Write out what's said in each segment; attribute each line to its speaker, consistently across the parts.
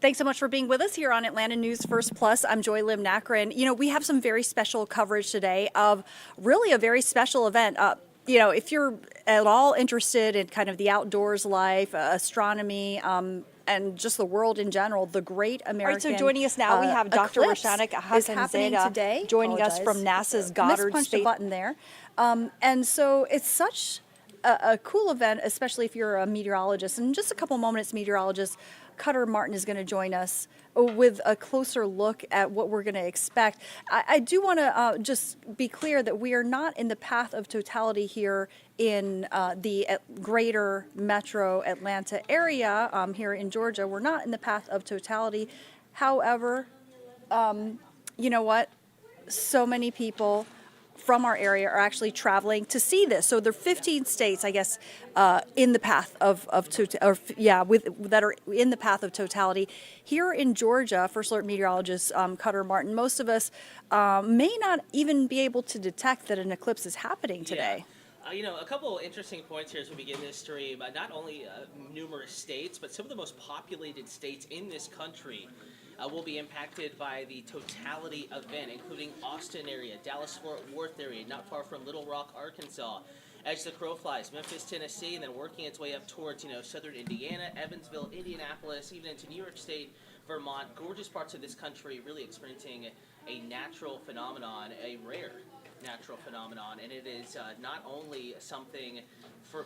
Speaker 1: Thanks so much for being with us here on Atlanta News First Plus. I'm Joy Lim Nakrin. We have some very special coverage today of really a very special event. If you're at all interested in kind of the outdoors life, astronomy, and just the world in general, the Great American
Speaker 2: So joining us now, we have Dr.
Speaker 1: Eclipse
Speaker 2: Rashanik
Speaker 1: is happening today.
Speaker 2: joining us from NASA's Goddard
Speaker 1: Mispunched
Speaker 2: Space.
Speaker 1: a button there. And so it's such a cool event, especially if you're a meteorologist. In just a couple moments, meteorologist Cutter Martin is going to join us with a closer look at what we're going to expect. I do want to just be clear that we are not in the path of totality here in the greater metro Atlanta area here in Georgia. We're not in the path of totality. However, you know what? So many people from our area are actually traveling to see this. So there are 15 states, I guess, in the path that are in the path of totality. Here in Georgia, First Alert meteorologist Cutter Martin, most of us may not even be able to detect that an eclipse is happening today.
Speaker 3: Yeah. A couple interesting points here as we begin this stream. Not only numerous states, but some of the most populated states in this country will be impacted by the Totality event, including Austin area, Dallas-Fort Worth area, not far from Little Rock, Arkansas. As the crow flies, Memphis, Tennessee, and then working its way up towards, southern Indiana, Evansville, Indianapolis, even into New York State, Vermont, gorgeous parts of this country really experiencing a natural phenomenon, a rare natural phenomenon, and it is not only something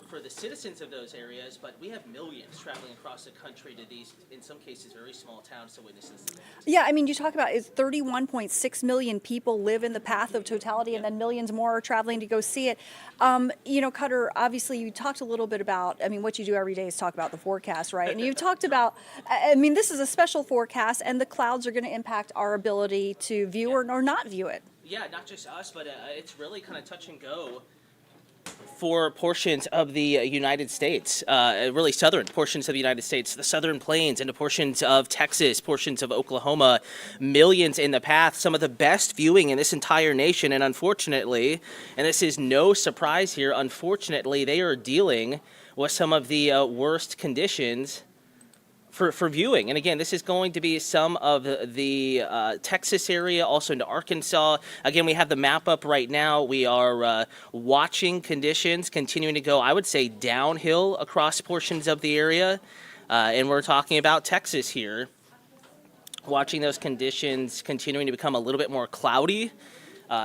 Speaker 3: for the citizens of those areas, but we have millions traveling across the country to these, in some cases, very small towns to witness this event.
Speaker 1: Yeah, I mean, you talk about 31.6 million people live in the path of totality, and then millions more are traveling to go see it. Cutter, obviously, you talked a little bit about, what you do every day is talk about the forecast, right? And you've talked about, this is a special forecast, and the clouds are going to impact our ability to view or not view it.
Speaker 3: Yeah, not just us, but it's really kind of touch and go for portions of the United States, really southern portions of the United States, the southern plains, into portions of Texas, portions of Oklahoma, millions in the path, some of the best viewing in this entire nation. And unfortunately, and this is no surprise here, unfortunately, they are dealing with some of the worst conditions for viewing. And again, this is going to be some of the Texas area, also into Arkansas. Again, we have the map up right now. We are watching conditions continuing to go, I would say, downhill across portions of the area. And we're talking about Texas here. Watching those conditions continuing to become a little bit more cloudy.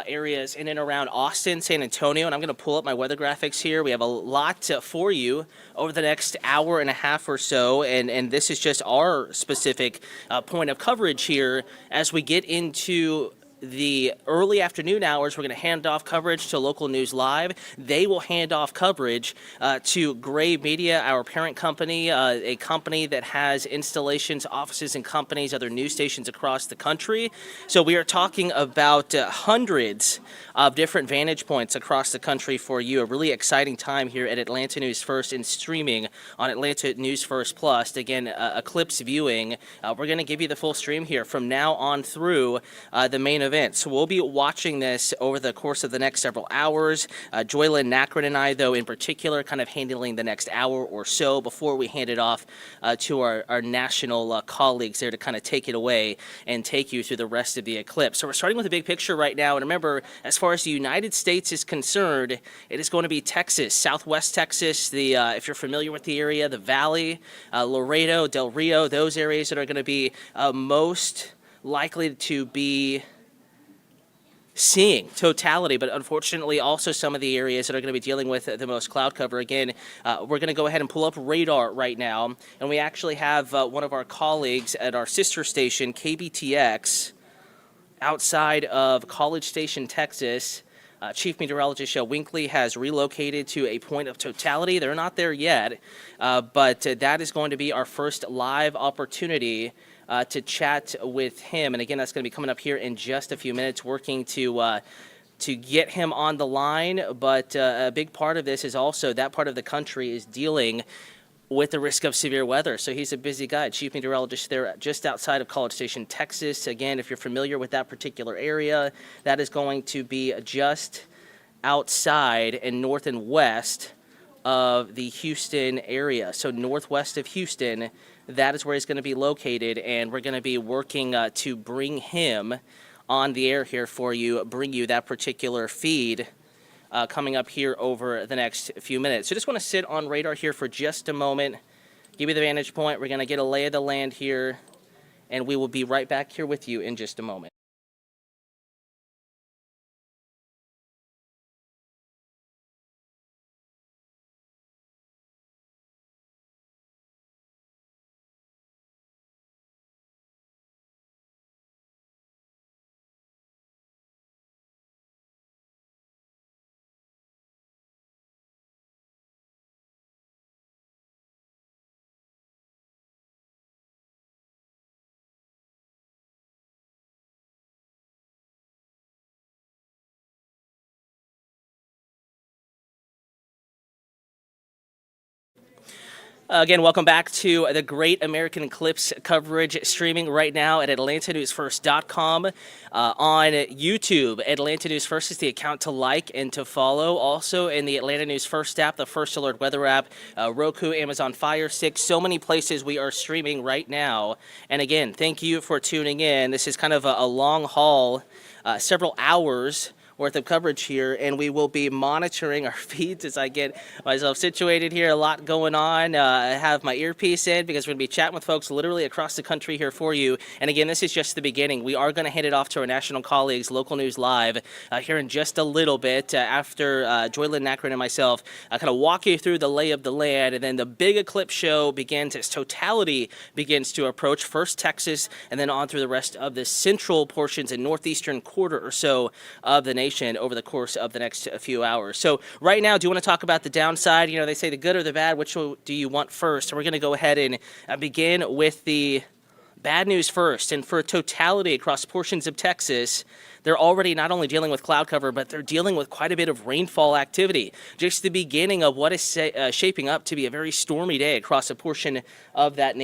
Speaker 3: Areas in and around Austin, San Antonio, and I'm going to pull up my weather graphics here. We have a lot for you over the next hour and a half or so, and this is just our specific point of coverage here as we get into the early afternoon hours. We're going to hand off coverage to Local News Live. They will hand off coverage to Gray Media, our parent company, a company that has installations, offices, and companies, other news stations across the country. So we are talking about hundreds of different vantage points across the country for you. A really exciting time here at Atlanta News First and streaming on Atlanta News First Plus. Again, Eclipse viewing. We're going to give you the full stream here from now on through the main event. So we'll be watching this over the course of the next several hours. Joylyn Nakrin and I, though, in particular, kind of handling the next hour or so before we hand it off to our national colleagues there to kind of take it away and take you through the rest of the eclipse. So we're starting with the big picture right now. And remember, as far as the United States is concerned, it is going to be Texas, Southwest Texas, if you're familiar with the area, the Valley, Laredo, Del Rio, those areas that are going to be most likely to be seeing totality, but unfortunately also some of the areas that are going to be dealing with the most cloud cover. Again, we're going to go ahead and pull up radar right now, and we actually have one of our colleagues at our sister station, KBTX, outside of College Station, Texas. Chief Meteorologist Shel Winkley has relocated to a point of totality. They're not there yet, but that is going to be our first live opportunity to chat with him. And again, that's going to be coming up here in just a few minutes, working to get him on the line. But a big part of this is also that part of the country is dealing with the risk of severe weather. So he's a busy guy, chief meteorologist there just outside of College Station, Texas. Again, if you're familiar with that particular area, that is going to be just outside and north and west of the Houston area. So northwest of Houston, that is where he's going to be located, and we're going to be working to bring him on the air here for you, bring you that particular feed coming up here over the next few minutes. So just want to sit on radar here for just a moment, give you the vantage point. We're going to get a lay of the land here, and we will be right back here with you in just a moment. Again, welcome back to the Great American Eclipse coverage, streaming right now at AtlantaNewsFirst.com, on YouTube. Atlanta News First is the account to like and to follow. Also in the Atlanta News First app, the First Alert weather app, Roku, Amazon Fire Stick, so many places we are streaming right now. And again, thank you for tuning in. This is kind of a long haul, several hours worth of coverage here, and we will be monitoring our feeds as I get myself situated here. A lot going on. I have my earpiece in because we're going to be chatting with folks literally across the country here for you. And again, this is just the beginning. We are going to hand it off to our national colleagues, Local News Live, here in just a little bit after Joylyn Nakrin and myself kind of walk you through the lay of the land, and then the big eclipse show begins as Totality begins to approach first Texas and then on through the rest of the central portions and northeastern quarter or so of the nation over the course of the next few hours. So right now, do you want to talk about the downside? You know, they say the good or the bad. Which one do you want first? So we're going to go ahead and begin with the bad news first. And for Totality across portions of Texas, they're already not only dealing with cloud cover, but they're dealing with quite a bit of rainfall activity. Just the beginning of what is shaping up to be a very stormy day across a portion of that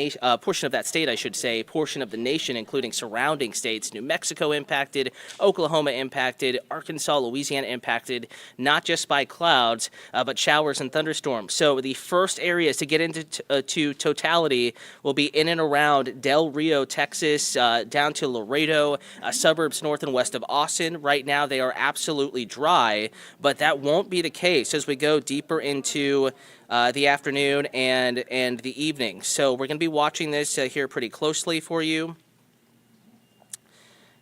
Speaker 3: state, I should say, portion of the nation, including surrounding states. New Mexico impacted, Oklahoma impacted, Arkansas, Louisiana impacted, not just by clouds, but showers and thunderstorms. So the first areas to get into to Totality will be in and around Del Rio, Texas, down to Laredo, suburbs north and west of Austin. Right now they are absolutely dry, but that won't be the case as we go deeper into the afternoon and the evening. So we're going to be watching this here pretty closely for you,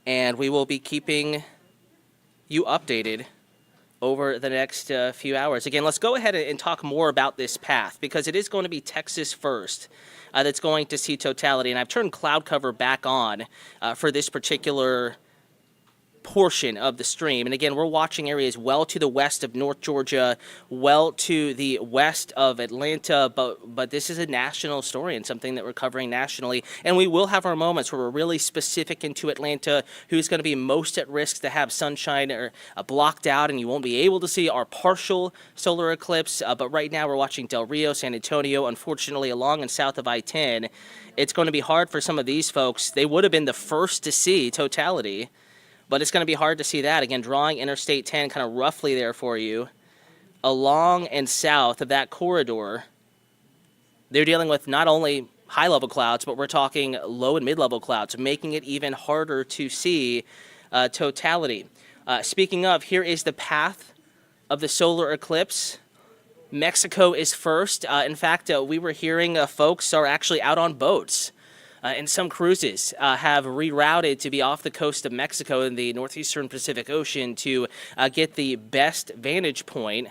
Speaker 3: and we will be keeping you updated over the next few hours. Again, let's go ahead and talk more about this path, because it is going to be Texas first that's going to see Totality, and I've turned cloud cover back on for this particular portion of the stream. And again, we're watching areas well to the west of North Georgia, well to the west of Atlanta, but this is a national story and something that we're covering nationally. And we will have our moments where we're really specific into Atlanta, who's going to be most at risk to have sunshine or blocked out, and you won't be able to see our partial solar eclipse. But right now we're watching Del Rio, San Antonio, unfortunately along and south of I-10. It's going to be hard for some of these folks. They would have been the first to see Totality, but it's going to be hard to see that. Again, drawing Interstate 10 kind of roughly there for you. Along and south of that corridor, they're dealing with not only high-level clouds, but we're talking low and mid-level clouds, making it even harder to see Totality. Speaking of, here is the path of the solar eclipse. Mexico is first. In fact, we were hearing folks are actually out on boats. And some cruises have rerouted to be off the coast of Mexico in the northeastern Pacific Ocean to get the best vantage point,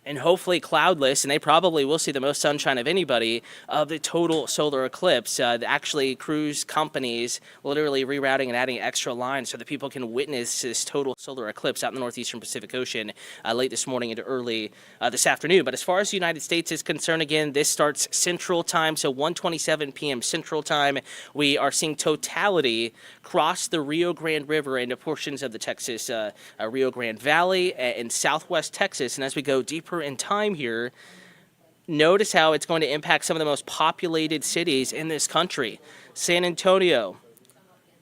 Speaker 3: and hopefully cloudless, and they probably will see the most sunshine of anybody, of the total solar eclipse. Actually, cruise companies literally rerouting and adding extra lines so that people can witness this total solar eclipse out in the northeastern Pacific Ocean late this morning into early this afternoon. But as far as the United States is concerned, again, this starts Central Time, so 1:27 p.m. Central Time. We are seeing Totality cross the Rio Grande River into portions of the Texas Rio Grande Valley and southwest Texas. And as we go deeper in time here, notice how it's going to impact some of the most populated cities in this country. San Antonio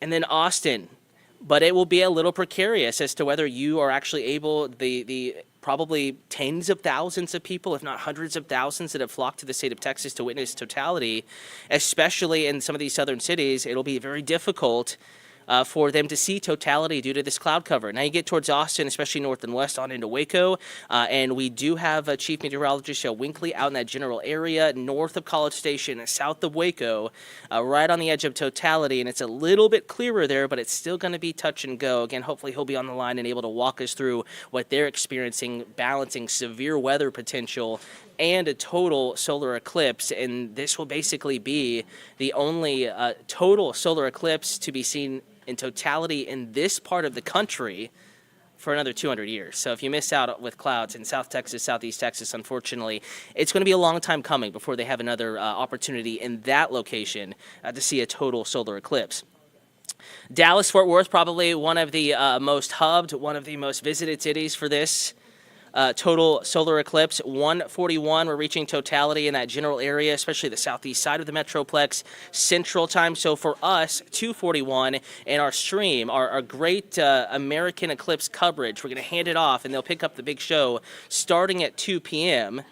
Speaker 3: and then Austin. But it will be a little precarious as to whether you are actually able, the probably tens of thousands of people, if not hundreds of thousands, that have flocked to the state of Texas to witness totality, especially in some of these southern cities. It'll be very difficult for them to see totality due to this cloud cover. Now you get towards Austin, especially north and west on into Waco, and we do have Chief Meteorologist Joe Winkley out in that general area north of College Station, south of Waco, right on the edge of totality, and it's a little bit clearer there, but it's still going to be touch and go. Again, hopefully he'll be on the line and able to walk us through what they're experiencing, balancing severe weather potential and a total solar eclipse, and this will basically be the only total solar eclipse to be seen in totality in this part of the country for another 200 years. So if you miss out with clouds in South Texas, Southeast Texas, unfortunately, it's going to be a long time coming before they have another opportunity in that location to see a total solar eclipse. Dallas-Fort Worth, probably one of the most hubbed, one of the most visited cities for this total solar eclipse. 1:41, we're reaching totality in that general area, especially the southeast side of the Metroplex, Central Time. So for us, 2:41, and our stream, our Great American Eclipse coverage, we're going to hand it off, and they'll pick up the big show starting at 2 p.m.,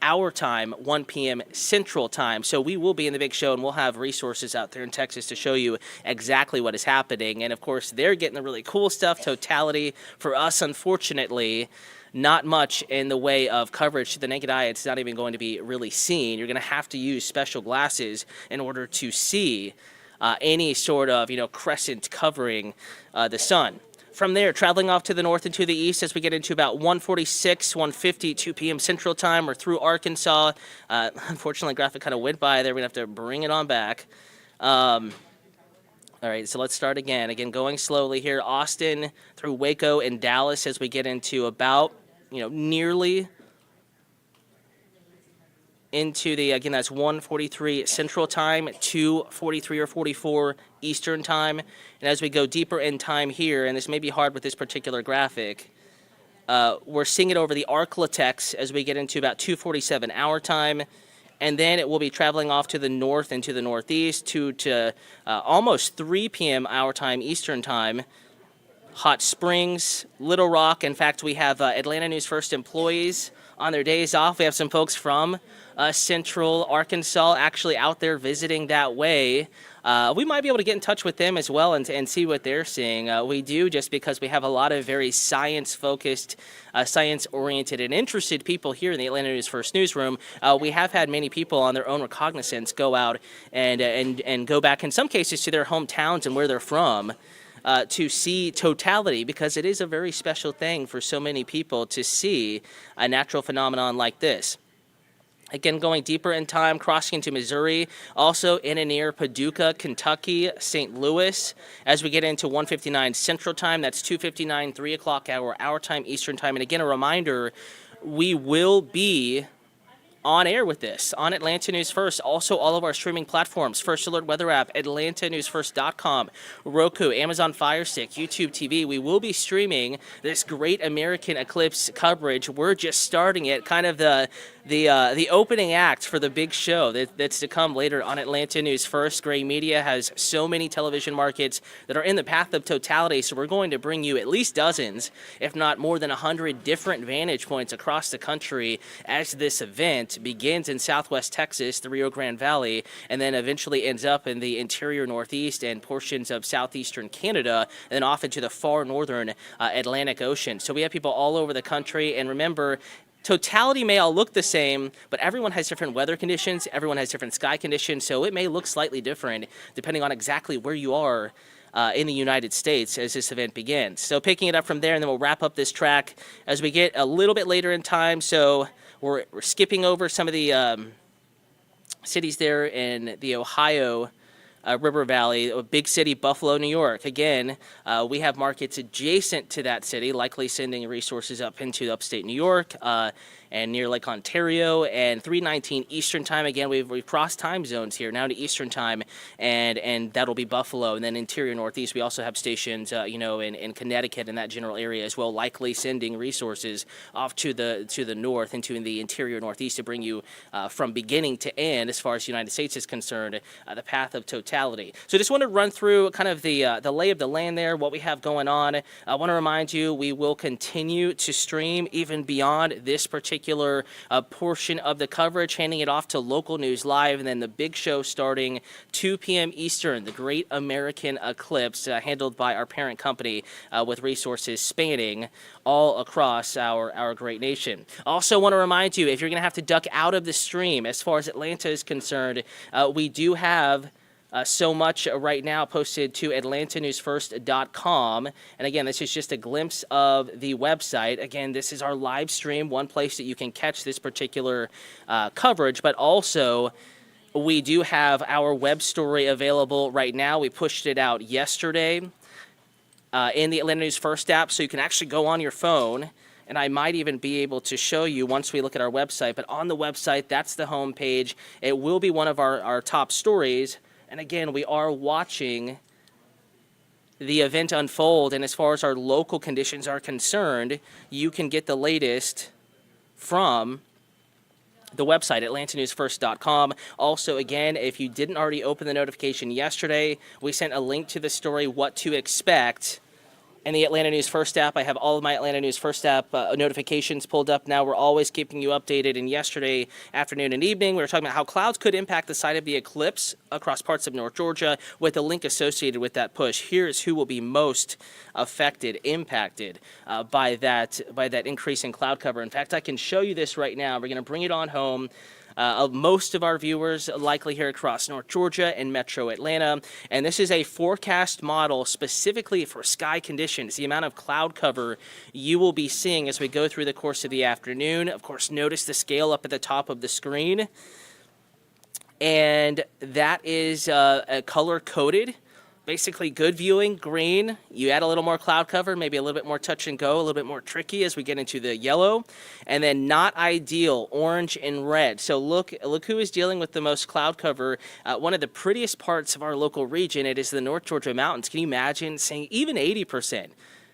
Speaker 3: our time, 1 p.m. Central Time. So we will be in the big show, and we'll have resources out there in Texas to show you exactly what is happening. And, of course, they're getting the really cool stuff, totality. For us, unfortunately, not much in the way of coverage to the naked eye. It's not even going to be really seen. You're going to have to use special glasses in order to see any sort of, crescent covering the sun. From there, traveling off to the north and to the east as we get into about 1:46, 1:50, 2 p.m. Central Time. We're through Arkansas. Unfortunately, graphic kind of went by there. We're going to have to bring it on back. All right, so let's start again. Again, going slowly here. Austin through Waco and Dallas as we get into about, nearly into the, again, that's 1:43 Central Time, 2:43 or 44 Eastern Time. And as we go deeper in time here, and this may be hard with this particular graphic, we're seeing it over the Arklatex as we get into about 2:47 our time. And then it will be traveling off to the north and to the northeast to almost 3 p.m. our time, Eastern Time. Hot Springs, Little Rock. In fact, we have Atlanta News First employees on their days off. We have some folks from Central Arkansas actually out there visiting that way. We might be able to get in touch with them as well and see what they're seeing. We do, just because we have a lot of very science-focused, science-oriented, and interested people here in the Atlanta News First newsroom. We have had many people on their own recognizance go out and go back, in some cases, to their hometowns and where they're from to see totality, because it is a very special thing for so many people to see a natural phenomenon like this. Again, going deeper in time, crossing into Missouri, also in and near Paducah, Kentucky, St. Louis. As we get into 1:59 Central Time, that's 2:59, 3 o'clock our time, Eastern Time. And again, a reminder, we will be on air with this on Atlanta News First. Also, all of our streaming platforms: First Alert Weather App, AtlantaNewsFirst.com, Roku, Amazon Fire Stick, YouTube TV. We will be streaming this Great American Eclipse coverage. We're just starting it, kind of the opening act for the big show that's to come later on Atlanta News First. Gray Media has so many television markets that are in the path of totality, so we're going to bring you at least dozens, if not more than 100 different vantage points across the country as this event begins in southwest Texas, the Rio Grande Valley, and then eventually ends up in the interior northeast and portions of southeastern Canada, and then off into the far northern Atlantic Ocean. So we have people all over the country, and remember, totality may all look the same, but everyone has different weather conditions, everyone has different sky conditions, so it may look slightly different depending on exactly where you are in the United States as this event begins. So picking it up from there, and then we'll wrap up this track as we get a little bit later in time. So we're skipping over some of the cities there in the Ohio River Valley, a big city, Buffalo, New York. Again, we have markets adjacent to that city, likely sending resources up into upstate New York and near Lake Ontario. And 3:19 Eastern Time. Again, we've crossed time zones here now to Eastern Time, and that'll be Buffalo. And then interior Northeast, we also have stations, in Connecticut and that general area as well, likely sending resources off to the north into the interior Northeast to bring you from beginning to end, as far as the United States is concerned, the path of totality. Totality. So just want to run through kind of the lay of the land there, what we have going on. I want to remind you we will continue to stream even beyond this particular portion of the coverage, handing it off to Local News Live, and then the big show starting 2 p.m. Eastern, the Great American Eclipse, handled by our parent company with resources spanning all across our great nation. Also want to remind you, if you're going to have to duck out of the stream, as far as Atlanta is concerned, we do have so much right now posted to atlantanewsfirst.com. And again, this is just a glimpse of the website. Again, this is our live stream, one place that you can catch this particular coverage, but also we do have our web story available right now. We pushed it out yesterday in the Atlanta News First app, so you can actually go on your phone, and I might even be able to show you once we look at our website. But on the website, that's the home page. It will be one of our top stories. And again, we are watching the event unfold, and as far as our local conditions are concerned, you can get the latest from the website, atlantanewsfirst.com. Also, again, if you didn't already open the notification yesterday, we sent a link to the story, What to Expect, in the Atlanta News First app. I have all of my Atlanta News First app notifications pulled up now. We're always keeping you updated. And yesterday afternoon and evening, we were talking about how clouds could impact the site of the eclipse across parts of North Georgia with a link associated with that push. Here's who will be most affected, impacted by that increase in cloud cover. In fact, I can show you this right now. We're going to bring it on home. Most of our viewers likely here across North Georgia and Metro Atlanta. And this is a forecast model specifically for sky conditions, the amount of cloud cover you will be seeing as we go through the course of the afternoon. Of course, notice the scale up at the top of the screen. And that is color-coded. Basically, good viewing, green. You add a little more cloud cover, maybe a little bit more touch and go, a little bit more tricky as we get into the yellow. And then not ideal, orange and red. So look who is dealing with the most cloud cover. One of the prettiest parts of our local region, it is the North Georgia mountains. Can you imagine seeing even 80%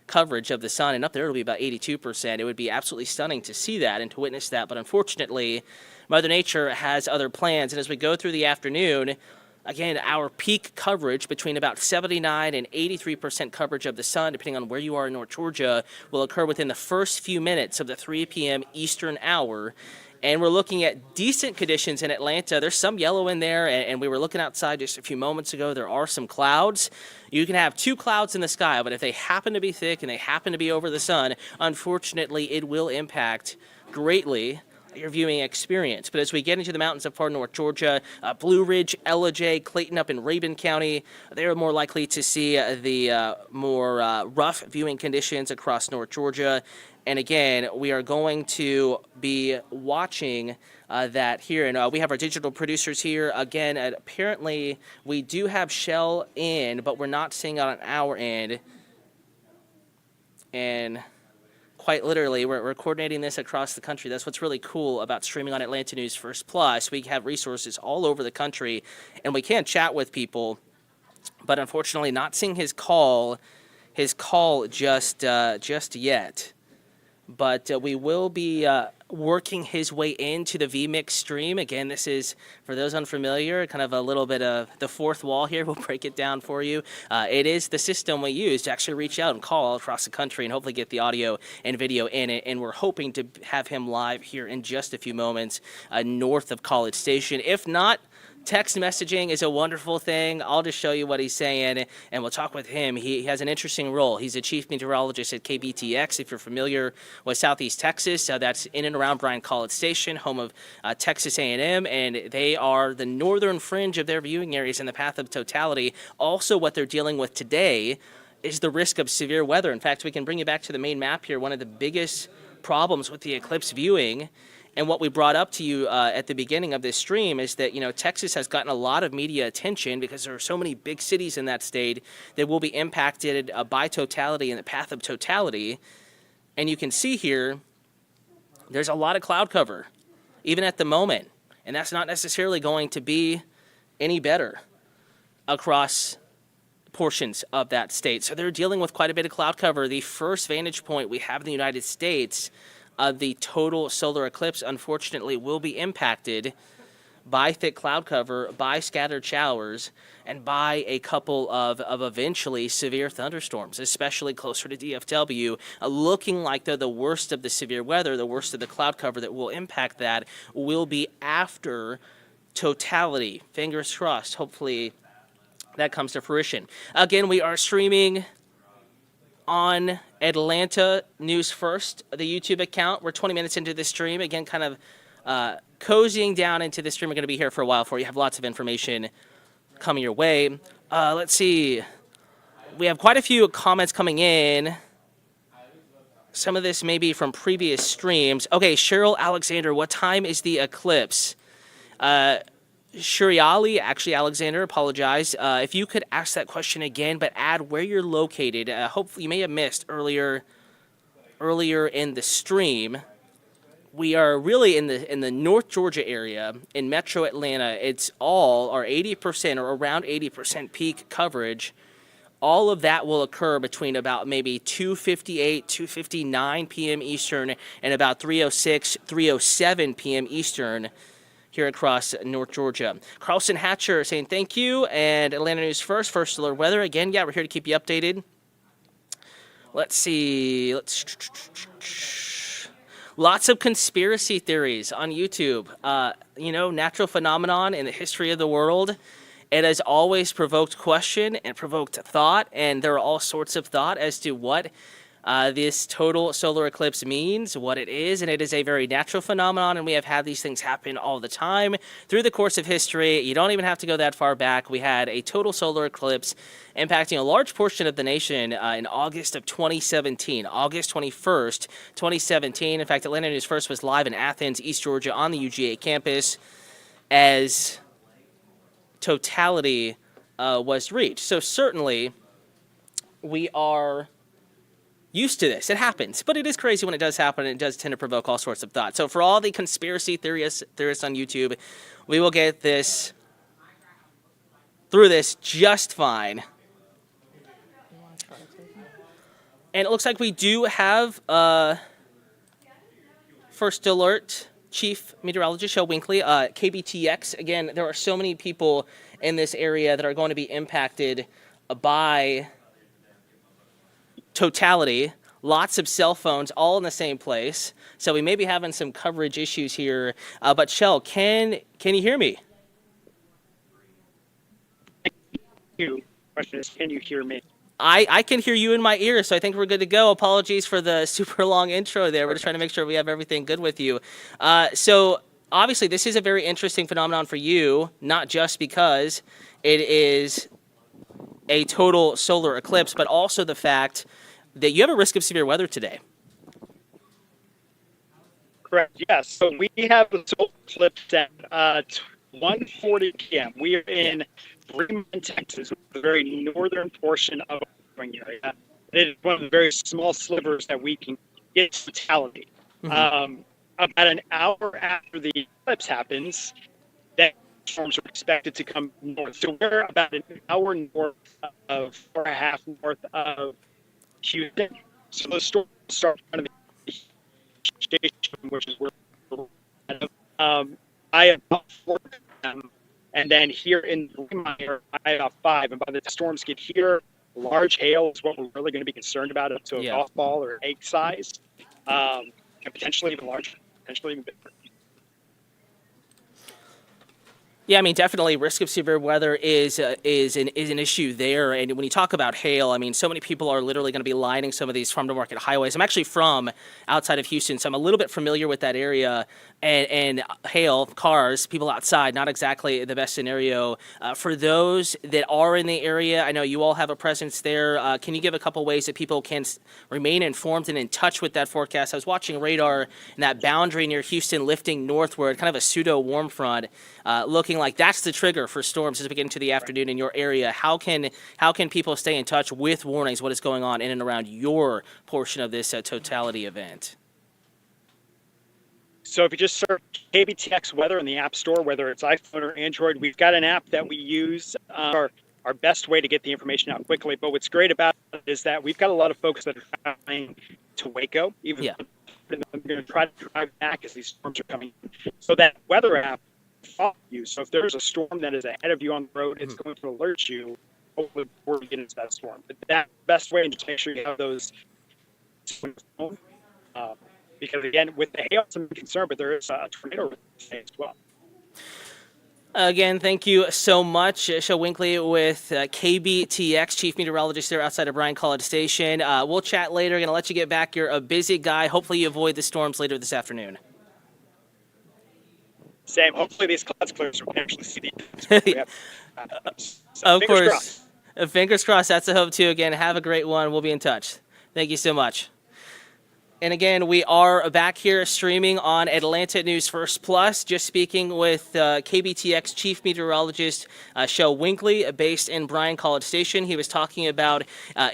Speaker 3: coverage of the sun? And up there it'll be about 82%. It would be absolutely stunning to see that and to witness that. But unfortunately, Mother Nature has other plans. And as we go through the afternoon, again, our peak coverage between about 79 and 83% coverage of the sun, depending on where you are in North Georgia, will occur within the first few minutes of the 3 p.m. Eastern hour. And we're looking at decent conditions in Atlanta. There's some yellow in there, and we were looking outside just a few moments ago. There are some clouds. You can have 2 clouds in the sky, but if they happen to be thick and they happen to be over the sun, unfortunately, it will impact greatly your viewing experience. But as we get into the mountains of far North Georgia, Blue Ridge, Ellijay, Clayton up in Rabun County, they are more likely to see the more rough viewing conditions across North Georgia. And again, we are going to be watching that here. And we have our digital producers here. Again, apparently we do have Shell in, but we're not seeing it on our end. And quite literally, we're coordinating this across the country. That's what's really cool about streaming on Atlanta News First Plus. We have resources all over the country, and we can chat with people. But unfortunately, not seeing his call just yet. But we will be working his way into the vMix stream. Again, this is, for those unfamiliar, kind of a little bit of the fourth wall here. We'll break it down for you. It is the system we use to actually reach out and call all across the country and hopefully get the audio and video in it. And we're hoping to have him live here in just a few moments north of College Station. If not, text messaging is a wonderful thing. I'll just show you what he's saying, and we'll talk with him. He has an interesting role. He's a chief meteorologist at KBTX, if you're familiar with Southeast Texas. That's in and around Bryan College Station, home of Texas A&M, and they are the northern fringe of their viewing areas in the path of totality. Also, what they're dealing with today is the risk of severe weather. In fact, we can bring you back to the main map here. One of the biggest problems with the eclipse viewing, and what we brought up to you at the beginning of this stream, is that, Texas has gotten a lot of media attention because there are so many big cities in that state that will be impacted by totality in the path of totality. And you can see here, there's a lot of cloud cover, even at the moment. And that's not necessarily going to be any better across portions of that state. So they're dealing with quite a bit of cloud cover. The first vantage point we have in the United States of the total solar eclipse, unfortunately, will be impacted by thick cloud cover, by scattered showers, and by a couple of eventually severe thunderstorms, especially closer to DFW, looking like they're the worst of the severe weather, the worst of the cloud cover that will impact that will be after Totality. Fingers crossed. Hopefully that comes to fruition. Again, we are streaming on Atlanta News First, the YouTube account. We're 20 minutes into this stream. Again, kind of cozying down into this stream. We're going to be here for a while for you. Have lots of information coming your way. Let's see. We have quite a few comments coming in. Some of this may be from previous streams. Okay, Cheryl Alexander, what time is the eclipse? Shuriali, actually Alexander, apologize. If you could ask that question again, but add where you're located. Hopefully you may have missed earlier in the stream. We are really in the North Georgia area, in Metro Atlanta. It's all, or 80% or around 80% peak coverage. All of that will occur between about maybe 2:58, 2:59 p.m. Eastern and about 3:06, 3:07 p.m. Eastern here across North Georgia. Carlson Hatcher saying thank you, and Atlanta News First alert weather. Again, yeah, we're here to keep you updated. Let's see. Lots of conspiracy theories on YouTube. Natural phenomenon in the history of the world. It has always provoked question and provoked thought, and there are all sorts of thought as to what this total solar eclipse means, what it is, and it is a very natural phenomenon, and we have had these things happen all the time through the course of history. You don't even have to go that far back. We had a total solar eclipse impacting a large portion of the nation in August of 2017, August 21st, 2017. In fact, Atlanta News First was live in Athens, East Georgia, on the UGA campus as Totality was reached. So certainly we are used to this. It happens, but it is crazy when it does happen, and it does tend to provoke all sorts of thought. So for all the conspiracy theorists on YouTube, we will get through this just fine. And it looks like we do have first alert, Chief Meteorologist Joe Winkley, KBTX. Again, there are so many people in this area that are going to be impacted by Totality. Lots of cell phones all in the same place. So we may be having some coverage issues here. But Shell, can you hear me?
Speaker 4: Question is, can you hear me?
Speaker 3: I can hear you in my ear, so I think we're good to go. Apologies for the super long intro there. We're just trying to make sure we have everything good with you. So obviously this is a very interesting phenomenon for you, not just because it is a total solar eclipse, but also the fact that you have a risk of severe weather today.
Speaker 4: Correct, yes. So we have a solar eclipse at 1:40 p.m. We are in Vermont, Texas, the very northern portion of the area. It is one of the very small slivers that we can get Totality. Mm-hmm. About an hour after the eclipse happens, that storms are expected to come north. So we're about an hour north of, or a half north of Houston. So the storms start kind of which is where I have about 4 of them. And then here in Vermont, I have 5. And by the time storms get here, large hail is what we're really going to be concerned about, up to a golf ball or egg size, and potentially even larger, potentially even bigger.
Speaker 3: Yeah, I mean, definitely risk of severe weather is an issue there. And when you talk about hail, I mean, so many people are literally going to be lining some of these farm-to-market highways. I'm actually from outside of Houston, so I'm a little bit familiar with that area. And hail, cars, people outside, not exactly the best scenario. For those that are in the area, I know you all have a presence there. Can you give a couple ways that people can remain informed and in touch with that forecast? I was watching radar and that boundary near Houston lifting northward, kind of a pseudo-warm front, looking like that's the trigger for storms as we get into the afternoon in your area. How can people stay in touch with warnings, what is going on in and around your portion of this Totality event?
Speaker 4: So if you just search KBTX weather in the App Store, whether it's iPhone or Android, we've got an app that we use, our best way to get the information out quickly. But what's great about it is that we've got a lot of folks that are traveling to Waco, even I'm going to try to drive back as these storms are coming. So that weather app follow you. So if there's a storm that is ahead of you on the road, it's going to alert you hopefully before you get into that storm. But that best way, and just make sure you have those on your phone. Because again, with the hail, it's a concern, but there is a tornado as well.
Speaker 3: Again, thank you so much, Shel Winkley with KBTX, Chief Meteorologist there outside of Bryan College Station. We'll chat later. Going to let you get back. You're a busy guy. Hopefully you avoid the storms later this afternoon.
Speaker 4: Same. Hopefully these clouds clear so we can actually see the
Speaker 3: Of course.
Speaker 4: Crossed.
Speaker 3: Fingers crossed. That's the hope, too. Again, have a great one. We'll be in touch. Thank you so much. And again, we are back here streaming on Atlanta News First Plus, just speaking with KBTX Chief Meteorologist Shel Winkley, based in Bryan College Station. He was talking about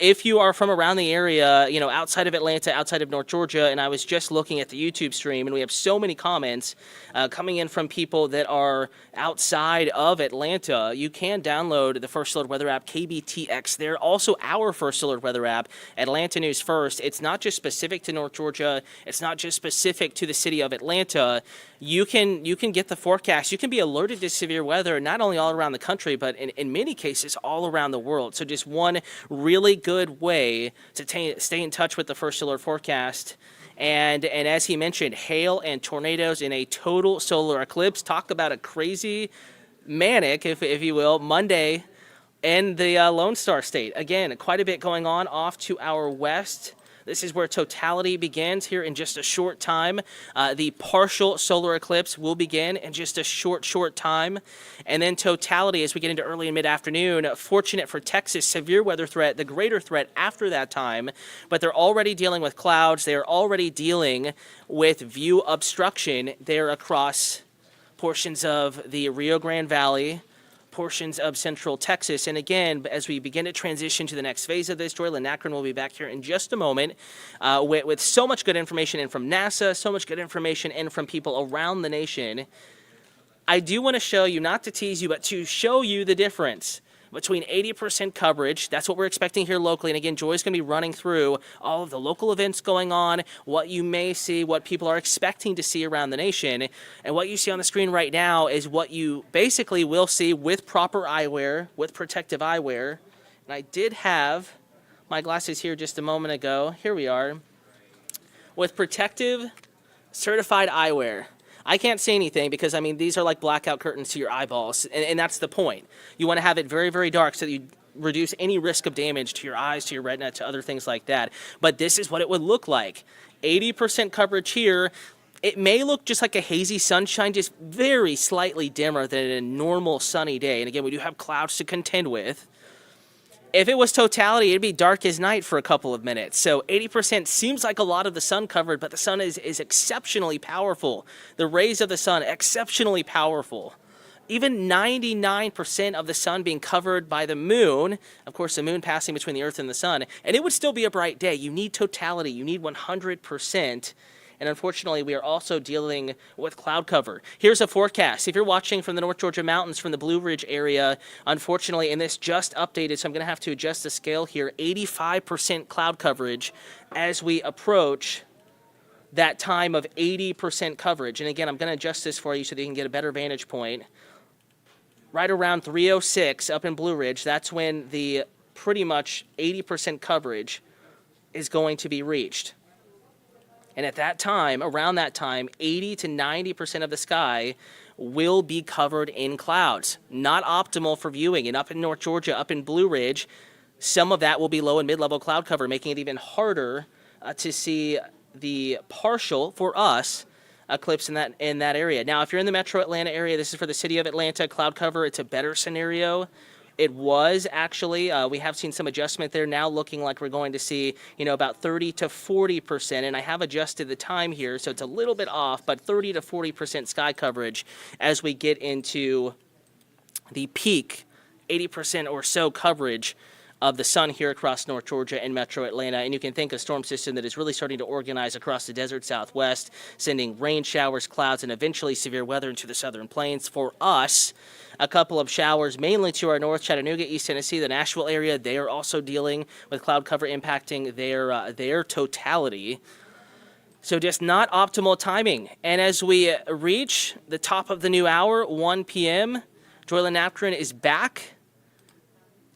Speaker 3: if you are from around the area, outside of Atlanta, outside of North Georgia, and I was just looking at the YouTube stream, and we have so many comments coming in from people that are outside of Atlanta. You can download the First Alert Weather app, KBTX. They're also our First Alert Weather app, Atlanta News First. It's not just specific to North Georgia. It's not just specific to the city of Atlanta. You can get the forecast. You can be alerted to severe weather not only all around the country, but in many cases all around the world. So just one really good way to stay in touch with the First Alert forecast. And as he mentioned, hail and tornadoes in a total solar eclipse. Talk about a crazy, manic, if you will, Monday in the Lone Star State. Again, quite a bit going on off to our west. This is where Totality begins here in just a short time. The partial solar eclipse will begin in just a short time. And then Totality as we get into early and mid-afternoon. Fortunate for Texas, severe weather threat, the greater threat after that time. But they're already dealing with clouds. They're already dealing with view obstruction there across portions of the Rio Grande Valley, portions of central Texas. And again, as we begin to transition to the next phase of this, Joy Lynn-Akron will be back here in just a moment with so much good information in from NASA, so much good information in from people around the nation. I do want to show you, not to tease you, but to show you the difference between 80% coverage. That's what we're expecting here locally. And again, Joy's going to be running through all of the local events going on, what you may see, what people are expecting to see around the nation. And what you see on the screen right now is what you basically will see with proper eyewear, with protective eyewear. And I did have my glasses here just a moment ago. Here we are. With protective certified eyewear. I can't see anything because, these are like blackout curtains to your eyeballs, and that's the point. You want to have it very, very dark so that you reduce any risk of damage to your eyes, to your retina, to other things like that. But this is what it would look like. 80% coverage here. It may look just like a hazy sunshine, just very slightly dimmer than a normal sunny day. And again, we do have clouds to contend with. If it was Totality, it'd be dark as night for a couple of minutes. So 80% seems like a lot of the sun covered, but the sun is exceptionally powerful. The rays of the sun, exceptionally powerful. Even 99% of the sun being covered by the moon, of course, the moon passing between the earth and the sun, and it would still be a bright day. You need totality. You need 100%. And unfortunately, we are also dealing with cloud cover. Here's a forecast. If you're watching from the North Georgia mountains, from the Blue Ridge area, unfortunately, and this just updated, so I'm going to have to adjust the scale here, 85% cloud coverage as we approach that time of 80% coverage. And again, I'm going to adjust this for you so that you can get a better vantage point. Right around 3:06 up in Blue Ridge, that's when the pretty much 80% coverage is going to be reached. And at that time, around that time, 80 to 90% of the sky will be covered in clouds. Not optimal for viewing. And up in North Georgia, up in Blue Ridge, some of that will be low and mid-level cloud cover, making it even harder to see the partial, for us, eclipse in that area. Now, if you're in the metro Atlanta area, this is for the city of Atlanta, cloud cover, it's a better scenario. It was actually, we have seen some adjustment there now, looking like we're going to see, about 30 to 40%. And I have adjusted the time here, so it's a little bit off, but 30 to 40% sky coverage as we get into the peak 80% or so coverage of the sun here across North Georgia and metro Atlanta. And you can think a storm system that is really starting to organize across the desert Southwest, sending rain showers, clouds, and eventually severe weather into the southern plains. For us, a couple of showers mainly to our north, Chattanooga, East Tennessee, the Nashville area. They are also dealing with cloud cover impacting their totality. So just not optimal timing. And as we reach the top of the new hour, 1 p.m., Joyland Napkin is back.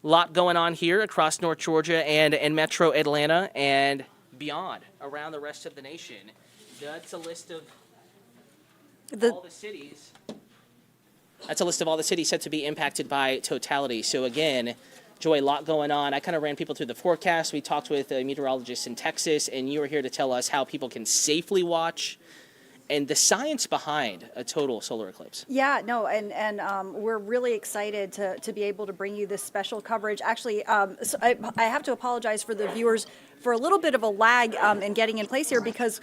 Speaker 3: A lot going on here across North Georgia and Metro Atlanta and beyond around the rest of the nation. That's a list of all the cities. That's a list of all the cities set to be impacted by Totality. So again, Joy, a lot going on. I kind of ran people through the forecast. We talked with a meteorologist in Texas, and you were here to tell us how people can safely watch and the science behind a total solar eclipse.
Speaker 1: Yeah, no, and we're really excited to be able to bring you this special coverage. Actually, so I have to apologize for the viewers for a little bit of a lag in getting in place here because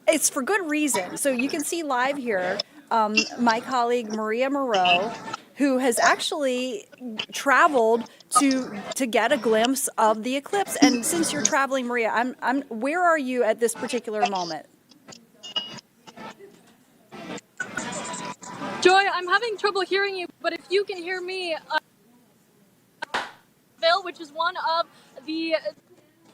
Speaker 1: it's for good reason. So you can see live here my colleague Maria Moreau, who has actually traveled to get a glimpse of the eclipse. And since you're traveling, Maria, where are you at this particular moment?
Speaker 5: Joy, I'm having trouble hearing you, but if you can hear me, Bill, which is one of the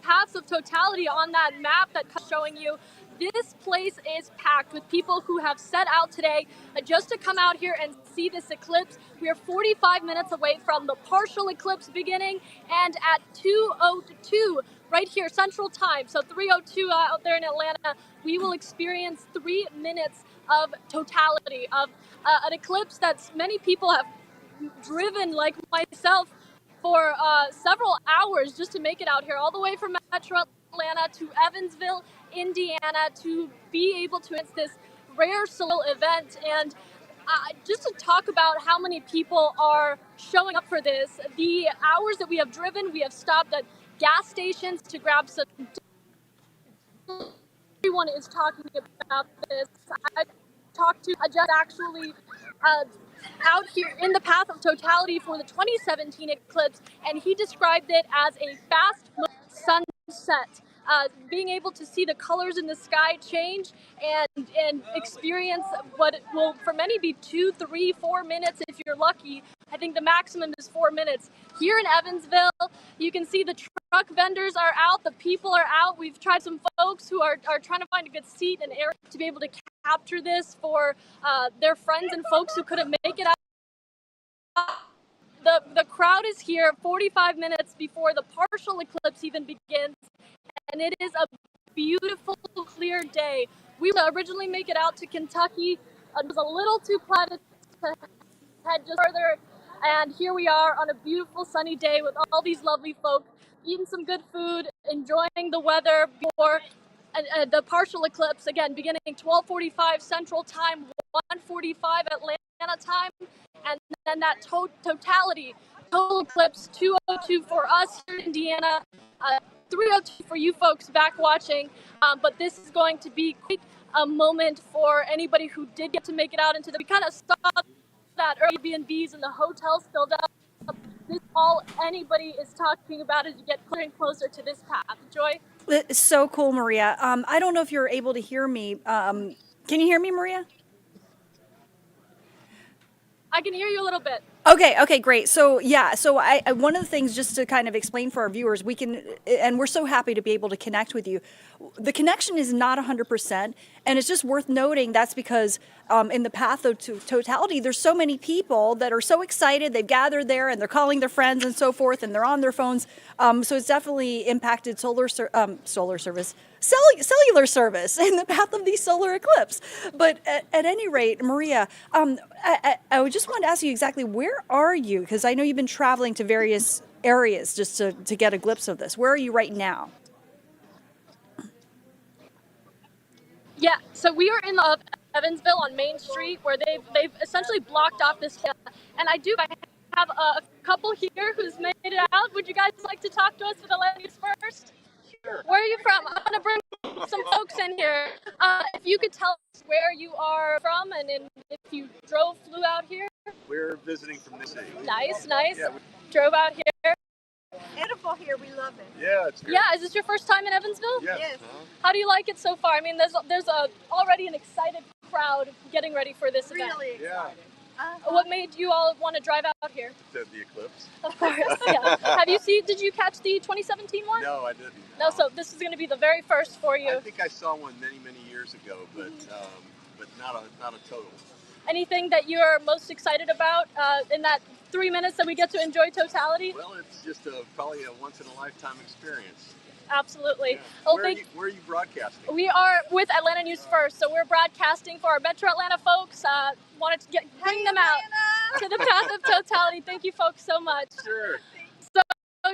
Speaker 5: paths of totality on that map that's showing you, this place is packed with people who have set out today just to come out here and see this eclipse. We are 45 minutes away from the partial eclipse beginning, and at 2:02 right here Central Time, so 3:02 out there in Atlanta, we will experience 3 minutes of totality of an eclipse that many people have driven, like myself, for several hours just to make it out here, all the way from Metro Atlanta to Evansville, Indiana, to be able to attend this rare solar event. And just to talk about how many people are showing up for this, the hours that we have driven, we have stopped at gas stations to grab some. Everyone is talking about this. I talked to just actually out here in the path of totality for the 2017 eclipse, and he described it as a fast sunset. Being able to see the colors in the sky change and experience what will for many be 2, 3, 4 minutes if you're lucky. I think the maximum is 4 minutes. Here in Evansville, you can see the truck vendors are out, the people are out. We've tried some folks who are trying to find a good seat and area to be able to capture this for their friends and folks who couldn't make it out. The crowd is here 45 minutes before the partial eclipse even begins, and it is a beautiful, clear day. We originally make it out to Kentucky. It was a little too cloudy to head just further, and here we are on a beautiful sunny day with all these lovely folk eating some good food, enjoying the weather before the partial eclipse, again, beginning 12:45 Central Time, 1:45 Atlanta time, and then that totality, total eclipse, 2:02 for us here in Indiana, 3:02 for you folks back watching, but this is going to be quite a moment for anybody who did get to make it out into we kind of saw that Airbnbs and the hotels filled up. This is all anybody is talking about as you get closer and closer to this path. Joy?
Speaker 1: It's so cool, Maria. I don't know if you're able to hear me. Can you hear me, Maria?
Speaker 5: I can hear you a little bit.
Speaker 1: Okay, great. So yeah, so I one of the things, just to kind of explain for our viewers, we can, and we're so happy to be able to connect with you. The connection is not 100%, and it's just worth noting that's because in the path of totality, there's so many people that are so excited, they've gathered there, and they're calling their friends and so forth, and they're on their phones. So it's definitely impacted cellular service in the path of the solar eclipse. But at any rate, Maria, I just wanted to ask you exactly, where are you? Because I know you've been traveling to various areas just to get a glimpse of this. Where are you right now?
Speaker 5: Yeah, so we are in Evansville on Main Street, where they've essentially blocked off this. And I have a couple here who's made it out. Would you guys like to talk to us for the ladies first? Sure. Where are you from? I'm going to bring some folks in here. If you could tell us where you are from and if you flew out here.
Speaker 6: We're visiting from this city.
Speaker 5: Nice.
Speaker 6: Yeah,
Speaker 5: Drove out here.
Speaker 7: Beautiful here. We love it.
Speaker 6: Yeah, it's great.
Speaker 5: Yeah, is this your first time in Evansville?
Speaker 6: Yeah.
Speaker 7: Yes.
Speaker 5: How do you like it so far? I mean, there's already an excited crowd getting ready for this event.
Speaker 7: Really
Speaker 6: Yeah.
Speaker 7: excited.
Speaker 5: What made you all want to drive out here?
Speaker 6: The eclipse.
Speaker 5: Of course, yeah. Did you catch the 2017 one?
Speaker 6: No, I didn't.
Speaker 5: No, so this is going to be the very first for you.
Speaker 6: I think I saw one many years ago, but not a total.
Speaker 5: Anything that you're most excited about in that 3 minutes that we get to enjoy Totality?
Speaker 6: Well, it's just probably a once in a lifetime experience.
Speaker 5: Absolutely.
Speaker 6: Yeah.
Speaker 5: Well,
Speaker 6: Where are you broadcasting?
Speaker 5: we are with Atlanta News First, so we're broadcasting for our Metro Atlanta folks. Wanted to bring them out to the path of Totality. Thank you folks so much.
Speaker 6: Sure.
Speaker 5: So,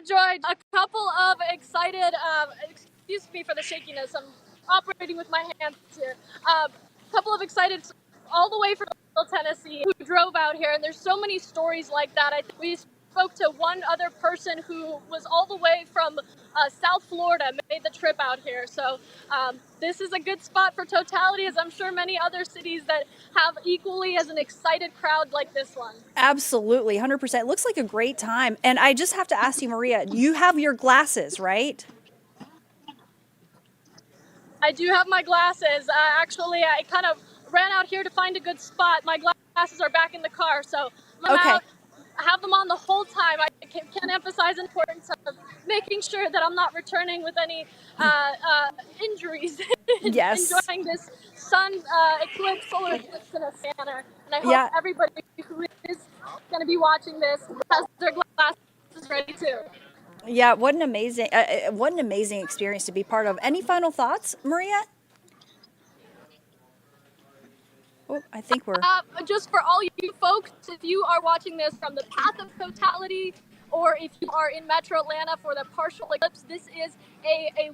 Speaker 5: Joy, a couple of excited, excuse me for the shakiness, I'm operating with my hands here. A couple of excited, all the way from Tennessee, who drove out here, and there's so many stories like that. I think we spoke to one other person who was all the way from South Florida, made the trip out here. So this is a good spot for Totality, as I'm sure many other cities that have equally as an excited crowd like this one.
Speaker 1: Absolutely, 100%. It looks like a great time. And I just have to ask you, Maria, you have your glasses, right?
Speaker 5: I do have my glasses. Actually, I kind of ran out here to find a good spot. My glasses are back in the car, so I'm
Speaker 1: Okay.
Speaker 5: out. I have them on the whole time. I can't emphasize the importance of making sure that I'm not returning with any injuries.
Speaker 1: Yes.
Speaker 5: Enjoying this sun eclipse, solar eclipse in a manner. And I hope everybody who is going to be watching this has their glasses ready too.
Speaker 1: Yeah, what an amazing experience to be part of. Any final thoughts, Maria? Oh, I think we're...
Speaker 5: Just for all you folks, if you are watching this from the path of Totality, or if you are in Metro Atlanta for the partial eclipse, this is a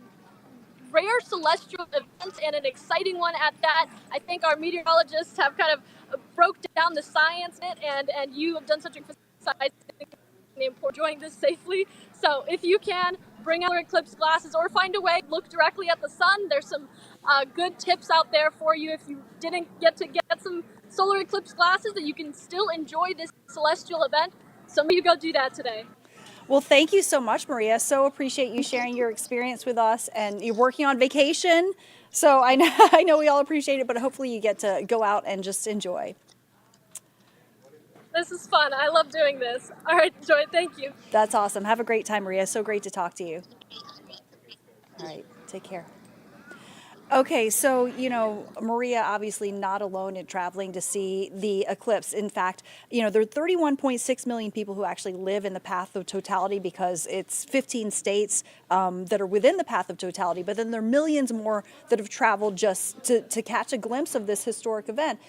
Speaker 5: rare celestial event and an exciting one at that. I think our meteorologists have kind of broke down the science in it, and you have done such a emphasizing enjoying this safely. So if you can, bring out your eclipse glasses or find a way, look directly at the sun. There's some good tips out there for you if you didn't get to get some solar eclipse glasses, that you can still enjoy this celestial event. So maybe you go do that today.
Speaker 1: Well, thank you so much, Maria. So appreciate you sharing your experience with us, and you're working on vacation. So I know we all appreciate it, but hopefully you get to go out and just enjoy.
Speaker 5: This is fun. I love doing this. All right, Joy, thank you.
Speaker 1: That's awesome. Have a great time, Maria. So great to talk to you. All right, take care. Okay, so, Maria obviously not alone in traveling to see the eclipse. In fact, there are 31.6 million people who actually live in the path of Totality, because it's 15 states that are within the path of Totality, but then there are millions more that have traveled just to catch a glimpse of this historic event.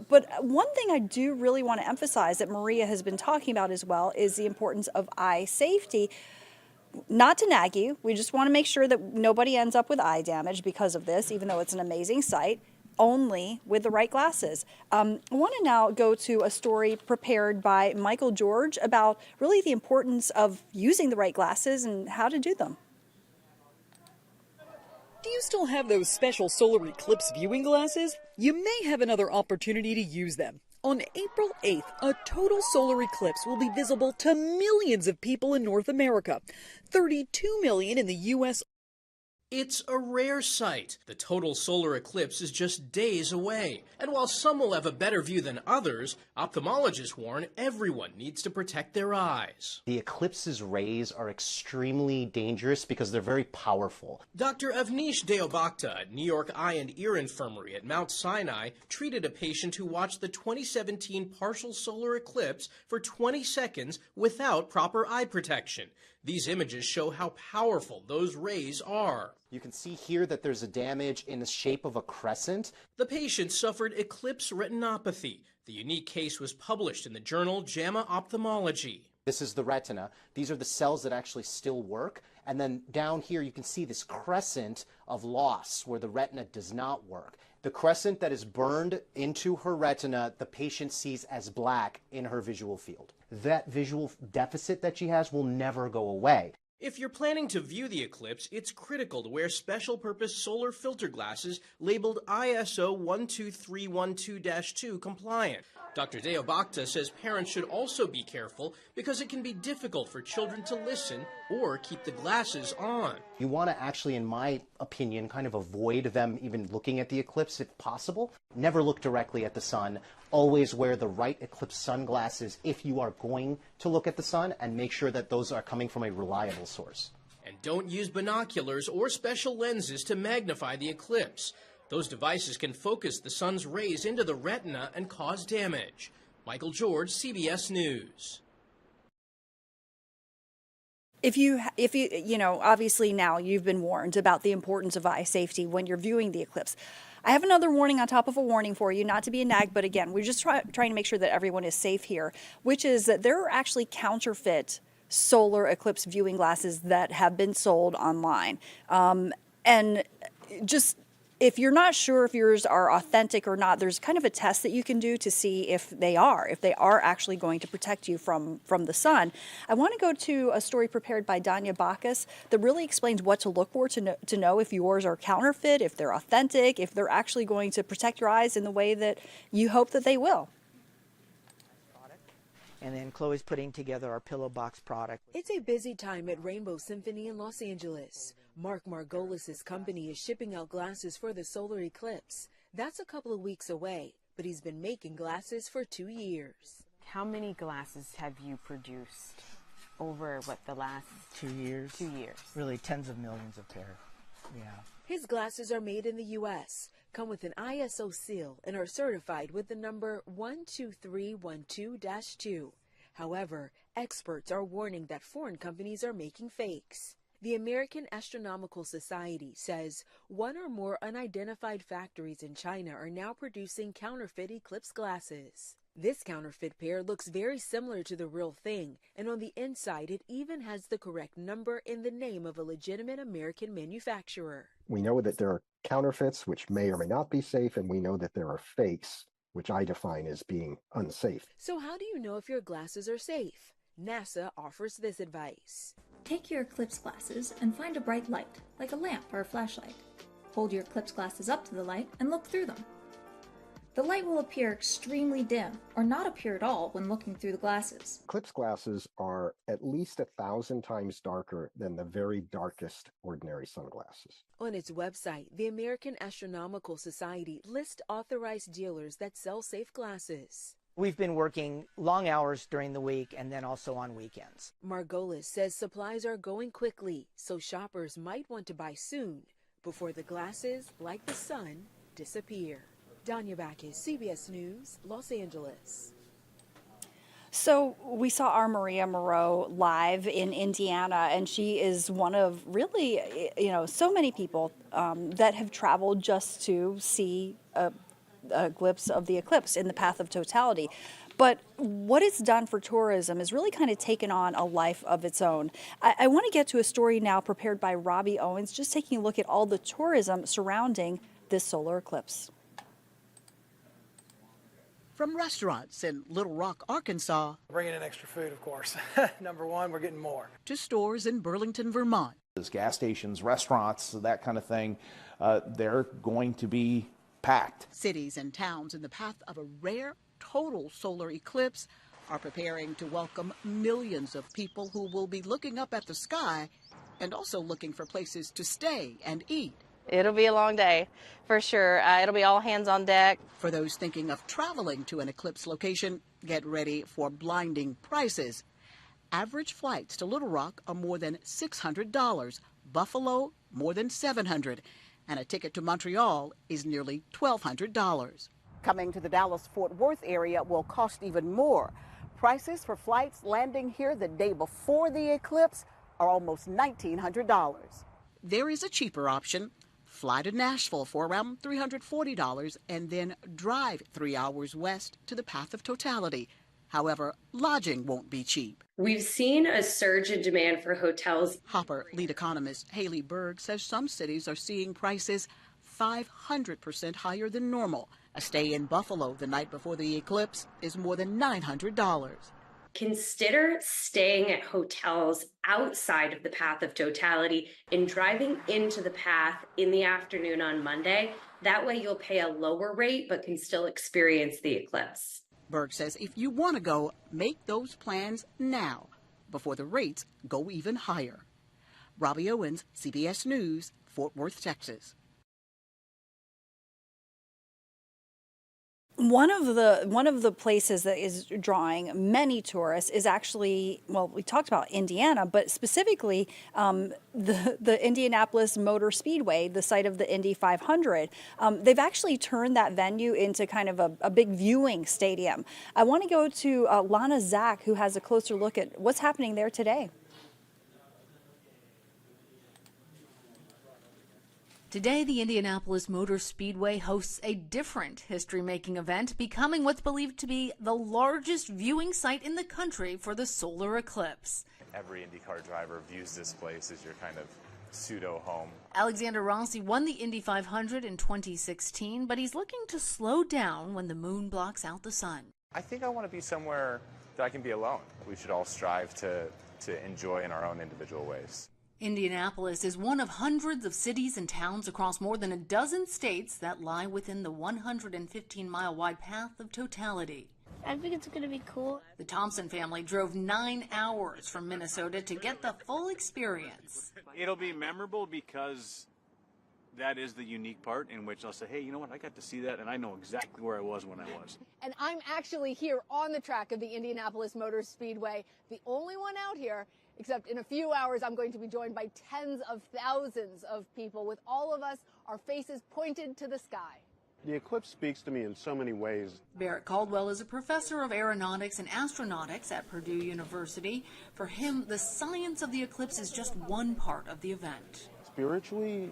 Speaker 1: But one thing I do really want to emphasize that Maria has been talking about as well is the importance of eye safety. Not to nag you, we just want to make sure that nobody ends up with eye damage because of this, even though it's an amazing sight, only with the right glasses. I want to now go to a story prepared by Michael George about really the importance of using the right glasses and how to do them.
Speaker 8: Do you still have those special solar eclipse viewing glasses? You may have another opportunity to use them. On April 8th, a total solar eclipse will be visible to millions of people in North America, 32 million in the U.S.
Speaker 9: It's a rare sight. The total solar eclipse is just days away. And while some will have a better view than others, ophthalmologists warn everyone needs to protect their eyes.
Speaker 10: The eclipse's rays are extremely dangerous because they're very powerful.
Speaker 9: Dr. Avnish Deobakta at New York Eye and Ear Infirmary at Mount Sinai treated a patient who watched the 2017 partial solar eclipse for 20 seconds without proper eye protection. These images show how powerful those rays are.
Speaker 10: You can see here that there's a damage in the shape of a crescent.
Speaker 9: The patient suffered eclipse retinopathy. The unique case was published in the journal JAMA Ophthalmology.
Speaker 10: This is the retina. These are the cells that actually still work. And then down here you can see this crescent of loss where the retina does not work. The crescent that is burned into her retina, the patient sees as black in her visual field. That visual deficit that she has will never go away.
Speaker 9: If you're planning to view the eclipse, it's critical to wear special-purpose solar filter glasses labeled ISO 12312-2 compliant. Dr. Deobakta says parents should also be careful because it can be difficult for children to listen or keep the glasses on.
Speaker 10: You want to actually, in my opinion, kind of avoid them even looking at the eclipse if possible. Never look directly at the sun. Always wear the right eclipse sunglasses if you are going to look at the sun, and make sure that those are coming from a reliable source.
Speaker 9: And don't use binoculars or special lenses to magnify the eclipse. Those devices can focus the sun's rays into the retina and cause damage. Michael George, CBS News.
Speaker 1: If you obviously now you've been warned about the importance of eye safety when you're viewing the eclipse. I have another warning on top of a warning for you, not to be a nag, but again, we're just trying to make sure that everyone is safe here, which is that there are actually counterfeit solar eclipse viewing glasses that have been sold online. And just if you're not sure if yours are authentic or not, there's kind of a test that you can do to see if they are actually going to protect you from the sun. I want to go to a story prepared by Danya Bacchus that really explains what to look for to know if yours are counterfeit, if they're authentic, if they're actually going to protect your eyes in the way that you hope that they will.
Speaker 11: And then Chloe's putting together our pillow box product.
Speaker 12: It's a busy time at Rainbow Symphony in Los Angeles. Mark Margolis' company is shipping out glasses for the solar eclipse. That's a couple of weeks away, but he's been making glasses for 2 years.
Speaker 13: How many glasses have you produced over, the last
Speaker 11: 2 years?
Speaker 13: 2 years.
Speaker 11: Really tens of millions of pairs. Yeah.
Speaker 12: His glasses are made in the U.S., come with an ISO seal, and are certified with the number 12312-2. However, experts are warning that foreign companies are making fakes. The American Astronomical Society says one or more unidentified factories in China are now producing counterfeit eclipse glasses. This counterfeit pair looks very similar to the real thing, and on the inside it even has the correct number in the name of a legitimate American manufacturer.
Speaker 14: We know that there are counterfeits, which may or may not be safe, and we know that there are fakes, which I define as being unsafe.
Speaker 12: So how do you know if your glasses are safe? NASA offers this advice.
Speaker 15: Take your eclipse glasses and find a bright light, like a lamp or a flashlight. Hold your eclipse glasses up to the light and look through them. The light will appear extremely dim, or not appear at all when looking through the glasses.
Speaker 14: Eclipse glasses are at least 1,000 times darker than the very darkest ordinary sunglasses.
Speaker 12: On its website, the American Astronomical Society lists authorized dealers that sell safe glasses.
Speaker 11: We've been working long hours during the week and then also on weekends.
Speaker 12: Margolis says supplies are going quickly, so shoppers might want to buy soon before the glasses, like the sun, disappear. Danya Bacchus, CBS News, Los Angeles.
Speaker 1: So we saw our Maria Moreau live in Indiana, and she is one of really, so many people that have traveled just to see a glimpse of the eclipse in the path of totality. But what it's done for tourism is really kind of taken on a life of its own. I want to get to a story now prepared by Robbie Owens, just taking a look at all the tourism surrounding this solar eclipse.
Speaker 16: From restaurants in Little Rock, Arkansas.
Speaker 17: Bringing in extra food, of course. Number one, we're getting more.
Speaker 16: To stores in Burlington, Vermont.
Speaker 18: Gas stations, restaurants, that kind of thing, they're going to be packed.
Speaker 16: Cities and towns in the path of a rare total solar eclipse are preparing to welcome millions of people who will be looking up at the sky and also looking for places to stay and eat.
Speaker 19: It'll be a long day, for sure. It'll be all hands on deck.
Speaker 16: For those thinking of traveling to an eclipse location, get ready for blinding prices. Average flights to Little Rock are more than $600, Buffalo more than $700, and a ticket to Montreal is nearly $1,200.
Speaker 20: Coming to the Dallas-Fort Worth area will cost even more. Prices for flights landing here the day before the eclipse are almost $1,900.
Speaker 16: There is a cheaper option. Fly to Nashville for around $340 and then drive 3 hours west to the path of totality. However, lodging won't be cheap.
Speaker 21: We've seen a surge in demand for hotels.
Speaker 16: Hopper lead economist Haley Berg says some cities are seeing prices 500% higher than normal. A stay in Buffalo the night before the eclipse is more than $900.
Speaker 21: Consider staying at hotels outside of the path of totality and driving into the path in the afternoon on Monday. That way you'll pay a lower rate but can still experience the eclipse.
Speaker 16: Berg says if you want to go, make those plans now. before the rates go even higher. Robbie Owens, CBS News, Fort Worth, Texas.
Speaker 1: One of the places that is drawing many tourists is actually, well, we talked about Indiana, but specifically the Indianapolis Motor Speedway, the site of the Indy 500. They've actually turned that venue into kind of a big viewing stadium. I want to go to Lana Zach, who has a closer look at what's happening there today.
Speaker 2: Today, the Indianapolis Motor Speedway hosts a different history-making event, becoming what's believed to be the largest viewing site in the country for the solar eclipse.
Speaker 22: Every IndyCar driver views this place as your kind of pseudo-home.
Speaker 2: Alexander Rossi won the Indy 500 in 2016, but he's looking to slow down when the moon blocks out the sun.
Speaker 22: I think I want to be somewhere that I can be alone. We should all strive to enjoy in our own individual ways.
Speaker 2: Indianapolis is one of hundreds of cities and towns across more than a dozen states that lie within the 115-mile wide path of Totality.
Speaker 23: I think it's going to be cool.
Speaker 2: The Thompson family drove 9 hours from Minnesota to get the full experience.
Speaker 24: It'll be memorable because that is the unique part in which I'll say, hey, you know what, I got to see that and I know exactly where I was when I was.
Speaker 25: And I'm actually here on the track of the Indianapolis Motor Speedway, the only one out here. Except in a few hours, I'm going to be joined by tens of thousands of people with all of us, our faces pointed to the sky.
Speaker 6: The eclipse speaks to me in so many ways.
Speaker 2: Barrett Caldwell is a professor of aeronautics and astronautics at Purdue University. For him, the science of the eclipse is just one part of the event.
Speaker 6: Spiritually,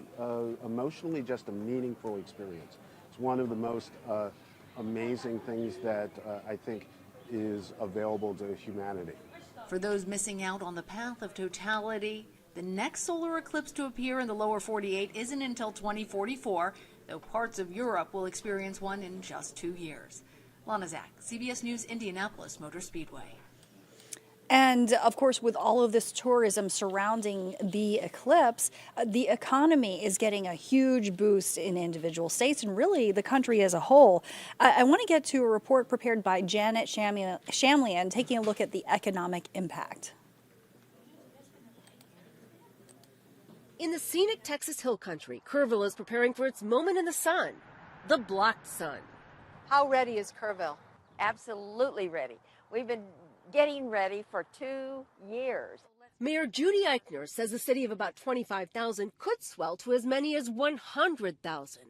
Speaker 6: emotionally, just a meaningful experience. It's one of the most amazing things that I think is available to humanity.
Speaker 2: For those missing out on the path of Totality, the next solar eclipse to appear in the lower 48 isn't until 2044, though parts of Europe will experience one in just 2 years. Lana Zach, CBS News, Indianapolis Motor Speedway.
Speaker 1: And of course, with all of this tourism surrounding the eclipse, the economy is getting a huge boost in individual states and really the country as a whole. I want to get to a report prepared by Janet Shamlian taking a look at the economic impact.
Speaker 26: In the scenic Texas Hill Country, Kerrville is preparing for its moment in the sun, the blocked sun.
Speaker 7: How ready is Kerrville? Absolutely ready. We've been getting ready for 2 years.
Speaker 26: Mayor Judy Eichner says the city of about 25,000 could swell to as many as 100,000,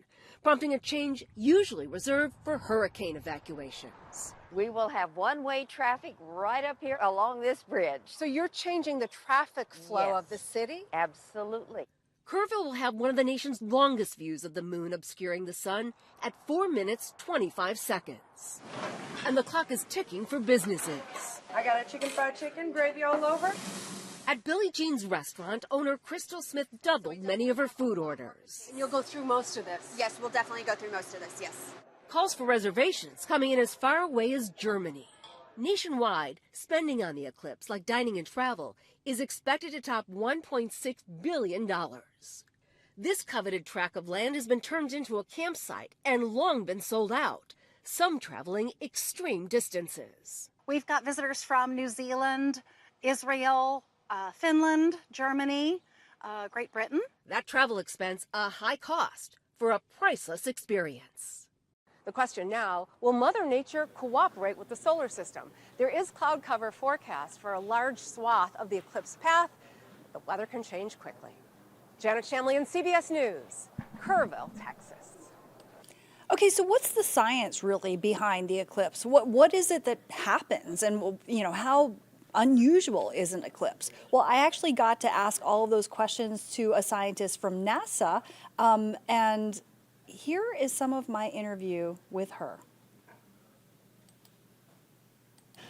Speaker 26: prompting a change usually reserved for hurricane evacuations.
Speaker 7: We will have one-way traffic right up here along this bridge.
Speaker 26: So you're changing the traffic flow of the city?
Speaker 7: Absolutely.
Speaker 26: Kerrville will have one of the nation's longest views of the moon obscuring the sun at 4 minutes, 25 seconds. And the clock is ticking for businesses.
Speaker 7: I got a chicken fried chicken, gravy all over.
Speaker 26: At Billie Jean's restaurant, owner Crystal Smith doubled many of her food orders.
Speaker 25: And you'll go through most of this?
Speaker 27: Yes, we'll definitely go through most of this, yes.
Speaker 26: Calls for reservations coming in as far away as Germany. Nationwide, spending on the eclipse, like dining and travel, is expected to top $1.6 billion. This coveted tract of land has been turned into a campsite and long been sold out, some traveling extreme distances.
Speaker 27: We've got visitors from New Zealand, Israel, Finland, Germany, Great Britain.
Speaker 26: That travel expense a high cost for a priceless experience.
Speaker 25: The question now, will Mother Nature cooperate with the solar system? There is cloud cover forecast for a large swath of the eclipse path. The weather can change quickly. Janet Shamlian, CBS News, Kerrville, Texas.
Speaker 1: Okay, so what's the science really behind the eclipse? What is it that happens, and how unusual is an eclipse? Well, I actually got to ask all of those questions to a scientist from NASA, and here is some of my interview with her.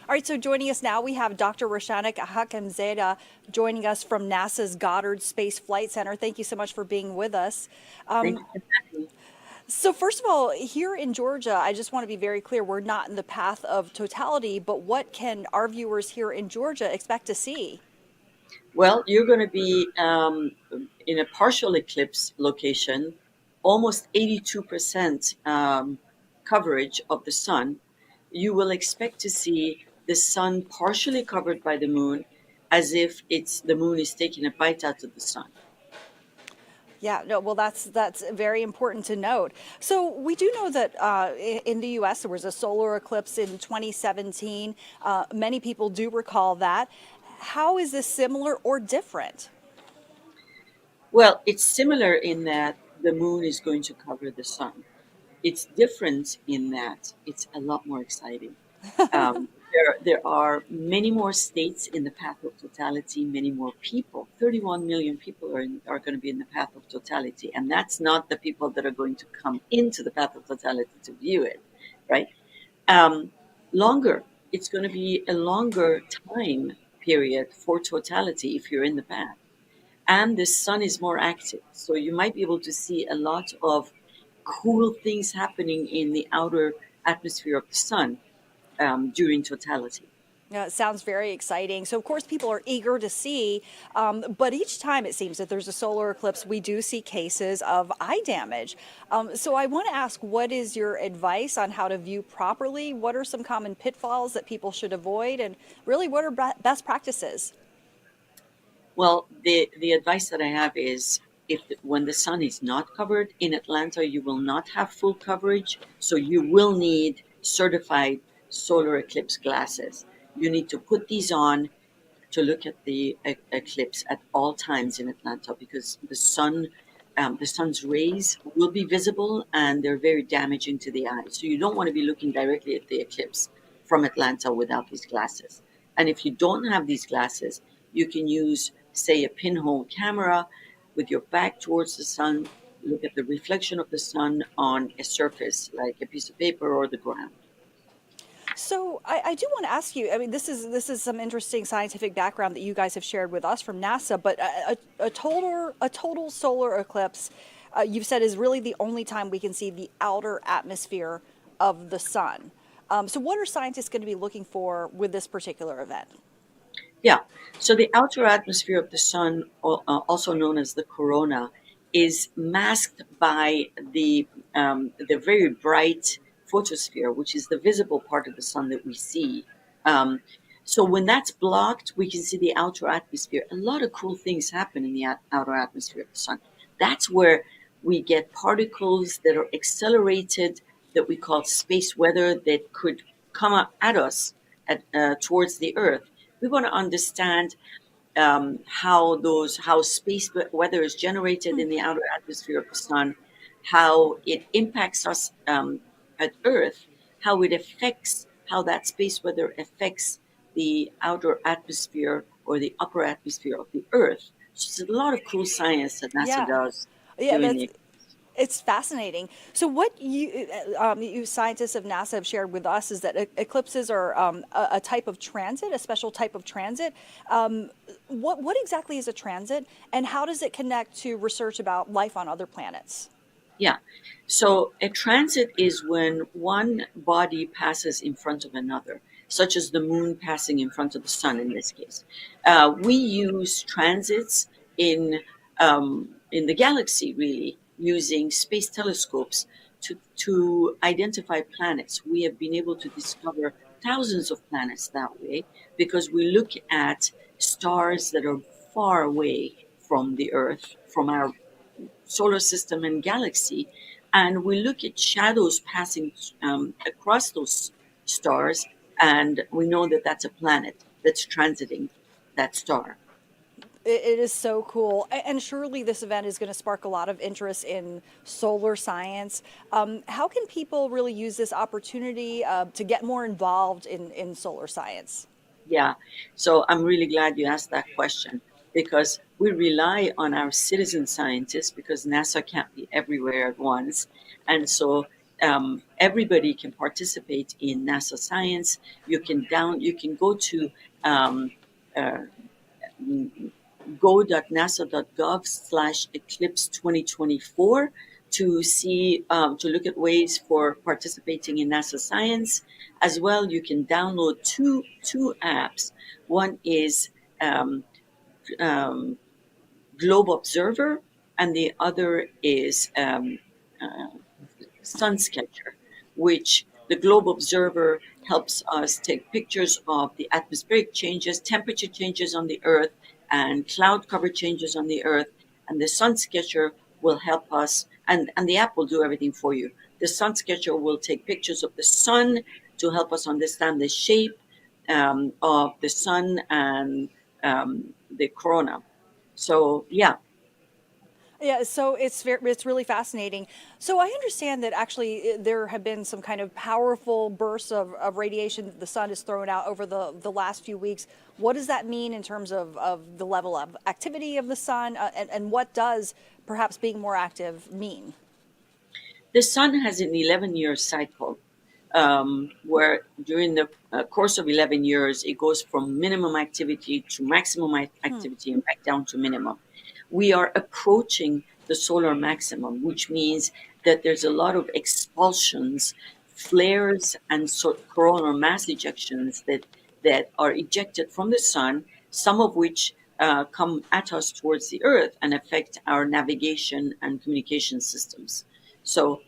Speaker 1: All right, so joining us now, we have Dr. Rashanak Hakimzadeh joining us from NASA's Goddard Space Flight Center. Thank you so much for being with us.
Speaker 28: Thank you for having me.
Speaker 1: So first of all, here in Georgia, I just want to be very clear, we're not in the path of totality, but what can our viewers here in Georgia expect to see?
Speaker 28: Well, you're going to be in a partial eclipse location, almost 82% coverage of the sun. You will expect to see the sun partially covered by the moon as if it's the moon is taking a bite out of the sun.
Speaker 1: Yeah, no, well, that's very important to note. So we do know that in the U.S. there was a solar eclipse in 2017. Many people do recall that. How is this similar or different?
Speaker 28: Well, it's similar in that the moon is going to cover the sun. It's different in that it's a lot more exciting. There are many more states in the path of totality, many more people. 31 million people are going to be in the path of totality. And that's not the people that are going to come into the path of totality to view it, right? Longer. It's going to be a longer time period for totality if you're in the path. And the sun is more active. So you might be able to see a lot of cool things happening in the outer atmosphere of the sun during totality.
Speaker 1: Yeah, it sounds very exciting. So, of course, people are eager to see, but each time it seems that there's a solar eclipse, we do see cases of eye damage. So, I want to ask, what is your advice on how to view properly? What are some common pitfalls that people should avoid? And really, what are best practices?
Speaker 28: Well, the advice that I have is when the sun is not covered in Atlanta, you will not have full coverage. So you will need certified solar eclipse glasses. You need to put these on to look at the eclipse at all times in Atlanta because the sun's rays will be visible and they're very damaging to the eye. So you don't want to be looking directly at the eclipse from Atlanta without these glasses. And if you don't have these glasses, you can use, say, a pinhole camera with your back towards the sun, look at the reflection of the sun on a surface like a piece of paper or the ground.
Speaker 1: So I do want to ask you. I mean, this is some interesting scientific background that you guys have shared with us from NASA. But a total solar eclipse, you've said, is really the only time we can see the outer atmosphere of the sun. So what are scientists going to be looking for with this particular event?
Speaker 28: Yeah. So the outer atmosphere of the sun, also known as the corona, is masked by the very bright photosphere, which is the visible part of the sun that we see. So when that's blocked, we can see the outer atmosphere. A lot of cool things happen in the outer atmosphere of the sun. That's where we get particles that are accelerated that we call space weather that could come up at us towards the Earth. We want to understand how space weather is generated in the outer atmosphere of the sun, how it impacts us at Earth, how that space weather affects the outer atmosphere or the upper atmosphere of the Earth. So there's a lot of cool science that NASA does.
Speaker 1: Yeah, it's fascinating. So what you scientists of NASA have shared with us is that eclipses are a type of transit, a special type of transit. What exactly is a transit, and how does it connect to research about life on other planets?
Speaker 28: Yeah. So a transit is when one body passes in front of another, such as the moon passing in front of the sun in this case. We use transits in the galaxy, really, using space telescopes to identify planets. We have been able to discover thousands of planets that way because we look at stars that are far away from the Earth, from our solar system and galaxy, and we look at shadows passing across those stars, and we know that that's a planet that's transiting that star.
Speaker 1: It is so cool. And surely this event is going to spark a lot of interest in solar science. How can people really use this opportunity to get more involved in solar science?
Speaker 28: Yeah, so I'm really glad you asked that question because we rely on our citizen scientists because NASA can't be everywhere at once. And so everybody can participate in NASA science. You can go to go.nasa.gov/eclipse 2024 to see, to look at ways for participating in NASA science. As well, you can download two apps. One is Globe Observer, and the other is Sun Sketcher, which the Globe Observer helps us take pictures of the atmospheric changes, temperature changes on the Earth, and cloud cover changes on the Earth. And the Sun Sketcher will help us, and the app will do everything for you. The Sun Sketcher will take pictures of the sun to help us understand the shape of the sun and the corona. So, yeah.
Speaker 1: Yeah, so it's really fascinating. So I understand that actually there have been some kind of powerful bursts of radiation that the sun has thrown out over the last few weeks. What does that mean in terms of the level of activity of the sun, and what does perhaps being more active mean?
Speaker 28: The sun has an 11-year cycle where during the course of 11 years, it goes from minimum activity to maximum activity and back down to minimum. We are approaching the solar maximum, which means that there's a lot of expulsions, flares, and coronal mass ejections that are ejected from the sun, some of which come at us towards the Earth and affect our navigation and communication systems. So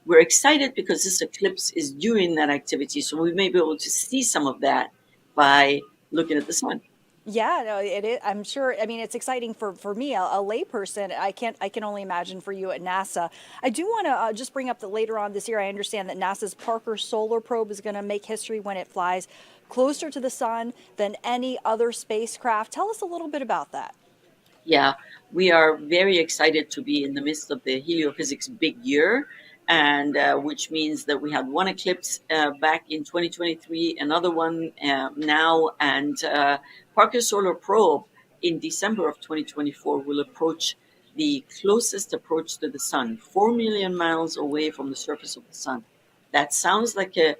Speaker 28: we're excited because this eclipse is during that activity, so we may be able to see some of that by looking at the sun.
Speaker 1: Yeah, no, it is. I'm sure. I mean, it's exciting for me, a layperson. I can only imagine for you at NASA. I do want to just bring up that later on this year, I understand that NASA's Parker Solar Probe is going to make history when it flies closer to the sun than any other spacecraft. Tell us a little bit about that.
Speaker 28: Yeah, we are very excited to be in the midst of the heliophysics big year, and which means that we had one eclipse back in 2023, another one now, and Parker Solar Probe in December of 2024 will approach the closest approach to the sun, 4 million miles away from the surface of the sun. That sounds like a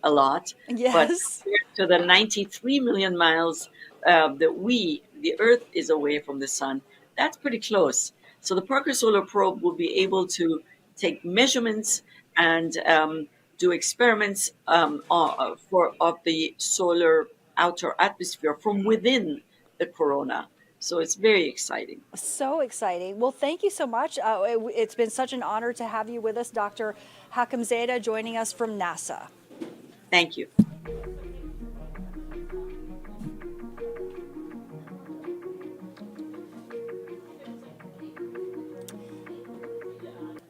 Speaker 28: lot, but
Speaker 1: Yes.
Speaker 28: compared to the 93 million miles that the Earth is away from the sun, that's pretty close. So the Parker Solar Probe will be able to take measurements and do experiments of the solar outer atmosphere from within the corona. So it's very exciting.
Speaker 1: So exciting. Well, thank you so much. It's been such an honor to have you with us, Dr. Hakamzadeh, joining us from NASA.
Speaker 28: Thank you.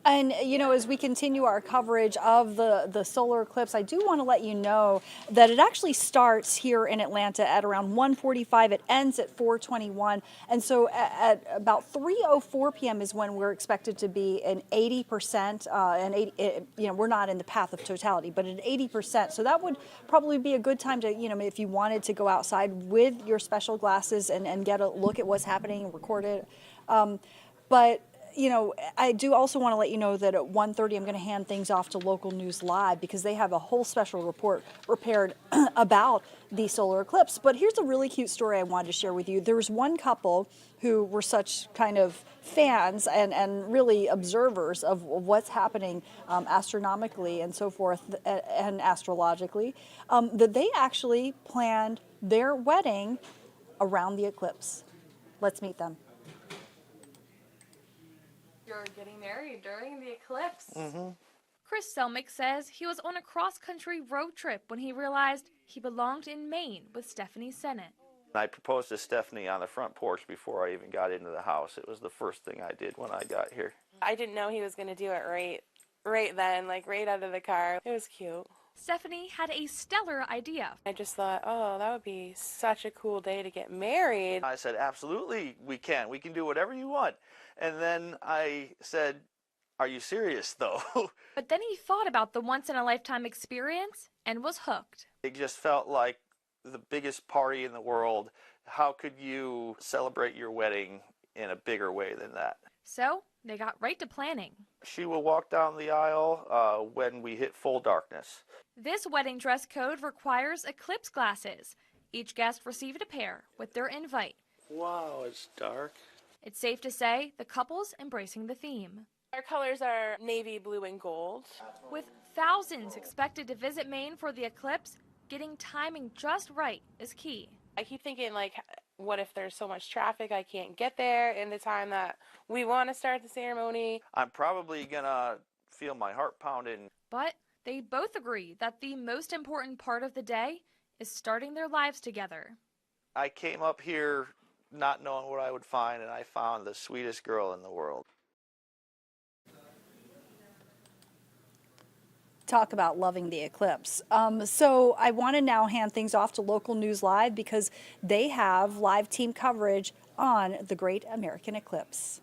Speaker 1: And, you know, as we continue our coverage of the solar eclipse, I do want to let you know that it actually starts here in Atlanta at around 1:45. It ends at 4:21. And so at about 3:04 p.m. is when we're expected to be an 80%, we're not in the path of totality, but at 80%. So that would probably be a good time to, if you wanted to go outside with your special glasses and get a look at what's happening and record it. But I do also want to let you know that at 1:30, I'm going to hand things off to Local News Live because they have a whole special report prepared about the solar eclipse. But here's a really cute story I wanted to share with you. There was one couple who were such kind of fans and really observers of what's happening astronomically and so forth and astrologically, that they actually planned their wedding around the eclipse. Let's meet them.
Speaker 3: You're getting married during the eclipse.
Speaker 4: Mm-hmm. Chris Selmick says he was on a cross-country road trip when he realized he belonged in Maine with Stephanie Sennett.
Speaker 5: I proposed to Stephanie on the front porch before I even got into the house. It was the first thing I did when I got here.
Speaker 3: I didn't know he was going to do it right then, like right out of the car. It was cute.
Speaker 4: Stephanie had a stellar idea.
Speaker 3: I just thought, oh, that would be such a cool day to get married.
Speaker 5: I said, absolutely, we can. We can do whatever you want. And then I said, are you serious, though?
Speaker 4: But then he thought about the once-in-a-lifetime experience and was hooked.
Speaker 5: It just felt like the biggest party in the world. How could you celebrate your wedding in a bigger way than that?
Speaker 4: So they got right to planning.
Speaker 5: She will walk down the aisle when we hit full darkness.
Speaker 4: This wedding dress code requires eclipse glasses. Each guest received a pair with their invite.
Speaker 5: Wow, it's dark.
Speaker 4: It's safe to say the couple's embracing the theme.
Speaker 3: Our colors are navy blue and gold.
Speaker 4: With thousands expected to visit Maine for the eclipse, getting timing just right is key.
Speaker 3: I keep thinking, like, what if there's so much traffic I can't get there in the time that we want to start the ceremony?
Speaker 5: I'm probably going to feel my heart pounding.
Speaker 4: But They both agree that the most important part of the day is starting their lives together.
Speaker 5: I came up here not knowing what I would find, and I found the sweetest girl in the world.
Speaker 1: Talk about loving the eclipse. So I want to now hand things off to Local News Live because they have live team coverage on the Great American Eclipse.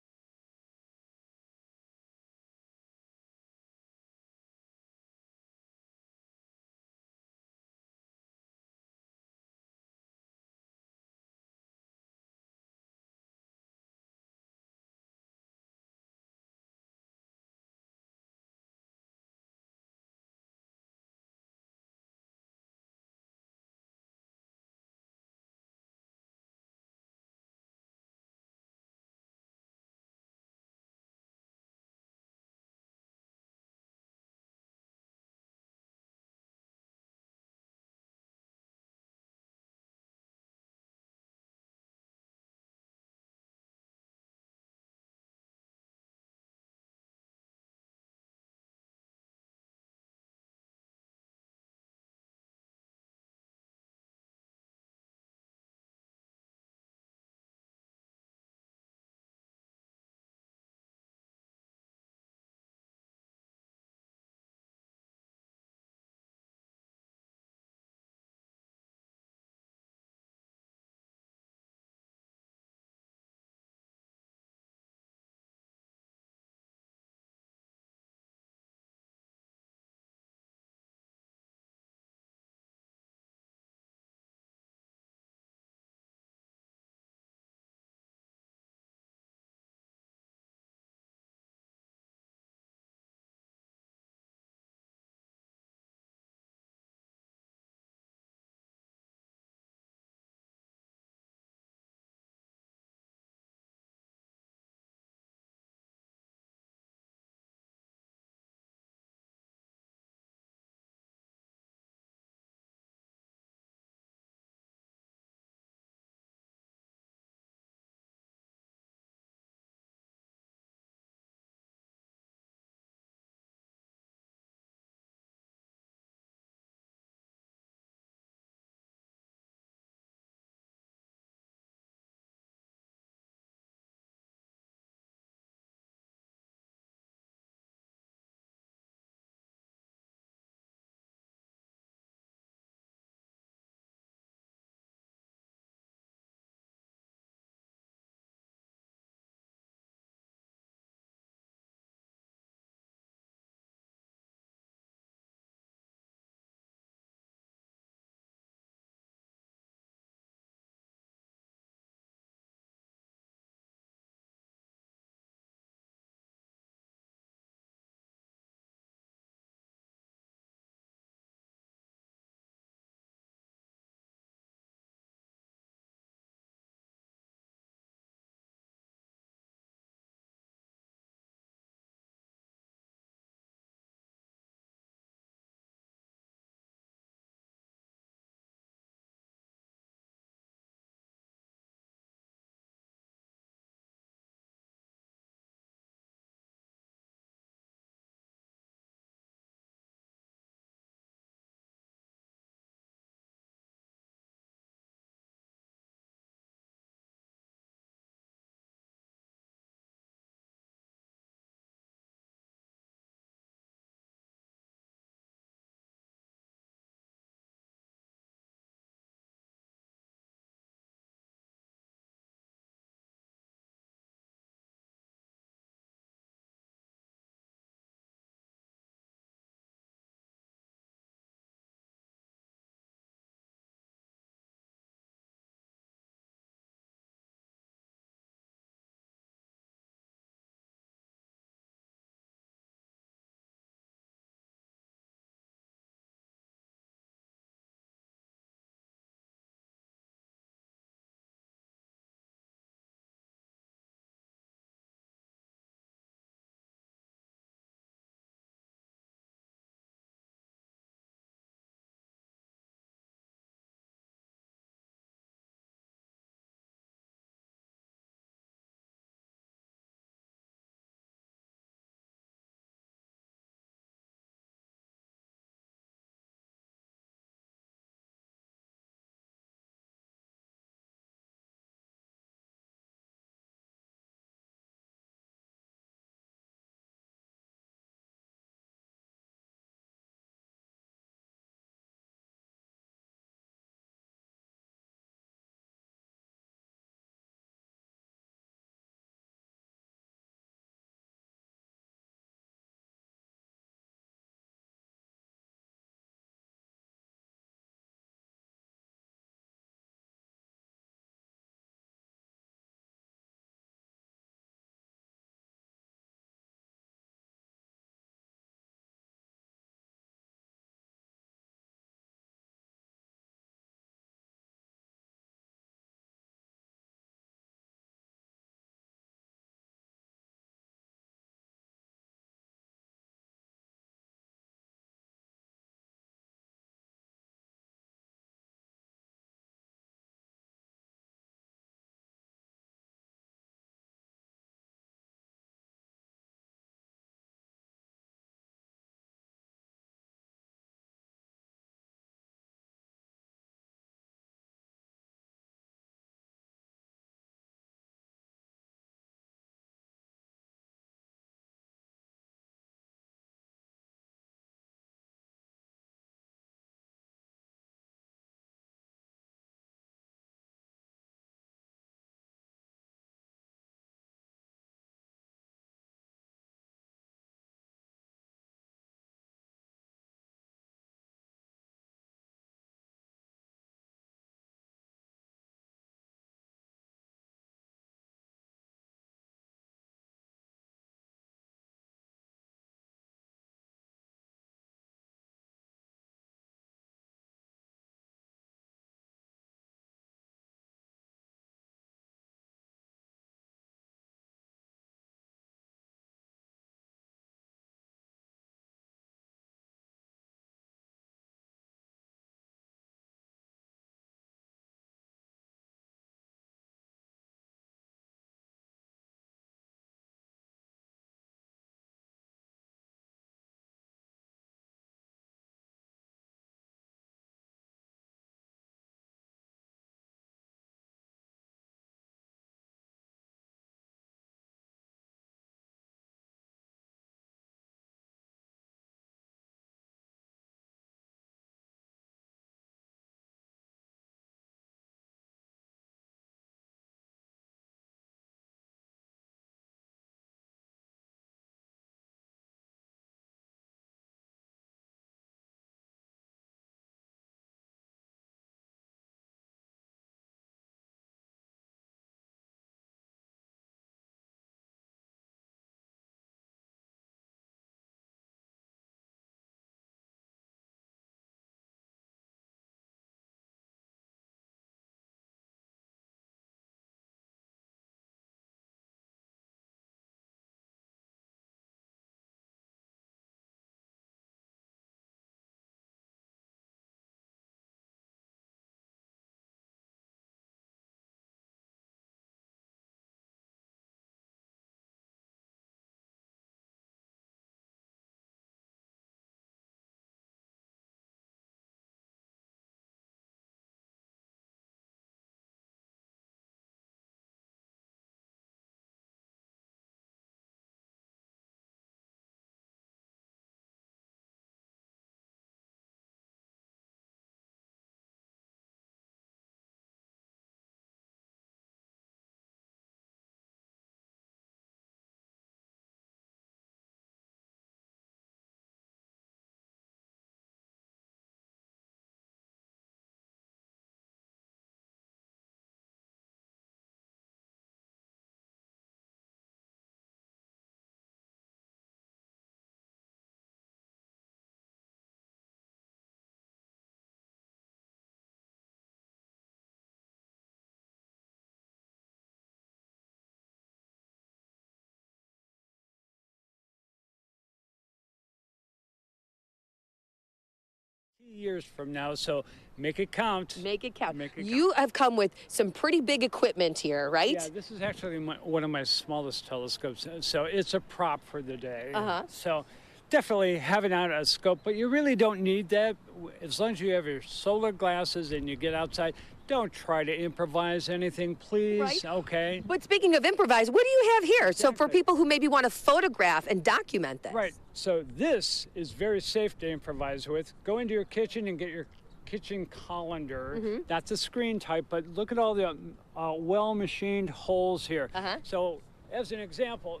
Speaker 8: Years from now, so make it count.
Speaker 9: Make it count.
Speaker 8: Make it
Speaker 9: You have come with some pretty big equipment here, right?
Speaker 8: Yeah, this is actually one of my smallest telescopes, so it's a prop for the day. So definitely have it out a scope, but you really don't need that. As long as you have your solar glasses and you get outside, don't try to improvise anything, please.
Speaker 9: Right.
Speaker 8: Okay.
Speaker 9: But speaking of improvise, what do you have here? So for people who maybe want to photograph and document this.
Speaker 8: Right. So this is very safe to improvise with. Go into your kitchen and get your kitchen colander. That's a screen type, but look at all the well-machined holes here. So as an example,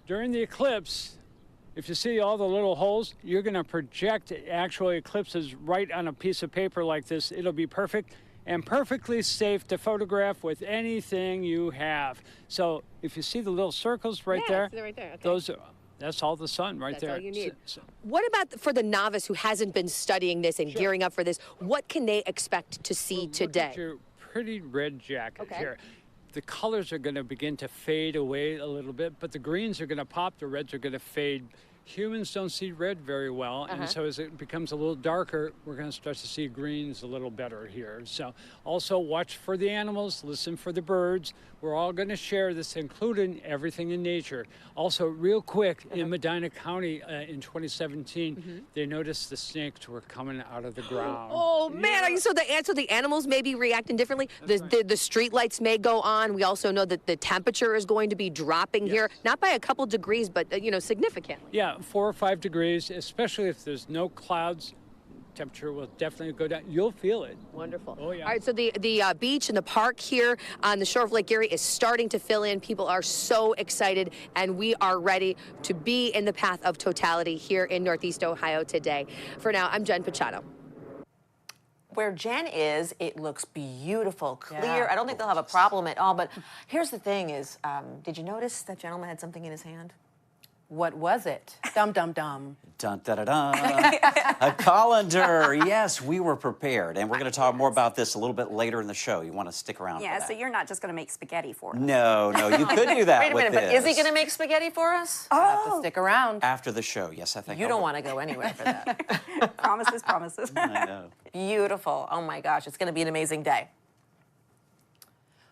Speaker 8: during the eclipse, if you see all the little holes, you're going to project actual eclipses right on a piece of paper like this. It'll be perfect and perfectly safe to photograph with anything you have. So if you see the little circles right there,
Speaker 9: right there. Okay.
Speaker 8: That's all the sun right there.
Speaker 9: That's all you need. What about for the novice who hasn't been studying this and gearing up for this? What can they expect to see today?
Speaker 8: Look at your pretty red jacket here. The colors are going to begin to fade away a little bit, but the greens are going to pop, the reds are going to fade. Humans don't see red very well, and so as it becomes a little darker, we're going to start to see greens a little better here. So also watch for the animals, listen for the birds. We're all going to share this, including everything in nature. Also, real quick, in Medina County in 2017, they noticed the snakes were coming out of the ground.
Speaker 9: Oh man! So the animals may be reacting differently. The street lights may go on. We also know that the temperature is going to be dropping here, not by a couple degrees, but significantly.
Speaker 8: Yeah, 4 or 5 degrees, especially if there's no clouds. Temperature will definitely go down. You'll feel it.
Speaker 9: Wonderful.
Speaker 8: Oh, yeah.
Speaker 9: All right, so the beach and the park here on the shore of Lake Erie is starting to fill in. People are so excited, and we are ready to be in the path of totality here in Northeast Ohio today. For now, I'm Jen Pachado.
Speaker 10: Where Jen is, it looks beautiful, clear. I don't think they'll have a problem at all. But here's the thing is, did you notice that gentleman had something in his hand?
Speaker 11: What was it? Dum, dum, dum.
Speaker 12: Dun, da, da, da. A colander. Yes, we were prepared. And we're going to talk more about this a little bit later in the show. You want to stick around for that.
Speaker 13: So you're not just going to make spaghetti for us.
Speaker 12: No, you could do that.
Speaker 10: Wait a minute,
Speaker 12: with
Speaker 10: but
Speaker 12: this.
Speaker 10: is he going to make spaghetti for us?
Speaker 11: Oh. Have to stick around.
Speaker 12: After the show, yes, I think.
Speaker 10: You don't want to go anywhere for that.
Speaker 13: Promises, promises.
Speaker 12: I know.
Speaker 10: Beautiful. Oh my gosh, it's going to be an amazing day.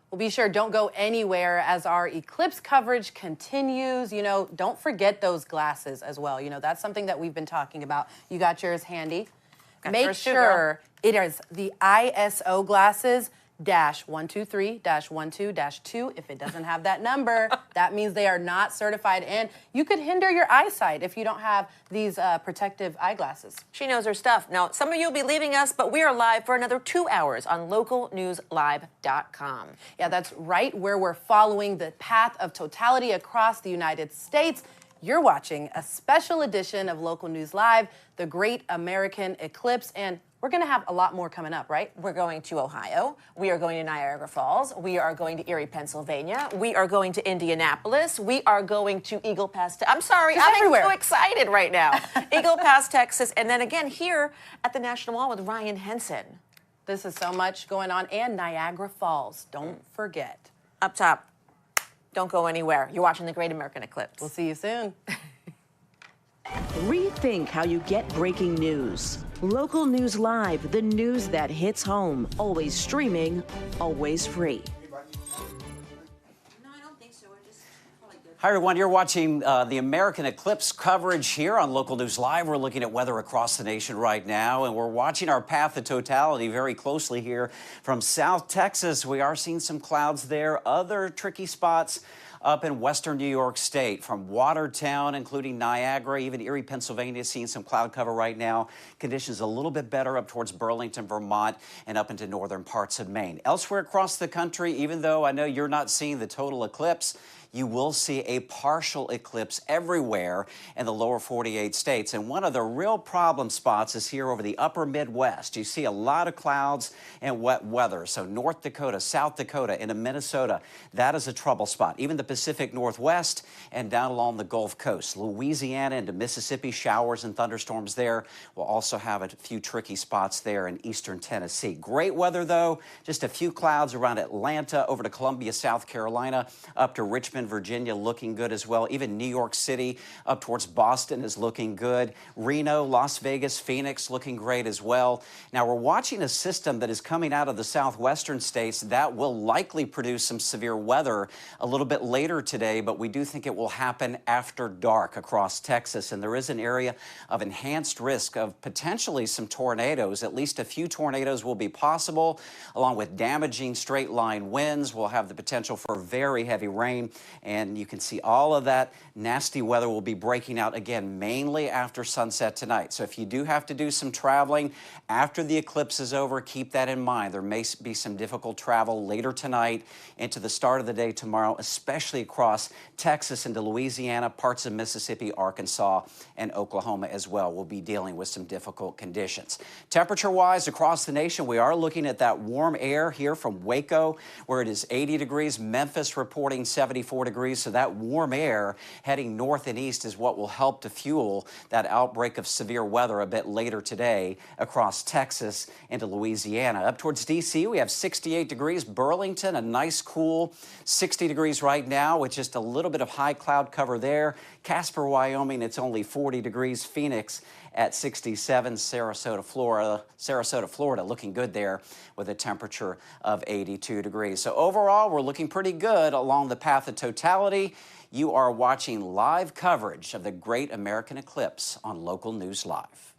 Speaker 11: Well, be sure, don't go anywhere as our eclipse coverage continues. Don't forget those glasses as well. That's something that we've been talking about. You got yours handy. Make sure it is the ISO glasses -123-12-2. If it doesn't have that number, that means they are not certified, and you could hinder your eyesight if you don't have these protective eyeglasses.
Speaker 10: She knows her stuff. Now, some of you will be leaving us, but we are live for another 2 hours on localnewslive.com.
Speaker 11: Yeah, that's right, where we're following the path of totality across the United States. You're watching a special edition of Local News Live, the Great American Eclipse, and we're going to have a lot more coming up, right?
Speaker 10: We're going to Ohio. We are going to Niagara Falls. We are going to Erie, Pennsylvania. We are going to Indianapolis. We are going to Eagle Pass. I'm sorry, I'm so excited right now. Eagle Pass, Texas. And then again here at the National Mall with Ryan Henson.
Speaker 11: This is so much going on. And Niagara Falls. Don't forget.
Speaker 10: Up top. Don't go anywhere. You're watching the Great American Eclipse.
Speaker 11: We'll see you soon.
Speaker 14: Rethink how you get breaking news. Local News Live, the news that hits home. Always streaming, always free.
Speaker 12: Hi, everyone. You're watching the American Eclipse coverage here on Local News Live. We're looking at weather across the nation right now, and we're watching our path to totality very closely here from South Texas. We are seeing some clouds there, other tricky spots up in western New York State, from Watertown, including Niagara, even Erie, Pennsylvania, seeing some cloud cover right now. Conditions a little bit better up towards Burlington, Vermont, and up into northern parts of Maine. Elsewhere across the country, even though I know you're not seeing the total eclipse, you will see a partial eclipse everywhere in the lower 48 states. And one of the real problem spots is here over the upper Midwest. You see a lot of clouds and wet weather. So North Dakota, South Dakota, into Minnesota, that is a trouble spot. Even the Pacific Northwest and down along the Gulf Coast. Louisiana into Mississippi, showers and thunderstorms there. We'll also have a few tricky spots there in eastern Tennessee. Great weather, though. Just a few clouds around Atlanta, over to Columbia, South Carolina, up to Richmond, Richmond, Virginia looking good as well. Even New York City up towards Boston is looking good. Reno, Las Vegas, Phoenix looking great as well. Now we're watching a system that is coming out of the southwestern states that will likely produce some severe weather a little bit later today, but we do think it will happen after dark across Texas. And there is an area of enhanced risk of potentially some tornadoes. At least a few tornadoes will be possible, along with damaging straight line winds. We'll have the potential for very heavy rain, and you can see all of that nasty weather will be breaking out again, mainly after sunset tonight. So if you do have to do some traveling after the eclipse is over, keep that in mind. There may be some difficult travel later tonight into the start of the day tomorrow, especially across Texas into Louisiana, parts of Mississippi, Arkansas, and Oklahoma as well. We'll be dealing with some difficult conditions. Temperature-wise, across the nation, we are looking at that warm air here from Waco, where it is 80 degrees. Memphis reporting 74 degrees. So that warm air heading north and east is what will help to fuel that outbreak of severe weather a bit later today across Texas into Louisiana. Up towards D.C., we have 68 degrees. Burlington, a nice cool 60 degrees right now with just a little bit of high cloud cover there. Casper, Wyoming, it's only 40 degrees. Phoenix at 67. Sarasota, Florida looking good there with a temperature of 82 degrees. So overall, we're looking pretty good along the path of totality. You are watching live coverage of the Great American Eclipse on Local News Live.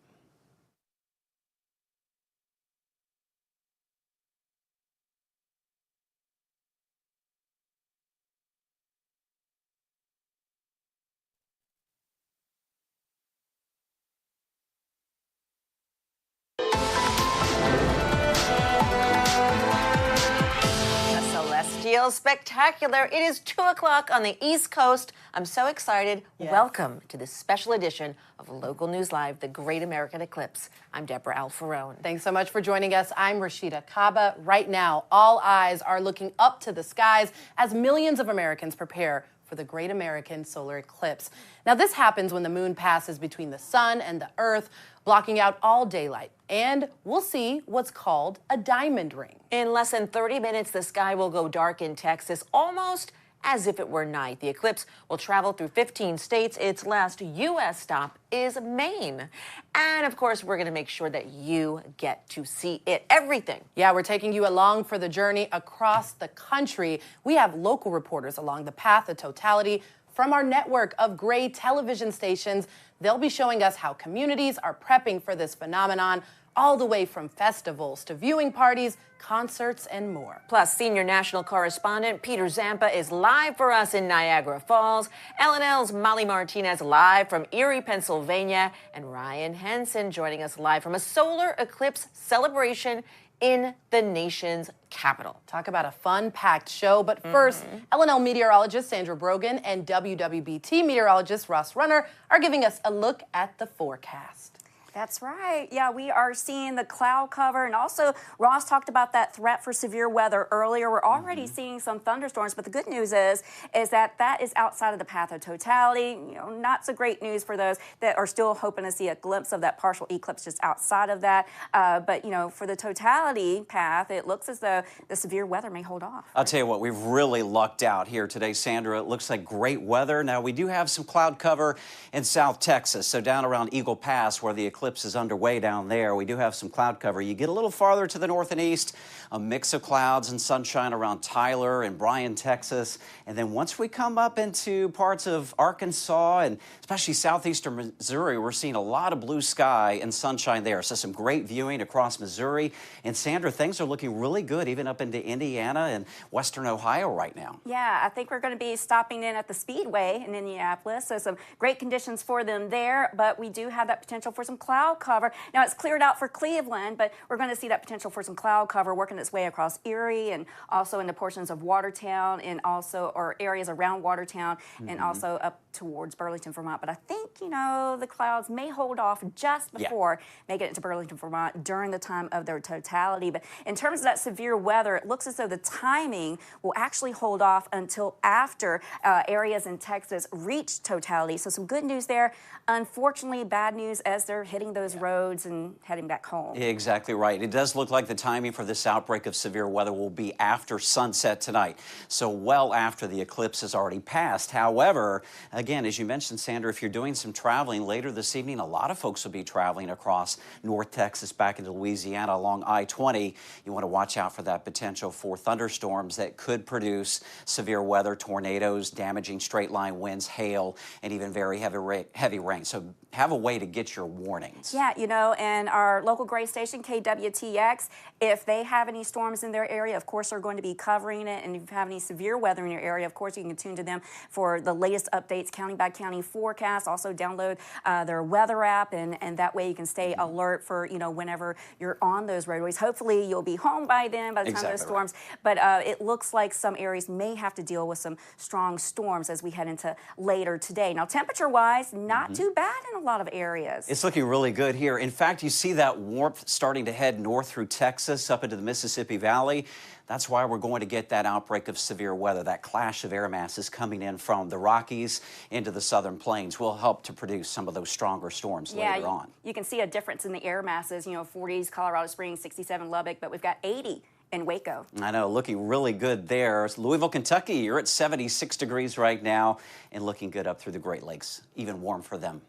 Speaker 10: Celestial spectacular. It is 2 o'clock on the East Coast. I'm so excited.
Speaker 11: Yes.
Speaker 10: Welcome to this special edition of Local News Live, the Great American Eclipse. I'm Deborah Alfarone.
Speaker 11: Thanks so much for joining us. I'm Rashida Kaba. Right now, all eyes are looking up to the skies as millions of Americans prepare for the Great American Solar Eclipse. Now, this happens when the moon passes between the sun and the earth, blocking out all daylight. And we'll see what's called a diamond ring.
Speaker 10: In less than 30 minutes, the sky will go dark in Texas, almost as if it were night. The eclipse will travel through 15 states. Its last U.S. stop is Maine. And of course, we're going to make sure that you get to see it. Everything.
Speaker 11: Yeah, we're taking you along for the journey across the country. We have local reporters along the path of totality from our network of Gray television stations. They'll be showing us how communities are prepping for this phenomenon, all the way from festivals to viewing parties, concerts, and more.
Speaker 10: Plus, senior national correspondent Peter Zampa is live for us in Niagara Falls. LNL's Molly Martinez live from Erie, Pennsylvania. And Ryan Henson joining us live from a solar eclipse celebration in the nation's capital.
Speaker 11: Talk about a fun-packed show, but first, LNL meteorologist Sandra Brogan and WWBT meteorologist Ross Runner are giving us a look at the forecast.
Speaker 13: That's right. Yeah, we are seeing the cloud cover, and also Ross talked about that threat for severe weather earlier. We're already seeing some thunderstorms, but the good news is that that is outside of the path of totality. You know, not so great news for those that are still hoping to see a glimpse of that partial eclipse just outside of that. But you know, for the totality path, it looks as though the severe weather may hold off.
Speaker 12: I'll tell you what, we've really lucked out here today, Sandra. It looks like great weather. Now, we do have some cloud cover in South Texas, so down around Eagle Pass, where the eclipse is underway down there, we do have some cloud cover. You get a little farther to the north and east, a mix of clouds and sunshine around Tyler and Bryan, Texas. And then once we come up into parts of Arkansas and especially southeastern Missouri, we're seeing a lot of blue sky and sunshine there. So some great viewing across Missouri. And Sandra, things are looking really good even up into Indiana and western Ohio right now.
Speaker 13: Yeah, I think we're going to be stopping in at the Speedway in Indianapolis. So some great conditions for them there, but we do have that potential for some cloud cover. Now, it's cleared out for Cleveland, but we're going to see that potential for some cloud cover working its way across Erie and also into portions of Watertown and also or areas around Watertown and also up towards Burlington, Vermont. But I think, you know, the clouds may hold off just before making it into Burlington, Vermont during the time of their totality. But in terms of that severe weather, it looks as though the timing will actually hold off until after areas in Texas reach totality. So some good news there. Unfortunately, bad news as they're hitting those roads and heading back home.
Speaker 12: Exactly right. It does look like the timing for this outbreak of severe weather will be after sunset tonight, so well after the eclipse has already passed. However, again, as you mentioned, Sandra, if you're doing some traveling later this evening, a lot of folks will be traveling across North Texas back into Louisiana along I-20. You want to watch out for that potential for thunderstorms that could produce severe weather, tornadoes, damaging straight-line winds, hail, and even very heavy rain. So have a way to get your warnings.
Speaker 13: Yeah, you know, and our local Gray station, KWTX, if they have any storms in their area, of course, they're going to be covering it. And if you have any severe weather in your area, of course, you can tune to them for the latest updates, county by county forecast. Also download their weather app, and that way you can stay alert for, you know, whenever you're on those roadways. Hopefully, you'll be home by then, by the time of those storms. But it looks like some areas may have to deal with some strong storms as we head into later today. Now, temperature-wise, not too bad in a lot of areas.
Speaker 12: It's looking really good here. In fact, you see that warmth starting to head north through Texas up into the Mississippi Valley. That's why we're going to get that outbreak of severe weather. That clash of air masses coming in from the Rockies into the southern plains will help to produce some of those stronger storms later on.
Speaker 13: You can see a difference in the air masses. You know, 40s, Colorado Springs, 67 Lubbock, but we've got 80 in Waco.
Speaker 12: I know, looking really good there. Louisville, Kentucky, you're at 76 degrees right now and looking good up through the Great Lakes. Even warm for them.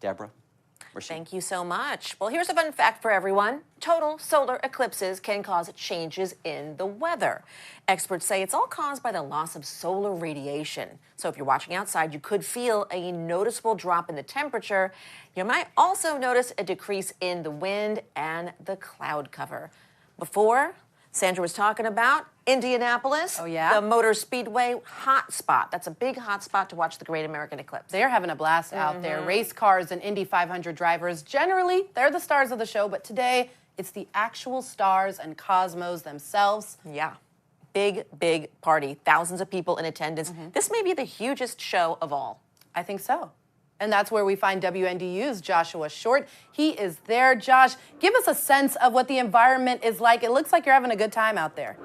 Speaker 12: Deborah?
Speaker 10: Thank you so much. Well, here's a fun fact for everyone. Total solar eclipses can cause changes in the weather. Experts say it's all caused by the loss of solar radiation. So if you're watching outside, you could feel a noticeable drop in the temperature. You might also notice a decrease in the wind and the cloud cover. Before, Sandra was talking about Indianapolis, the Motor Speedway hot spot. That's a big hot spot to watch the Great American Eclipse.
Speaker 11: They're having a blast out there. Race cars and Indy 500 drivers, generally, they're the stars of the show, but today, it's the actual stars and cosmos themselves.
Speaker 10: Yeah. Big, big party. Thousands of people in attendance. This may be the hugest show of all.
Speaker 11: I think so. And that's where we find WNDU's Joshua Short. He is there. Josh, give us a sense of what the environment is like. It looks like you're having a good time out there.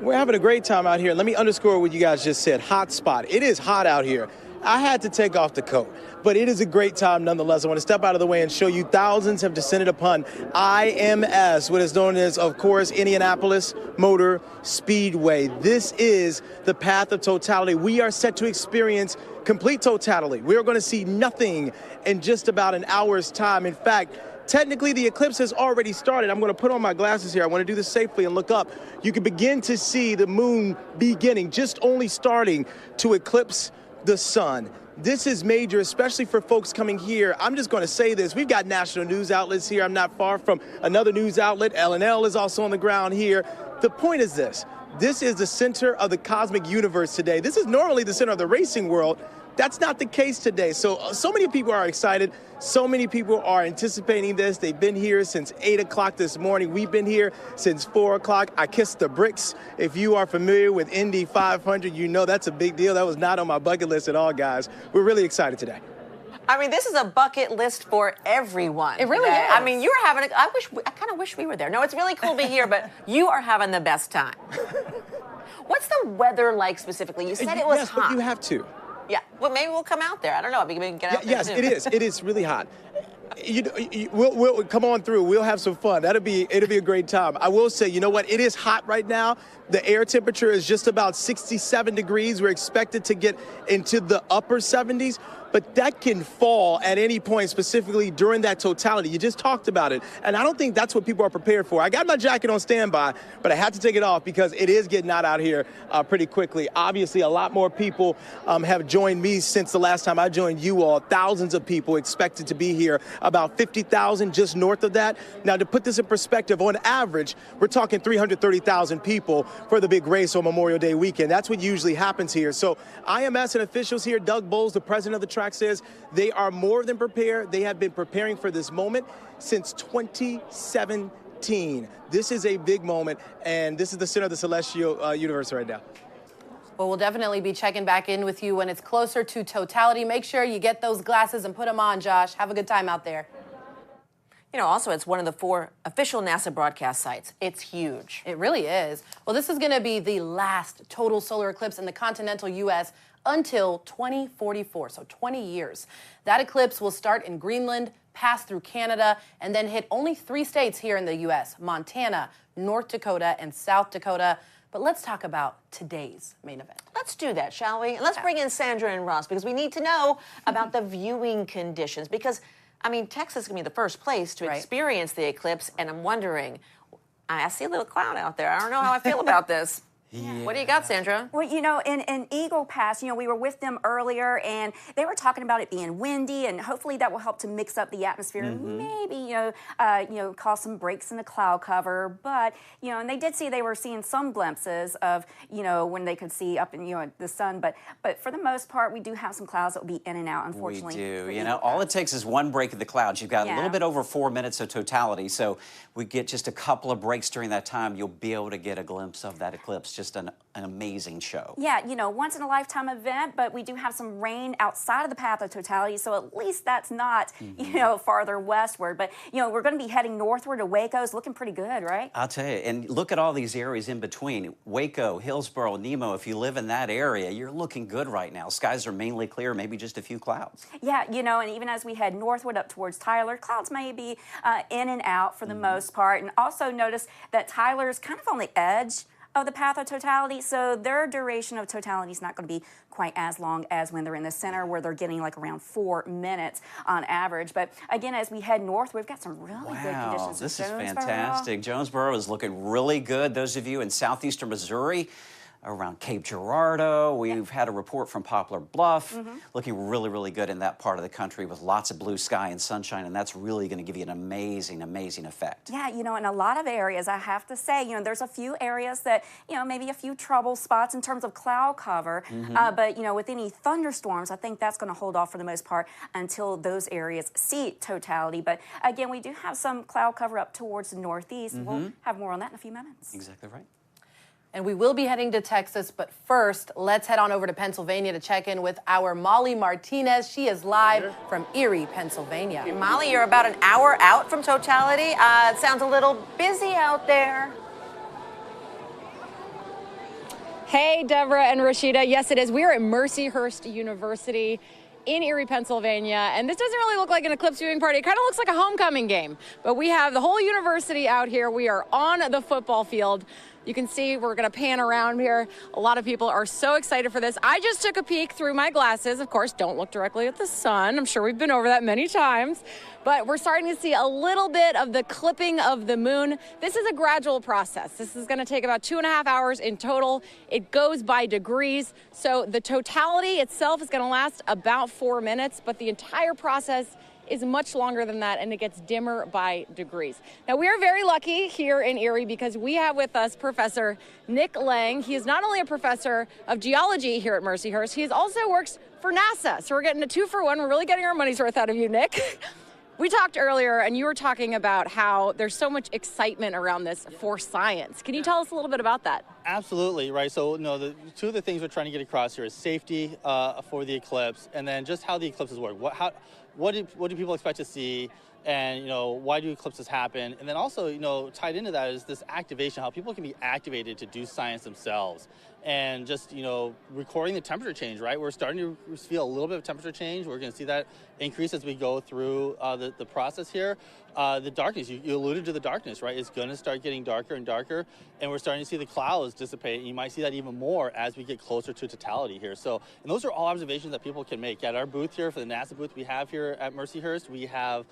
Speaker 15: We're having a great time out here. Let me underscore what you guys just said. Hot spot. It is hot out here. I had to take off the coat, but it is a great time nonetheless. I want to step out of the way and show you thousands have descended upon IMS, what is known as, of course, Indianapolis Motor Speedway. This is the path of totality. We are set to experience complete totality. We are going to see nothing in just about an hour's time. In fact, technically, the eclipse has already started. I'm going to put on my glasses here. I want to do this safely and look up. You can begin to see the moon beginning, just only starting to eclipse the sun. This is major, especially for folks coming here. I'm just going to say this. We've got national news outlets here. I'm not far from another news outlet. L&L is also on the ground here. The point is this. This is the center of the cosmic universe today. This is normally the center of the racing world. That's not the case today. So many people are excited. So many people are anticipating this. They've been here since 8 o'clock this morning. We've been here since 4 o'clock. I kissed the bricks. If you are familiar with Indy 500, you know that's a big deal. That was not on my bucket list at all, guys. We're really excited today.
Speaker 10: I mean, this is a bucket list for everyone.
Speaker 11: It really is.
Speaker 10: I mean, you're having I kind of wish we were there. No, it's really cool to be here, but you are having the best time. What's the weather like specifically? You said it was hot.
Speaker 15: Yes, but you have to.
Speaker 10: Yeah, well, maybe we'll come out there. I don't know. We can get out there
Speaker 15: Yes,
Speaker 10: soon.
Speaker 15: it is. It is really hot. We'll come on through. We'll have some fun. It'll be a great time. I will say, you know what? It is hot right now. The air temperature is just about 67 degrees. We're expected to get into the upper 70s. But that can fall at any point, specifically during that totality. You just talked about it. And I don't think that's what people are prepared for. I got my jacket on standby, but I had to take it off because it is getting hot out here pretty quickly. Obviously, a lot more people have joined me since the last time I joined you all. Thousands of people expected to be here, about 50,000 just north of that. Now, to put this in perspective, on average, we're talking 330,000 people for the big race on Memorial Day weekend. That's what usually happens here. So IMS and officials here, Doug Bowles, the president of the track, says they are more than prepared. They have been preparing for this moment since 2017. This is a big moment, and this is the center of the celestial universe right now.
Speaker 11: Well, we'll definitely be checking back in with you when it's closer to totality. Make sure you get those glasses and put them on, Josh. Have a good time out there.
Speaker 10: You know, also, it's one of the 4 official NASA broadcast sites. It's huge.
Speaker 11: It really is. Well, this is going to be the last total solar eclipse in the continental U.S. until 2044, so 20 years. That eclipse will start in Greenland, pass through Canada, and then hit only 3 states here in the U.S., Montana, North Dakota, and South Dakota. But let's talk about today's main event.
Speaker 10: Let's do that, shall we? And let's bring in Sandra and Ross, because we need to know about the viewing conditions. Because, I mean, Texas is going to be the first place to experience the eclipse, and I'm wondering, I see a little cloud out there. I don't know how I feel about this. Yeah. What do you got, Sandra?
Speaker 13: Well, you know, in Eagle Pass, you know, we were with them earlier, and they were talking about it being windy, and hopefully that will help to mix up the atmosphere, maybe, you know, cause some breaks in the cloud cover. But, you know, and they did see they were seeing some glimpses of, you know, when they could see up in, you know, the sun. But for the most part, we do have some clouds that will be in and out, unfortunately.
Speaker 12: We do. You know, all it takes is one break of the clouds. You've got a little bit over 4 minutes of totality, so we get just a couple of breaks during that time. You'll be able to get a glimpse of that eclipse. Just an amazing show.
Speaker 13: Yeah, you know, once in a lifetime event, but we do have some rain outside of the path of totality, so at least that's not, you know, farther westward. But, you know, we're going to be heading northward to Waco. It's looking pretty good, right?
Speaker 12: I'll tell you, and look at all these areas in between. Waco, Hillsboro, Nemo, if you live in that area, you're looking good right now. Skies are mainly clear, maybe just a few clouds.
Speaker 13: Yeah, you know, and even as we head northward up towards Tyler, clouds may be in and out for the most part. And also notice that Tyler's kind of on the edge of the path of totality, so their duration of totality is not going to be quite as long as when they're in the center, where they're getting like around 4 minutes on average. But again, as we head north, we've got some really good conditions.
Speaker 12: This is fantastic. Jonesboro is looking really good. Those of you in southeastern Missouri, around Cape Girardeau. We've had a report from Poplar Bluff, looking really, really good in that part of the country with lots of blue sky and sunshine, and that's really going to give you an amazing, amazing effect.
Speaker 13: Yeah, you know, in a lot of areas, I have to say, you know, there's a few areas that, you know, maybe a few trouble spots in terms of cloud cover, but, you know, with any thunderstorms, I think that's going to hold off for the most part until those areas see totality. But again, we do have some cloud cover up towards the northeast. We'll have more on that in a few minutes.
Speaker 12: Exactly right.
Speaker 11: And we will be heading to Texas, but first, let's head on over to Pennsylvania to check in with our Molly Martinez. She is live from Erie, Pennsylvania.
Speaker 10: And Molly, you're about an hour out from totality. It sounds a little busy out there.
Speaker 16: Hey, Deborah and Rashida. Yes, it is. We are at Mercyhurst University in Erie, Pennsylvania, and this doesn't really look like an eclipse viewing party. It kind of looks like a homecoming game, but we have the whole university out here. We are on the football field. You can see we're going to pan around here. A lot of people are so excited for this. I just took a peek through my glasses. Of course, don't look directly at the sun. I'm sure we've been over that many times. But we're starting to see a little bit of the clipping of the moon. This is a gradual process. This is going to take about 2.5 hours in total. It goes by degrees. So the totality itself is going to last about 4 minutes, but the entire process is much longer than that, and it gets dimmer by degrees. Now, we are very lucky here in Erie because we have with us Professor Nick Lang. He is not only a professor of geology here at Mercyhurst, he also works for NASA. So we're getting a 2-for-1. We're really getting our money's worth out of you, Nick. We talked earlier, and you were talking about how there's so much excitement around this for science. Can you tell us a little bit about that?
Speaker 17: Absolutely, right. So, the two of the things we're trying to get across here is safety for the eclipse, and then just how the eclipses work. What do people expect to see, and why do eclipses happen? And then also, tied into that is this activation, how people can be activated to do science themselves. And just, recording the temperature change, right? We're starting to feel a little bit of temperature change. We're going to see that increase as we go through the process here. The darkness, you alluded to the darkness, right? It's going to start getting darker and darker, and we're starting to see the clouds dissipate. And you might see that even more as we get closer to totality here. So, and those are all observations that people can make. At our booth here, for the NASA booth we have here at Mercyhurst, we have,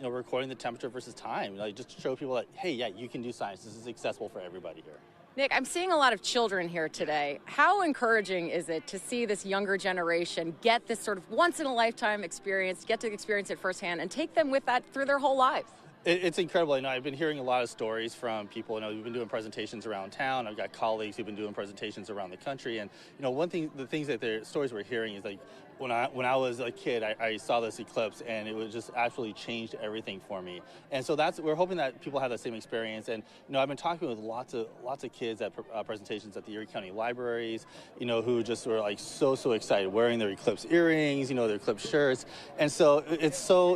Speaker 17: recording the temperature versus time, just to show people that, hey, yeah, you can do science. This is accessible for everybody here.
Speaker 16: Nick, I'm seeing a lot of children here today. How encouraging is it to see this younger generation get this sort of once-in-a-lifetime experience, get to experience it firsthand, and take them with that through their whole lives?
Speaker 17: It's incredible. You know, I've been hearing a lot of stories from people. You know, we've been doing presentations around town. I've got colleagues who've been doing presentations around the country. And, you know, the stories we're hearing is like, when I was a kid, I saw this eclipse and it was just absolutely changed everything for me. And so we're hoping that people have that same experience. And, you know, I've been talking with lots of kids at presentations at the Erie County libraries, you know, who just were like so excited, wearing their eclipse earrings, you know, their eclipse shirts. And so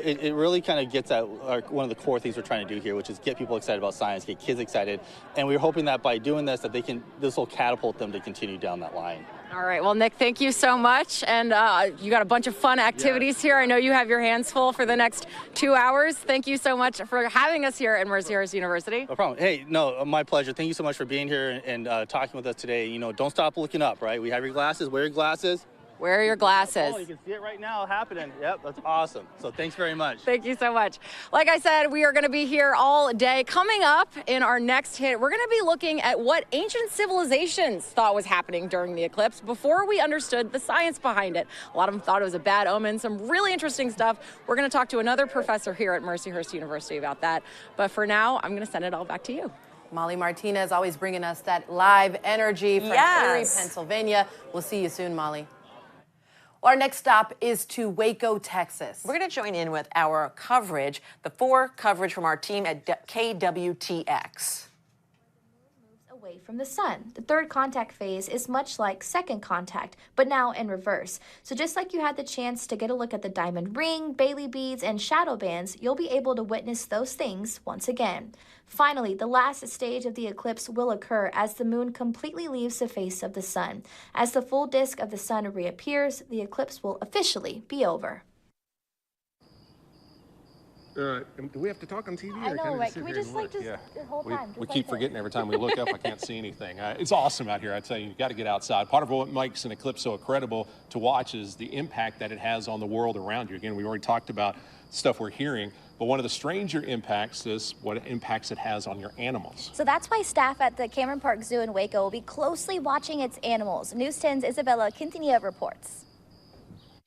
Speaker 17: it really kind of gets at one of the core things we're trying to do here, which is get people excited about science, get kids excited. And we're hoping that by doing this, that this will catapult them to continue down that line.
Speaker 16: All right. Well, Nick, thank you so much. And you got a bunch of fun activities here. I know you have your hands full for the next 2 hours. Thank you so much for having us here at Mercyhurst University.
Speaker 17: No problem. Hey, no, my pleasure. Thank you so much for being here and talking with us today. You know, don't stop looking up, right? We have your glasses. Wear your glasses.
Speaker 16: Wear your glasses.
Speaker 17: Oh, you can see it right now happening. Yep, that's awesome. So thanks very much.
Speaker 16: Thank you so much. Like I said, we are going to be here all day. Coming up in our next hit, we're going to be looking at what ancient civilizations thought was happening during the eclipse before we understood the science behind it. A lot of them thought it was a bad omen. Some really interesting stuff. We're going to talk to another professor here at Mercyhurst University about that. But for now, I'm going to send it all back to you.
Speaker 11: Molly Martinez always bringing us that live energy from Erie, Pennsylvania. We'll see you soon, Molly. Our next stop is to Waco, Texas.
Speaker 10: We're going to join in with our coverage, the 4 coverage from our team at KWTX.
Speaker 6: Away from the sun. The third contact phase is much like second contact, but now in reverse. So just like you had the chance to get a look at the diamond ring, Bailey beads, and shadow bands, you'll be able to witness those things once again. Finally, the last stage of the eclipse will occur as the moon completely leaves the face of the sun. As the full disk of the sun reappears, the eclipse will officially be over.
Speaker 18: Do we have to talk on TV?
Speaker 6: I know, right? Can we just the whole time?
Speaker 18: We keep forgetting every time we look up, I can't see anything. It's awesome out here, I tell you. You've got to get outside. Part of what makes an eclipse so incredible to watch is the impact that it has on the world around you. Again, we already talked about stuff we're hearing, but one of the stranger impacts is what impacts it has on your animals.
Speaker 6: So that's why staff at the Cameron Park Zoo in Waco will be closely watching its animals. News 10's Isabella Quintanilla reports.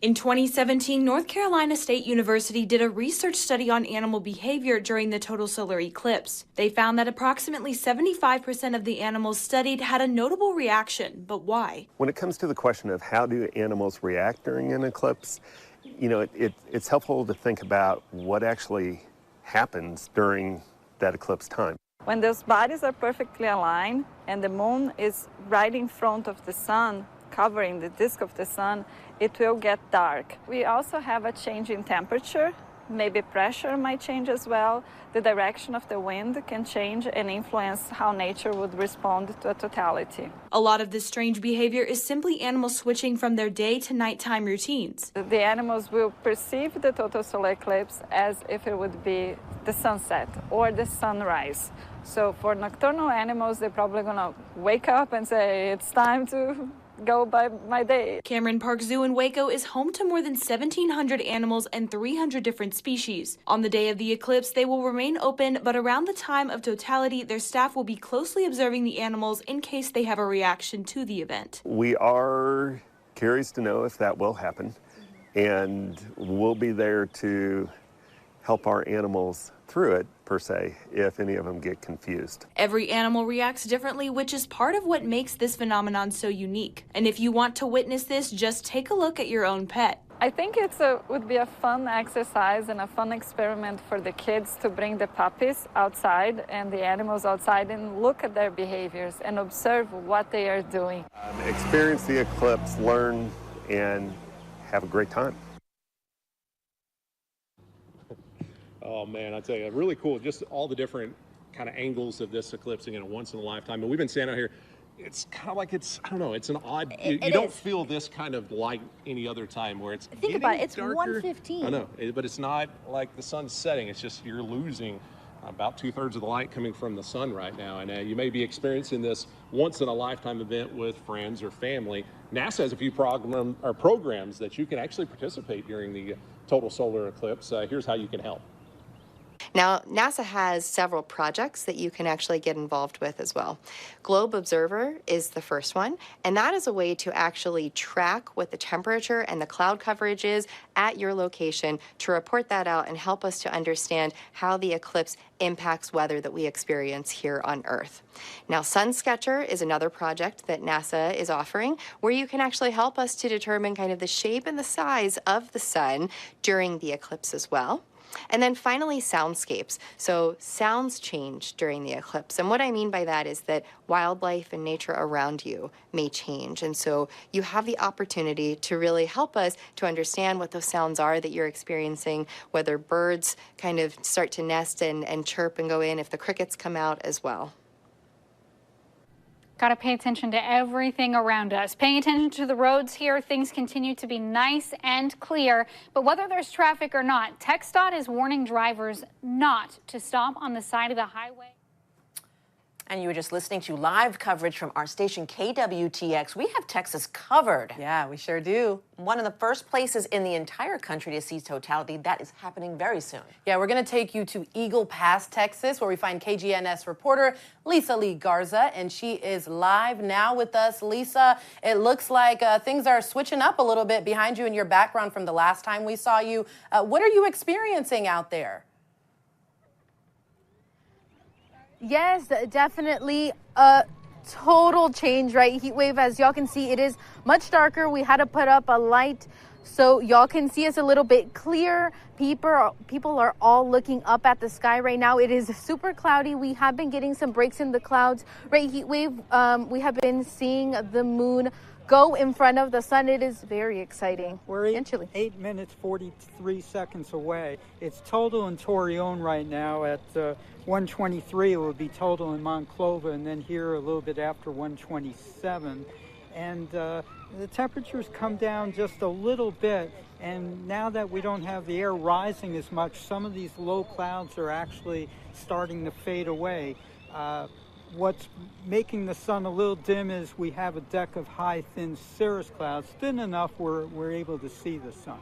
Speaker 19: In 2017, North Carolina State University did a research study on animal behavior during the total solar eclipse. They found that approximately 75% of the animals studied had a notable reaction, but why?
Speaker 20: When it comes to the question of how do animals react during an eclipse, you know, it's helpful to think about what actually happens during that eclipse time.
Speaker 21: When those bodies are perfectly aligned and the moon is right in front of the sun, covering the disk of the sun, it will get dark. We also have a change in temperature. Maybe pressure might change as well. The direction of the wind can change and influence how nature would respond to a totality.
Speaker 19: A lot of this strange behavior is simply animals switching from their day to nighttime routines.
Speaker 21: The animals will perceive the total solar eclipse as if it would be the sunset or the sunrise. So for nocturnal animals, they're probably gonna wake up and say, it's time to go by my day.
Speaker 19: Cameron Park Zoo in Waco is home to more than 1,700 animals and 300 different species. On the day of the eclipse, they will remain open, but around the time of totality, their staff will be closely observing the animals in case they have a reaction to the event.
Speaker 20: We are curious to know if that will happen, and we'll be there to help our animals through it, per se, if any of them get confused.
Speaker 19: Every animal reacts differently, which is part of what makes this phenomenon so unique. And if you want to witness this, just take a look at your own pet.
Speaker 21: I think would be a fun exercise and a fun experiment for the kids to bring the puppies outside and the animals outside and look at their behaviors and observe what they are doing.
Speaker 20: Experience the eclipse, learn, and have a great time.
Speaker 18: Oh man, I tell you, really cool. Just all the different kind of angles of this eclipse, again, a once in a lifetime. And we've been standing out here. It's kind of like I don't know, it's an odd, you don't feel this kind of light any other time where it's
Speaker 6: Think about it, it's
Speaker 18: darker.
Speaker 6: 1:15.
Speaker 18: I know, but it's not like the sun's setting. It's just you're losing about 2/3 of the light coming from the sun right now. And you may be experiencing this once in a lifetime event with friends or family. NASA has a few programs that you can actually participate during the total solar eclipse. Here's how you can help.
Speaker 2: Now, NASA has several projects that you can actually get involved with as well. Globe Observer is the first one, and that is a way to actually track what the temperature and the cloud coverage is at your location to report that out and help us to understand how the eclipse impacts weather that we experience here on Earth. Now, Sun Sketcher is another project that NASA is offering where you can actually help us to determine kind of the shape and the size of the sun during the eclipse as well. And then finally, soundscapes. So sounds change during the eclipse. And what I mean by that is that wildlife and nature around you may change. And so you have the opportunity to really help us to understand what those sounds are that you're experiencing, whether birds kind of start to nest and chirp and go in, if the crickets come out as well.
Speaker 7: Got to pay attention to everything around us. Paying attention to the roads here, things continue to be nice and clear. But whether there's traffic or not, TxDOT is warning drivers not to stop on the side of the highway.
Speaker 10: And you were just listening to live coverage from our station KWTX. We have Texas covered.
Speaker 11: Yeah, we sure do.
Speaker 10: One of the first places in the entire country to see totality. That is happening very soon.
Speaker 11: Yeah, we're going to take you to Eagle Pass, Texas, where we find KGNS reporter Lisa Lee Garza, and she is live now with us. Lisa, it looks like things are switching up a little bit behind you in your background from the last time we saw you. What are you experiencing out there?
Speaker 22: Yes, definitely a total change, right? Heat wave, as y'all can see, it is much darker. We had to put up a light so y'all can see us a little bit clearer. People are all looking up at the sky right now. It is super cloudy. We have been getting some breaks in the clouds. Right, heat wave, we have been seeing the moon go in front of the sun. It is very exciting.
Speaker 8: We're 8 minutes 43 seconds away. It's total in Torreon right now at 1:23. It will be total in Monclova, and then here a little bit after 1:27. And the temperatures come down just a little bit. And now that we don't have the air rising as much, some of these low clouds are actually starting to fade away. What's making the sun a little dim is we have a deck of high, thin cirrus clouds, thin enough we're able to see the sun.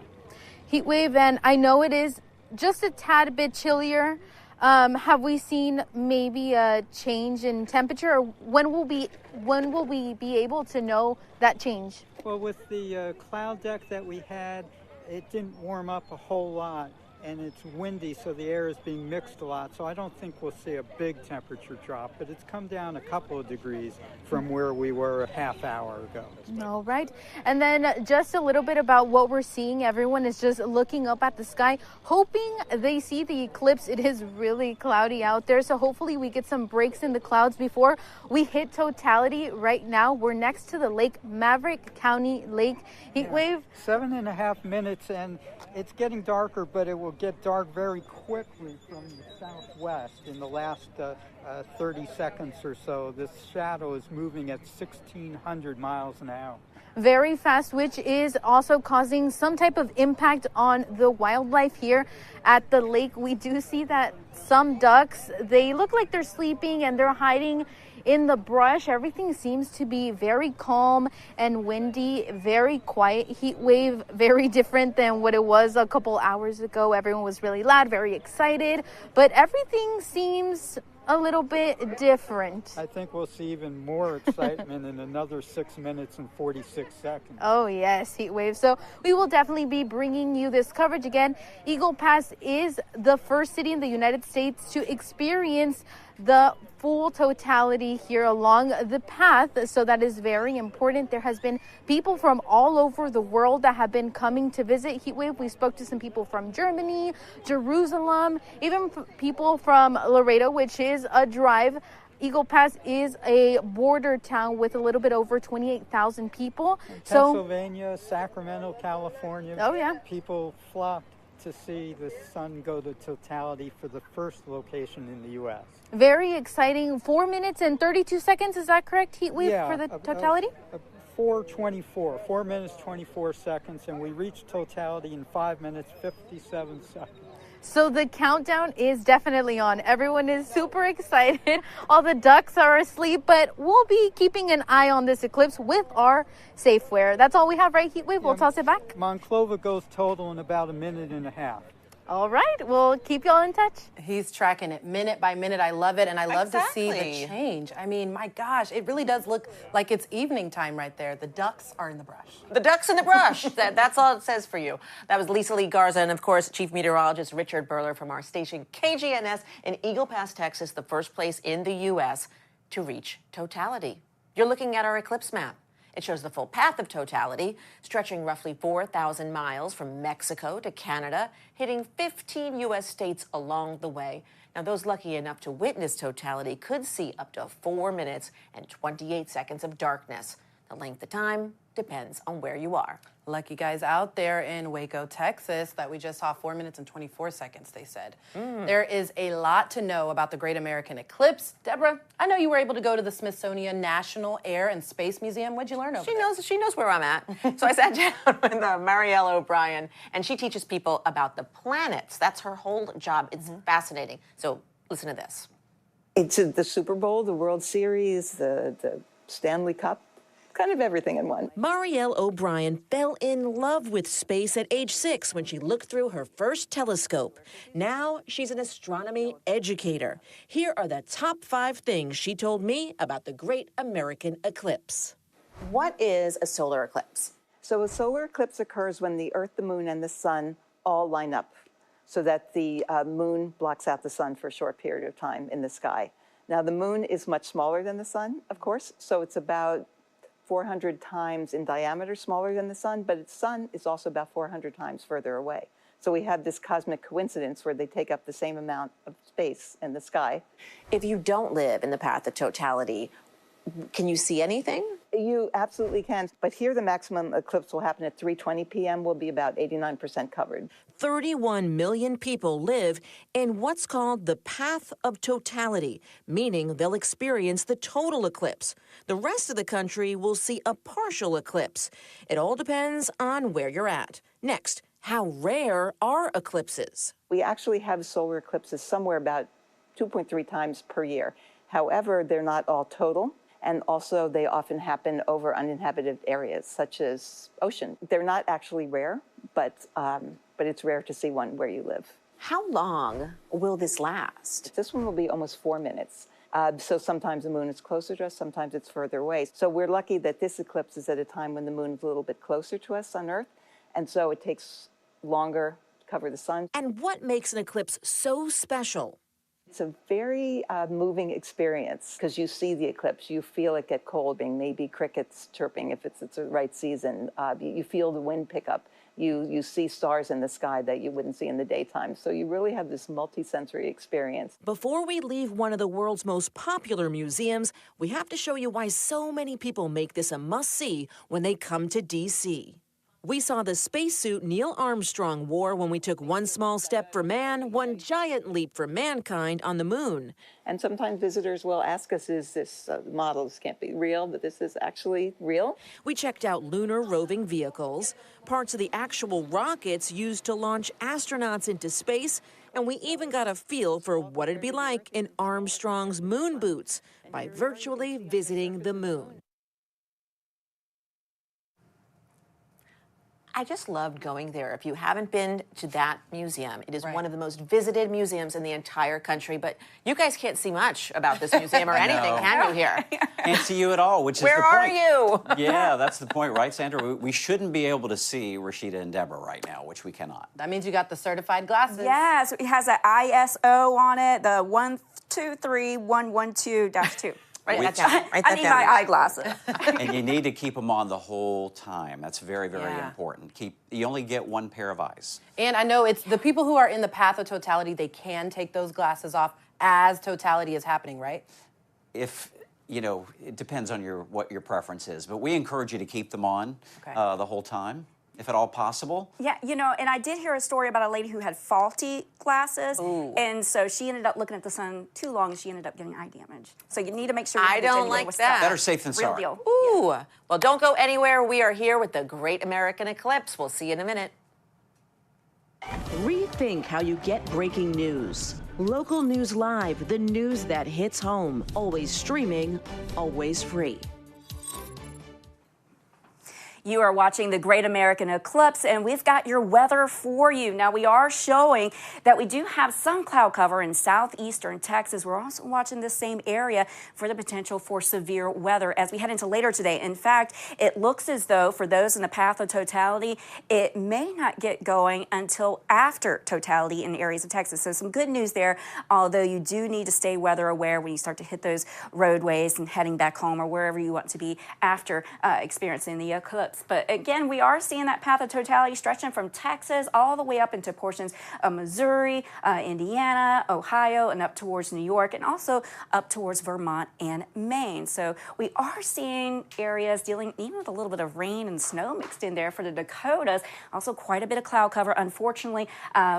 Speaker 22: Heat wave, and I know it is just a tad bit chillier. Have we seen maybe a change in temperature, or when will we be able to know that change?
Speaker 8: Well, with the cloud deck that we had, it didn't warm up a whole lot. And it's windy, so the air is being mixed a lot. So I don't think we'll see a big temperature drop, but it's come down a couple of degrees from where we were a half hour ago.
Speaker 22: All right. And then just a little bit about what we're seeing. Everyone is just looking up at the sky, hoping they see the eclipse. It is really cloudy out there, so hopefully we get some breaks in the clouds before we hit totality. Right now, we're next to the lake, Maverick County Lake. Heat wave.
Speaker 8: 7.5 minutes, and it's getting darker, but it will get dark very quickly from the southwest in the last 30 seconds or so. This shadow is moving at 1,600 miles an hour.
Speaker 22: Very fast, which is also causing some type of impact on the wildlife here at the lake. We do see that some ducks, they look like they're sleeping and they're hiding in the brush. Everything seems to be very calm and windy, very quiet. Heat wave, very different than what it was a couple hours ago. Everyone was really loud, very excited, but everything seems a little bit different.
Speaker 8: I think we'll see even more excitement in another 6 minutes and 46 seconds.
Speaker 22: Oh yes, heat wave. So we will definitely be bringing you this coverage again. Eagle Pass is the first city in the United States to experience the full totality here along the path, so that is very important. There has been people from all over the world that have been coming to visit Heatwave. We spoke to some people from Germany, Jerusalem, even people from Laredo, which is a drive. Eagle Pass is a border town with a little bit over 28,000 people.
Speaker 8: Pennsylvania, Sacramento, California.
Speaker 22: Oh yeah.
Speaker 8: People flocked to see the sun go to totality for the first location in the U.S.
Speaker 22: Very exciting. 4 minutes and 32 seconds, is that correct, heat wave, for the totality?
Speaker 8: 4:24, 4 minutes 24 seconds, and we reached totality in 5 minutes 57 seconds.
Speaker 22: So the countdown is definitely on. Everyone is super excited. All the ducks are asleep, but we'll be keeping an eye on this eclipse with our SafeWear. That's all we have, right, Heatwave? We'll toss it back.
Speaker 8: Monclova goes total in about a minute and a half.
Speaker 22: All right, we'll keep y'all in touch.
Speaker 11: He's tracking it minute by minute. I love it, and I love to see
Speaker 10: Exactly.
Speaker 11: the change. I mean, my gosh, it really does look like it's evening time right there. The ducks are in the brush.
Speaker 10: The ducks in the brush. That's all it says for you. That was Lisa Lee Garza and, of course, Chief Meteorologist Richard Burler from our station KGNS in Eagle Pass, Texas, the first place in the U.S. to reach totality. You're looking at our eclipse map. It shows the full path of totality, stretching roughly 4,000 miles from Mexico to Canada, hitting 15 U.S. states along the way. Now, those lucky enough to witness totality could see up to 4 minutes and 28 seconds of darkness. The length of time depends on where you are.
Speaker 11: Lucky guys out there in Waco, Texas, that we just saw 4 minutes and 24 seconds, they said. There is a lot to know about the Great American Eclipse. Deborah, I know you were able to go to the Smithsonian National Air and Space Museum. What'd you learn over there?
Speaker 10: She knows where I'm at. So I sat down with Marielle O'Brien, and she teaches people about the planets. That's her whole job. It's fascinating. So listen to this.
Speaker 3: It's the Super Bowl, the World Series, the Stanley Cup. Kind of everything in one.
Speaker 4: Marielle O'Brien fell in love with space at age 6 when she looked through her first telescope. Now she's an astronomy educator. Here are the top 5 things she told me about the Great American Eclipse.
Speaker 10: What is a solar eclipse?
Speaker 3: So a solar eclipse occurs when the Earth, the Moon, and the Sun all line up so that the Moon blocks out the Sun for a short period of time in the sky. Now, the Moon is much smaller than the Sun, of course, so it's about 400 times in diameter smaller than the Sun, but its Sun is also about 400 times further away. So we have this cosmic coincidence where they take up the same amount of space in the sky.
Speaker 10: If you don't live in the path of totality, can you see anything?
Speaker 3: You absolutely can, but here the maximum eclipse will happen at 3:20 p.m. Will be about 89% covered.
Speaker 4: 31 million people live in what's called the path of totality, meaning they'll experience the total eclipse. The rest of the country will see a partial eclipse. It all depends on where you're at. Next, how rare are eclipses?
Speaker 3: We actually have solar eclipses somewhere about 2.3 times per year. However, they're not all total. And also, they often happen over uninhabited areas, such as ocean. They're not actually rare, but it's rare to see one where you live.
Speaker 10: How long will this last?
Speaker 3: This one will be almost 4 minutes. So sometimes the moon is closer to us, sometimes it's further away. So we're lucky that this eclipse is at a time when the moon is a little bit closer to us on Earth, and so it takes longer to cover the sun.
Speaker 4: And what makes an eclipse so special?
Speaker 3: It's a very moving experience because you see the eclipse, you feel it get cold, maybe crickets chirping if it's the right season. You feel the wind pick up. You see stars in the sky that you wouldn't see in the daytime. So you really have this multi-sensory experience.
Speaker 4: Before we leave one of the world's most popular museums, we have to show you why so many people make this a must-see when they come to D.C. We saw the spacesuit Neil Armstrong wore when we took one small step for man, one giant leap for mankind on the moon.
Speaker 3: And sometimes visitors will ask us, is this model, this can't be real, but this is actually real?
Speaker 4: We checked out lunar roving vehicles, parts of the actual rockets used to launch astronauts into space, and we even got a feel for what it'd be like in Armstrong's moon boots by virtually visiting the moon.
Speaker 10: I just loved going there. If you haven't been to that museum, it is one of the most visited museums in the entire country. But you guys can't see much about this museum or anything, can you, here?
Speaker 12: Can't see you at all, which is
Speaker 10: Where
Speaker 12: the point.
Speaker 10: are you?
Speaker 12: Yeah, that's the point, right, Sandra? We shouldn't be able to see Rashida and Deborah right now, which we cannot.
Speaker 11: That means you got the certified glasses.
Speaker 13: Yes, it has an ISO on it, the 123112-2.
Speaker 10: Write that
Speaker 3: down.
Speaker 13: I need my eyeglasses.
Speaker 12: And you need to keep them on the whole time. That's very, very important. You only get one pair of eyes.
Speaker 11: And I know it's the people who are in the path of totality, they can take those glasses off as totality is happening, right?
Speaker 12: If, it depends on what your preference is, but we encourage you to keep them on the whole time, if at all possible.
Speaker 13: Yeah, and I did hear a story about a lady who had faulty glasses, and so she ended up looking at the sun too long, and she ended up getting eye damage. So you need to make sure you
Speaker 10: I don't like that.
Speaker 12: Better safe than
Speaker 13: Real
Speaker 12: sorry.
Speaker 13: deal.
Speaker 10: Ooh. Well, don't go anywhere. We are here with the Great American Eclipse. We'll see you in a minute.
Speaker 14: Rethink how you get breaking news. Local News Live, the news that hits home. Always streaming, always free.
Speaker 13: You are watching the Great American Eclipse, and we've got your weather for you. Now, we are showing that we do have some cloud cover in southeastern Texas. We're also watching the same area for the potential for severe weather as we head into later today. In fact, it looks as though for those in the path of totality, it may not get going until after totality in areas of Texas. So some good news there, although you do need to stay weather aware when you start to hit those roadways and heading back home or wherever you want to be after experiencing the eclipse. But again, we are seeing that path of totality stretching from Texas all the way up into portions of Missouri, Indiana, Ohio, and up towards New York, and also up towards Vermont and Maine. So we are seeing areas dealing even with a little bit of rain and snow mixed in there for the Dakotas. Also quite a bit of cloud cover, unfortunately,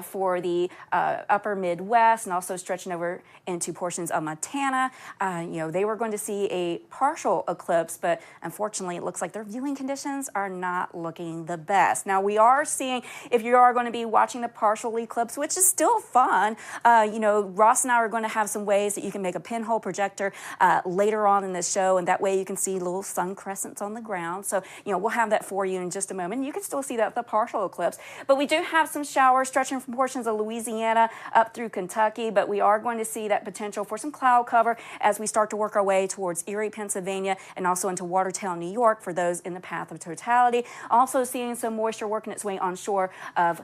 Speaker 13: for the upper Midwest, and also stretching over into portions of Montana. They were going to see a partial eclipse, but unfortunately it looks like their viewing conditions are not looking the best. Now, we are seeing, if you are going to be watching the partial eclipse, which is still fun, Ross and I are going to have some ways that you can make a pinhole projector later on in this show, and that way you can see little sun crescents on the ground. So, we'll have that for you in just a moment. You can still see that the partial eclipse, but we do have some showers stretching from portions of Louisiana up through Kentucky, but we are going to see that potential for some cloud cover as we start to work our way towards Erie, Pennsylvania, and also into Watertown, New York for those in the path of totality. Also seeing some moisture working its way onshore of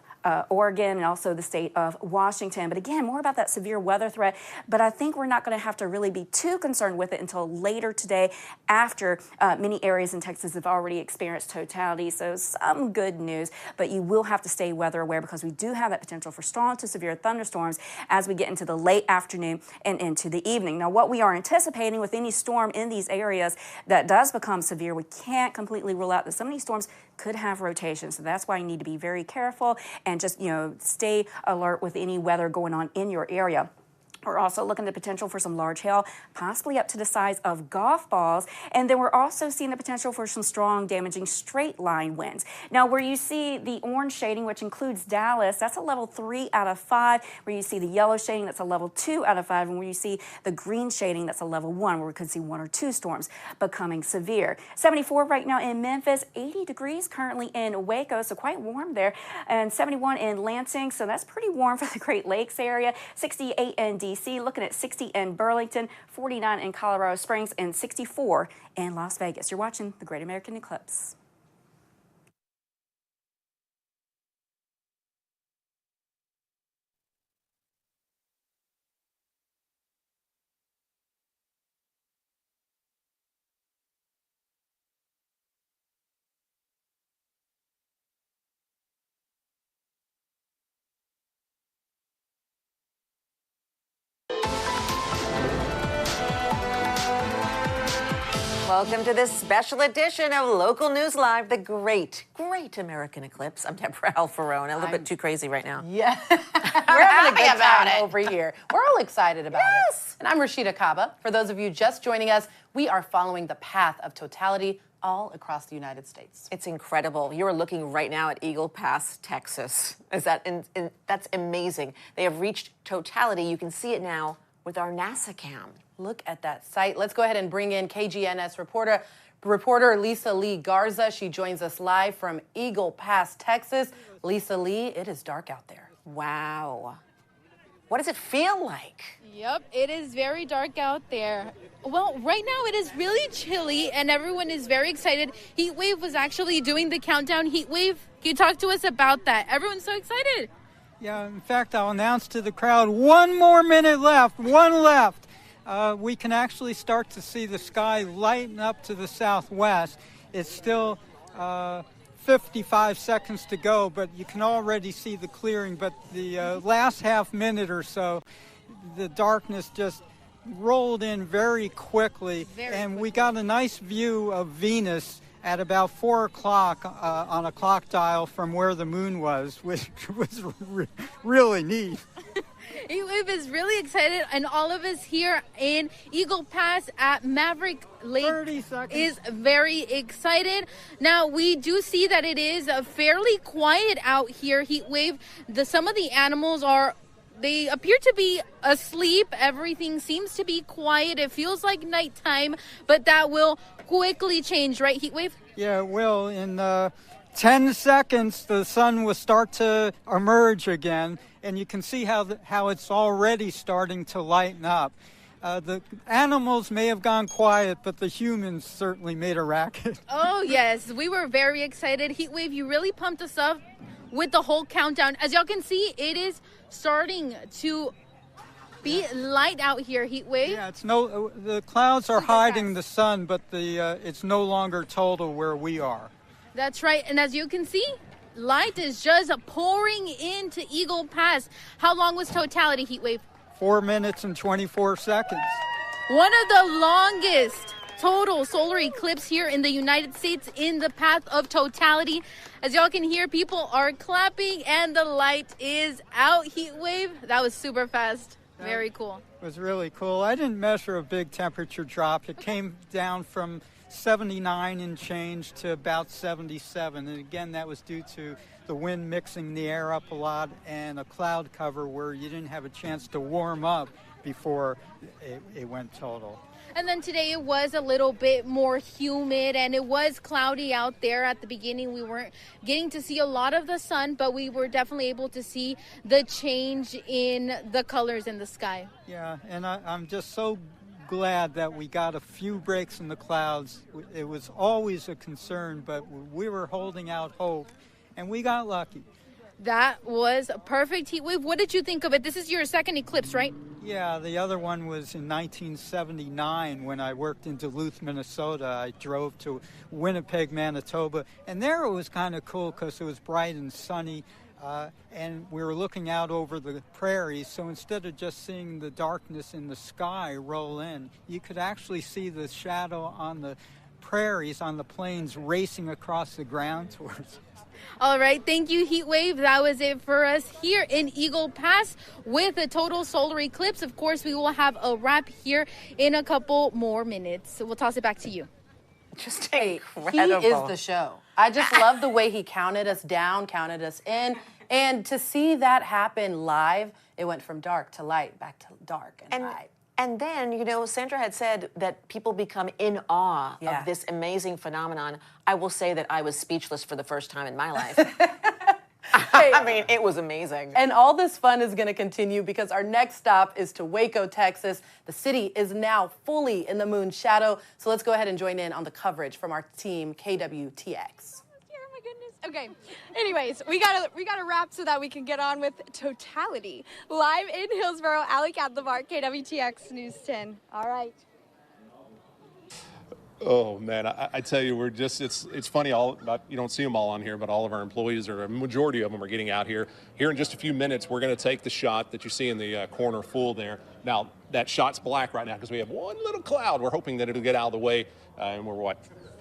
Speaker 13: Oregon and also the state of Washington. But again, more about that severe weather threat, but I think we're not going to have to really be too concerned with it until later today after many areas in Texas have already experienced totality. So some good news, but you will have to stay weather aware because we do have that potential for strong to severe thunderstorms as we get into the late afternoon and into the evening. Now, what we are anticipating with any storm in these areas that does become severe, we can't completely rule out that some of these storms could have rotation. So that's why you need to be very careful and just, stay alert with any weather going on in your area. We're also looking at the potential for some large hail, possibly up to the size of golf balls. And then we're also seeing the potential for some strong, damaging straight line winds. Now, where you see the orange shading, which includes Dallas, that's a level 3 out of 5. Where you see the yellow shading, that's a level 2 out of 5. And where you see the green shading, that's a level 1, where we could see 1 or 2 storms becoming severe. 74 right now in Memphis, 80 degrees currently in Waco, so quite warm there. And 71 in Lansing, so that's pretty warm for the Great Lakes area. 68 in DC. Looking at 60 in Burlington, 49 in Colorado Springs, and 64 in Las Vegas. You're watching the Great American Eclipse.
Speaker 10: Welcome to this special edition of Local News Live, the Great American Eclipse. I'm Deborah Alfarone. A little bit too crazy right now.
Speaker 11: Yeah. We're having a good time over here. We're all excited about it. And I'm Rashida Kaba. For those of you just joining us, we are following the path of totality all across the United States.
Speaker 10: It's incredible. You're looking right now at Eagle Pass, Texas. That's amazing. They have reached totality. You can see it now with our NASA cam.
Speaker 11: Look at that site. Let's go ahead and bring in KGNS reporter Lisa Lee Garza. She joins us live from Eagle Pass, Texas. Lisa Lee, it is dark out there.
Speaker 10: Wow. What does it feel like?
Speaker 22: Yep, it is very dark out there. Well, right now it is really chilly and everyone is very excited. Heatwave was actually doing the countdown. Heatwave, can you talk to us about that? Everyone's so excited.
Speaker 1: Yeah, in fact, I'll announce to the crowd, 1 more minute left, 1 left. We can actually start to see the sky lighten up to the southwest. It's still 55 seconds to go, but you can already see the clearing. But the last half minute or so, the darkness just rolled in very quickly. We got a nice view of Venus at about 4 o'clock on a clock dial from where the moon was, which was really neat.
Speaker 22: Heatwave is really excited, and all of us here in Eagle Pass at Maverick Lake is very excited. Now, we do see that it is fairly quiet out here, Heatwave. Some of the animals are They appear to be asleep. Everything seems to be quiet. It feels like nighttime, but that will quickly change, right, Heatwave?
Speaker 1: Yeah, it will. In 10 seconds, the sun will start to emerge again, and you can see how it's already starting to lighten up. The animals may have gone quiet, but the humans certainly made a racket.
Speaker 22: Oh, yes. We were very excited. Heatwave, you really pumped us up with the whole countdown. As y'all can see, it is starting to be light out here, Heatwave.
Speaker 1: Yeah, the clouds are hiding the sun, but it's no longer total where we are.
Speaker 22: That's right. And as you can see, light is just pouring into Eagle Pass. How long was Totality, Heatwave?
Speaker 1: 4 minutes and 24 seconds.
Speaker 22: One of the longest total solar eclipse here in the United States in the path of Totality. As y'all can hear, people are clapping and the light is out. Heatwave, that was super fast. Very cool.
Speaker 1: It was really cool. I didn't measure a big temperature drop. It came down from 79 and change to about 77. And again, that was due to the wind mixing the air up a lot and a cloud cover where you didn't have a chance to warm up before it went total.
Speaker 22: And then today it was a little bit more humid and it was cloudy out there. At the beginning, we weren't getting to see a lot of the sun, but we were definitely able to see the change in the colors in the sky.
Speaker 1: Yeah, and I'm just so glad that we got a few breaks in the clouds. It was always a concern, but we were holding out hope, and we got lucky.
Speaker 22: That was perfect, Heatwave. What did you think of it? This is your second eclipse, right?
Speaker 1: Yeah, the other one was in 1979 when I worked in Duluth, Minnesota. I drove to Winnipeg, Manitoba, and there it was kind of cool because it was bright and sunny. And we were looking out over the prairies, so instead of just seeing the darkness in the sky roll in, you could actually see the shadow on the prairies, on the plains, racing across the ground towards us.
Speaker 22: All right, thank you, Heatwave. That was it for us here in Eagle Pass with a total solar eclipse. Of course, we will have a wrap here in a couple more minutes. So we'll toss it back to you.
Speaker 10: Just incredible.
Speaker 11: He is the show. I just love the way he counted us down, counted us in. And to see that happen live, it went from dark to light, back to dark and light.
Speaker 10: And then, you know, Sandra had said that people become in awe of this amazing phenomenon. I will say that I was speechless for the first time in my life. I mean, it was amazing.
Speaker 11: And all this fun is going to continue because our next stop is to Waco, Texas. The city is now fully in the moon's shadow. So let's go ahead and join in on the coverage from our team, KWTX.
Speaker 5: Okay, anyways, we gotta wrap so that we can get on with Totality. Live in Hillsboro, Allie Kadlavar, KWTX News 10. All right.
Speaker 18: Oh man, I tell you, it's funny. You don't see them all on here, but all of our employees, or a majority of them, are getting out here. Here in just a few minutes, we're going to take the shot that you see in the corner full there. Now that shot's black right now because we have one little cloud. We're hoping that it'll get out of the way, and we're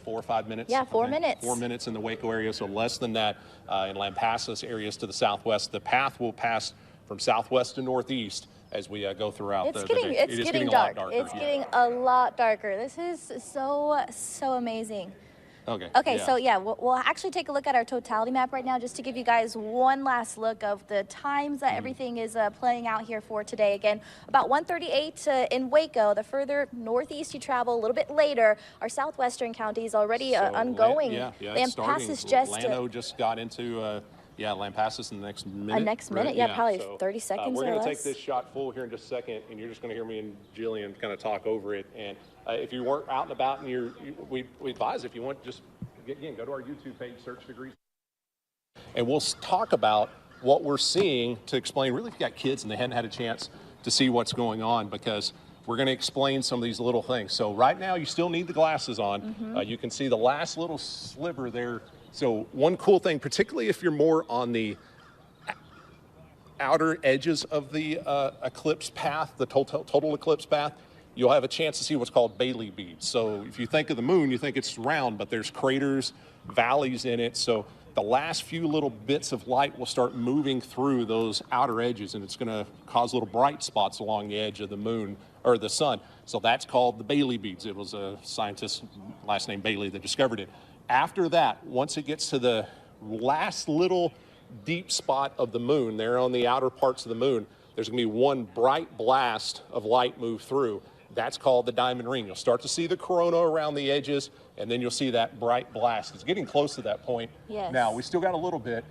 Speaker 18: 4 or 5 minutes?
Speaker 6: Yeah, 4 minutes.
Speaker 18: 4 minutes in the Waco area, so less than that in Lampasas areas to the southwest. The path will pass from southwest to northeast as we go throughout the day.
Speaker 6: It's getting dark. It's getting a lot darker. This is so amazing. Okay, so yeah, we'll actually take a look at our totality map right now just to give you guys one last look of the times that everything is playing out here for today. Again, about 1:38 in Waco. The further northeast you travel, a little bit later, our southwestern counties already ongoing.
Speaker 18: Lampasas Lano just got into Lampasas in the next minute.
Speaker 6: Next minute, probably 30 seconds
Speaker 18: we're
Speaker 6: or
Speaker 18: going to
Speaker 6: less.
Speaker 18: take this shot full here in just a second, and you're just going to hear me and Jillian kind of talk over it. And if you weren't out and about, and we advise if you want, just again go to our YouTube page, search Degrees, and we'll talk about what we're seeing to explain. Really, if you got kids and they hadn't had a chance to see what's going on, because we're going to explain some of these little things. So right now, you still need the glasses on. You can see the last little sliver there. So one cool thing, particularly if you're more on the outer edges of the eclipse path, the total eclipse path, you'll have a chance to see what's called Bailey beads. So if you think of the moon, you think it's round, but there's craters, valleys in it. So the last few little bits of light will start moving through those outer edges, and it's going to cause little bright spots along the edge of the moon or the sun. So that's called the Bailey beads. It was a scientist, last name Bailey, that discovered it. After that, once it gets to the last little deep spot of the moon, there on the outer parts of the moon, there's going to be one bright blast of light move through. That's called the diamond ring. You'll start to see the corona around the edges, and then you'll see that bright blast. It's getting close to that point.
Speaker 6: Yes.
Speaker 18: Now, we still got a little bit.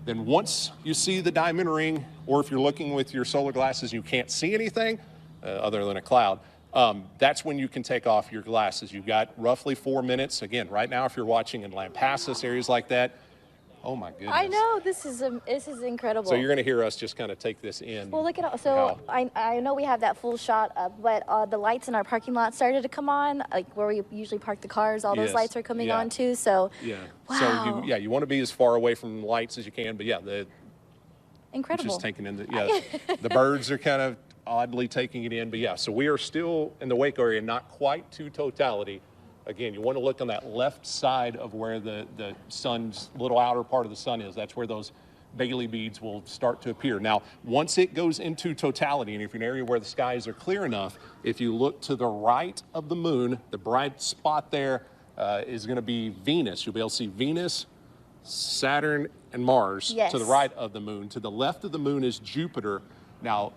Speaker 18: Then once you see the diamond ring, or if you're looking with your solar glasses, you can't see anything other than a cloud, that's when you can take off your glasses. You've got roughly 4 minutes. Again, right now, if you're watching in Lampasas, areas like that, oh my goodness.
Speaker 6: I know, this is incredible.
Speaker 18: So you're going to hear us just kind of take this in.
Speaker 6: Well, look at all. So I know we have that full shot up, but the lights in our parking lot started to come on, like where we usually park the cars. All those lights are coming on too. So wow.
Speaker 18: So you want to be as far away from lights as you can. But
Speaker 6: incredible.
Speaker 18: Just taking in the birds are kind of oddly taking it in. But so we are still in the Waco area, not quite to totality. Again, you want to look on that left side of where the sun's little outer part of the sun is. That's where those Bailey beads will start to appear. Now, once it goes into totality, and if you're in an area where the skies are clear enough, if you look to the right of the moon, the bright spot there is going to be Venus. You'll be able to see Venus, Saturn, and Mars to the right of the moon. To the left of the moon is Jupiter. Now,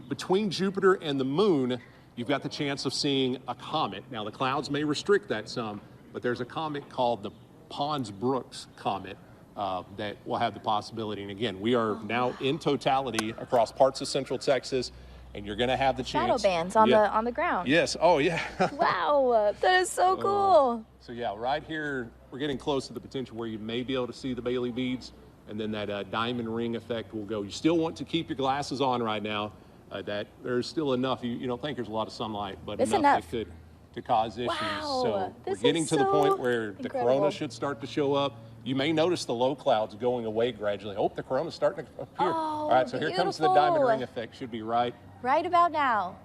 Speaker 18: between Jupiter and the moon, you've got the chance of seeing a comet. Now, the clouds may restrict that some, but there's a comet called the Pons-Brooks comet that will have the possibility. And again, we are now in totality across parts of Central Texas, and you're going to have the chance.
Speaker 6: Shadow bands on the ground.
Speaker 18: Yes. Oh, yeah.
Speaker 6: Wow, that is so cool.
Speaker 18: So right here, we're getting close to the potential where you may be able to see the Bailey beads, and then that diamond ring effect will go. You still want to keep your glasses on right now. That there's still enough. You don't think there's a lot of sunlight, but enough that could to cause issues.
Speaker 6: Wow,
Speaker 18: so we're getting to the point where the corona should start to show up. You may notice the low clouds going away gradually. Oh, the corona's starting to appear. All right, so here comes the diamond ring effect. Should be right
Speaker 6: about now.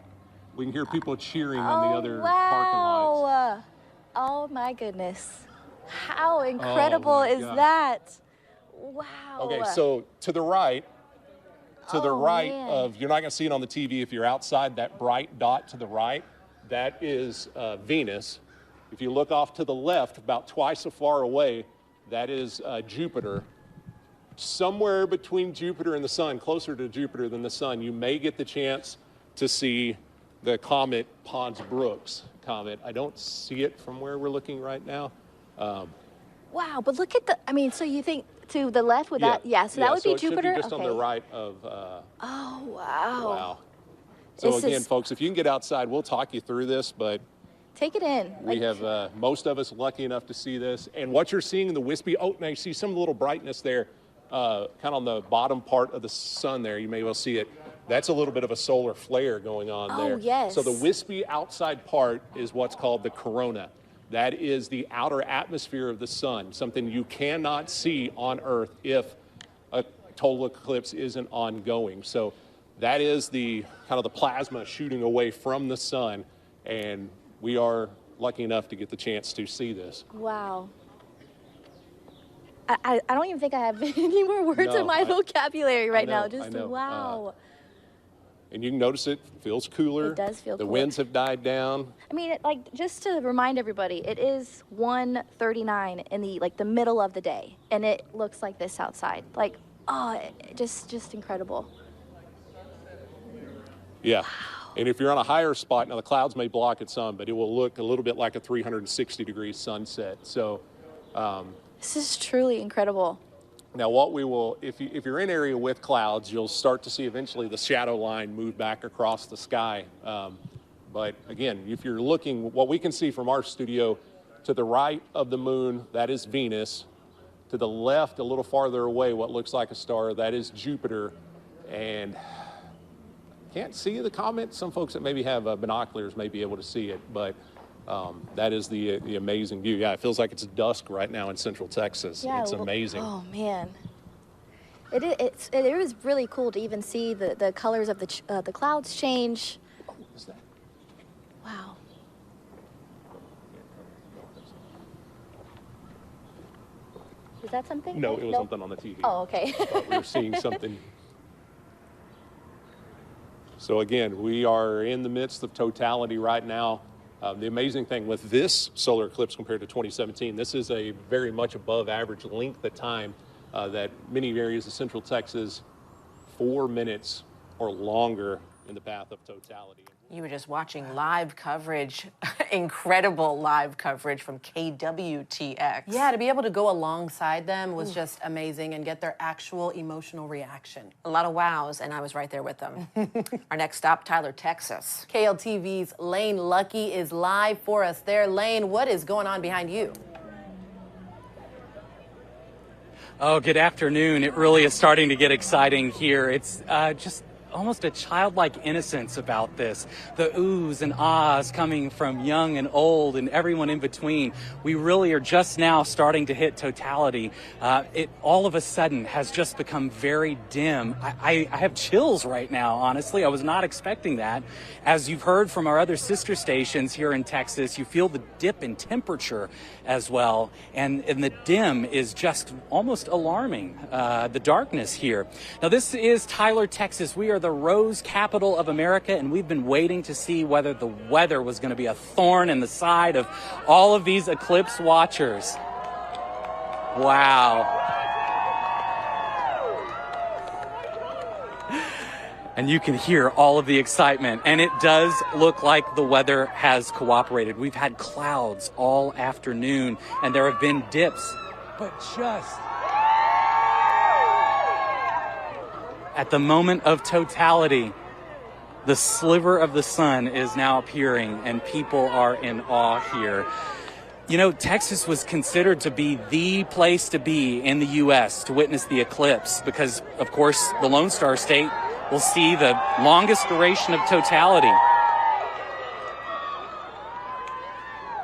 Speaker 18: We can hear people cheering on the other parking lots.
Speaker 6: Oh my goodness. How incredible is that? Wow.
Speaker 18: Okay, so to the right, of, you're not going to see it on the TV if you're outside, that bright dot to the right, that is Venus. If you look off to the left, about twice as far away, that is Jupiter. Somewhere between Jupiter and the sun, closer to Jupiter than the sun, you may get the chance to see the comet Pons-Brooks comet. I don't see it from where we're looking right now.
Speaker 6: Wow, but look at so you think to the left with that? Yeah, so that would be Jupiter?
Speaker 18: It should be just on the right of...
Speaker 6: oh, wow.
Speaker 18: Wow. So again, folks, if you can get outside, we'll talk you through this, but...
Speaker 6: Take it in.
Speaker 18: We have most of us lucky enough to see this. And what you're seeing in the wispy... Oh, now you see some little brightness there, kind of on the bottom part of the sun there. You may well see it. That's a little bit of a solar flare going on there.
Speaker 6: Oh, yes.
Speaker 18: So the wispy outside part is what's called the corona. That is the outer atmosphere of the sun, something you cannot see on Earth if a total eclipse isn't ongoing. So that is the kind of the plasma shooting away from the sun, and we are lucky enough to get the chance to see this.
Speaker 6: Wow. I don't even think I have any more words in my vocabulary right now. Just wow.
Speaker 18: And you can notice it feels cooler.
Speaker 6: It does feel
Speaker 18: The
Speaker 6: cooler.
Speaker 18: winds have died down.
Speaker 6: I mean, just to remind everybody, it is 1:39 in the middle of the day, and it looks like this outside. Just incredible.
Speaker 18: Yeah. Wow. And if you're on a higher spot, now the clouds may block it some, but it will look a little bit like a 360-degree sunset. So
Speaker 6: this is truly incredible.
Speaker 18: Now, what we will, if you're in an area with clouds, you'll start to see eventually the shadow line move back across the sky. But again, if you're looking, what we can see from our studio, to the right of the moon, that is Venus. To the left, a little farther away, what looks like a star, that is Jupiter. And can't see the comet. Some folks that maybe have binoculars may be able to see it, but that is the amazing view. Yeah, it feels like it's dusk right now in Central Texas.
Speaker 6: Yeah,
Speaker 18: it's amazing.
Speaker 6: Oh man, it was really cool to even see the colors of the clouds change.
Speaker 18: Oh, what is that?
Speaker 6: Wow. Is that something?
Speaker 18: No, it was something on the TV.
Speaker 6: Oh, okay.
Speaker 18: We were seeing something. So again, we are in the midst of totality right now. The amazing thing with this solar eclipse compared to 2017, this is a very much above average length of time that many areas of Central Texas, 4 minutes or longer in the path of totality.
Speaker 10: You were just watching live coverage, incredible live coverage from KWTX.
Speaker 11: Yeah, to be able to go alongside them was just amazing and get their actual emotional reaction.
Speaker 10: A lot of wows, and I was right there with them. Our next stop, Tyler, Texas.
Speaker 11: KLTV's Lane Lucky is live for us there. Lane, what is going on behind you?
Speaker 9: Oh, good afternoon. It really is starting to get exciting here. It's just almost a childlike innocence about this. The oohs and ahs coming from young and old and everyone in between. We really are just now starting to hit totality. It all of a sudden has just become very dim. I have chills right now, honestly. I was not expecting that. As you've heard from our other sister stations here in Texas, you feel the dip in temperature as well. And the dim is just almost alarming, the darkness here. Now, this is Tyler, Texas. We are the rose capital of America, and we've been waiting to see whether the weather was going to be a thorn in the side of all of these eclipse watchers. Wow. And you can hear all of the excitement, and it does look like the weather has cooperated. We've had clouds all afternoon, and there have been dips, but just at the moment of totality, the sliver of the sun is now appearing, and people are in awe here. You know, Texas was considered to be the place to be in the U.S. to witness the eclipse because, of course, the Lone Star State will see the longest duration of totality.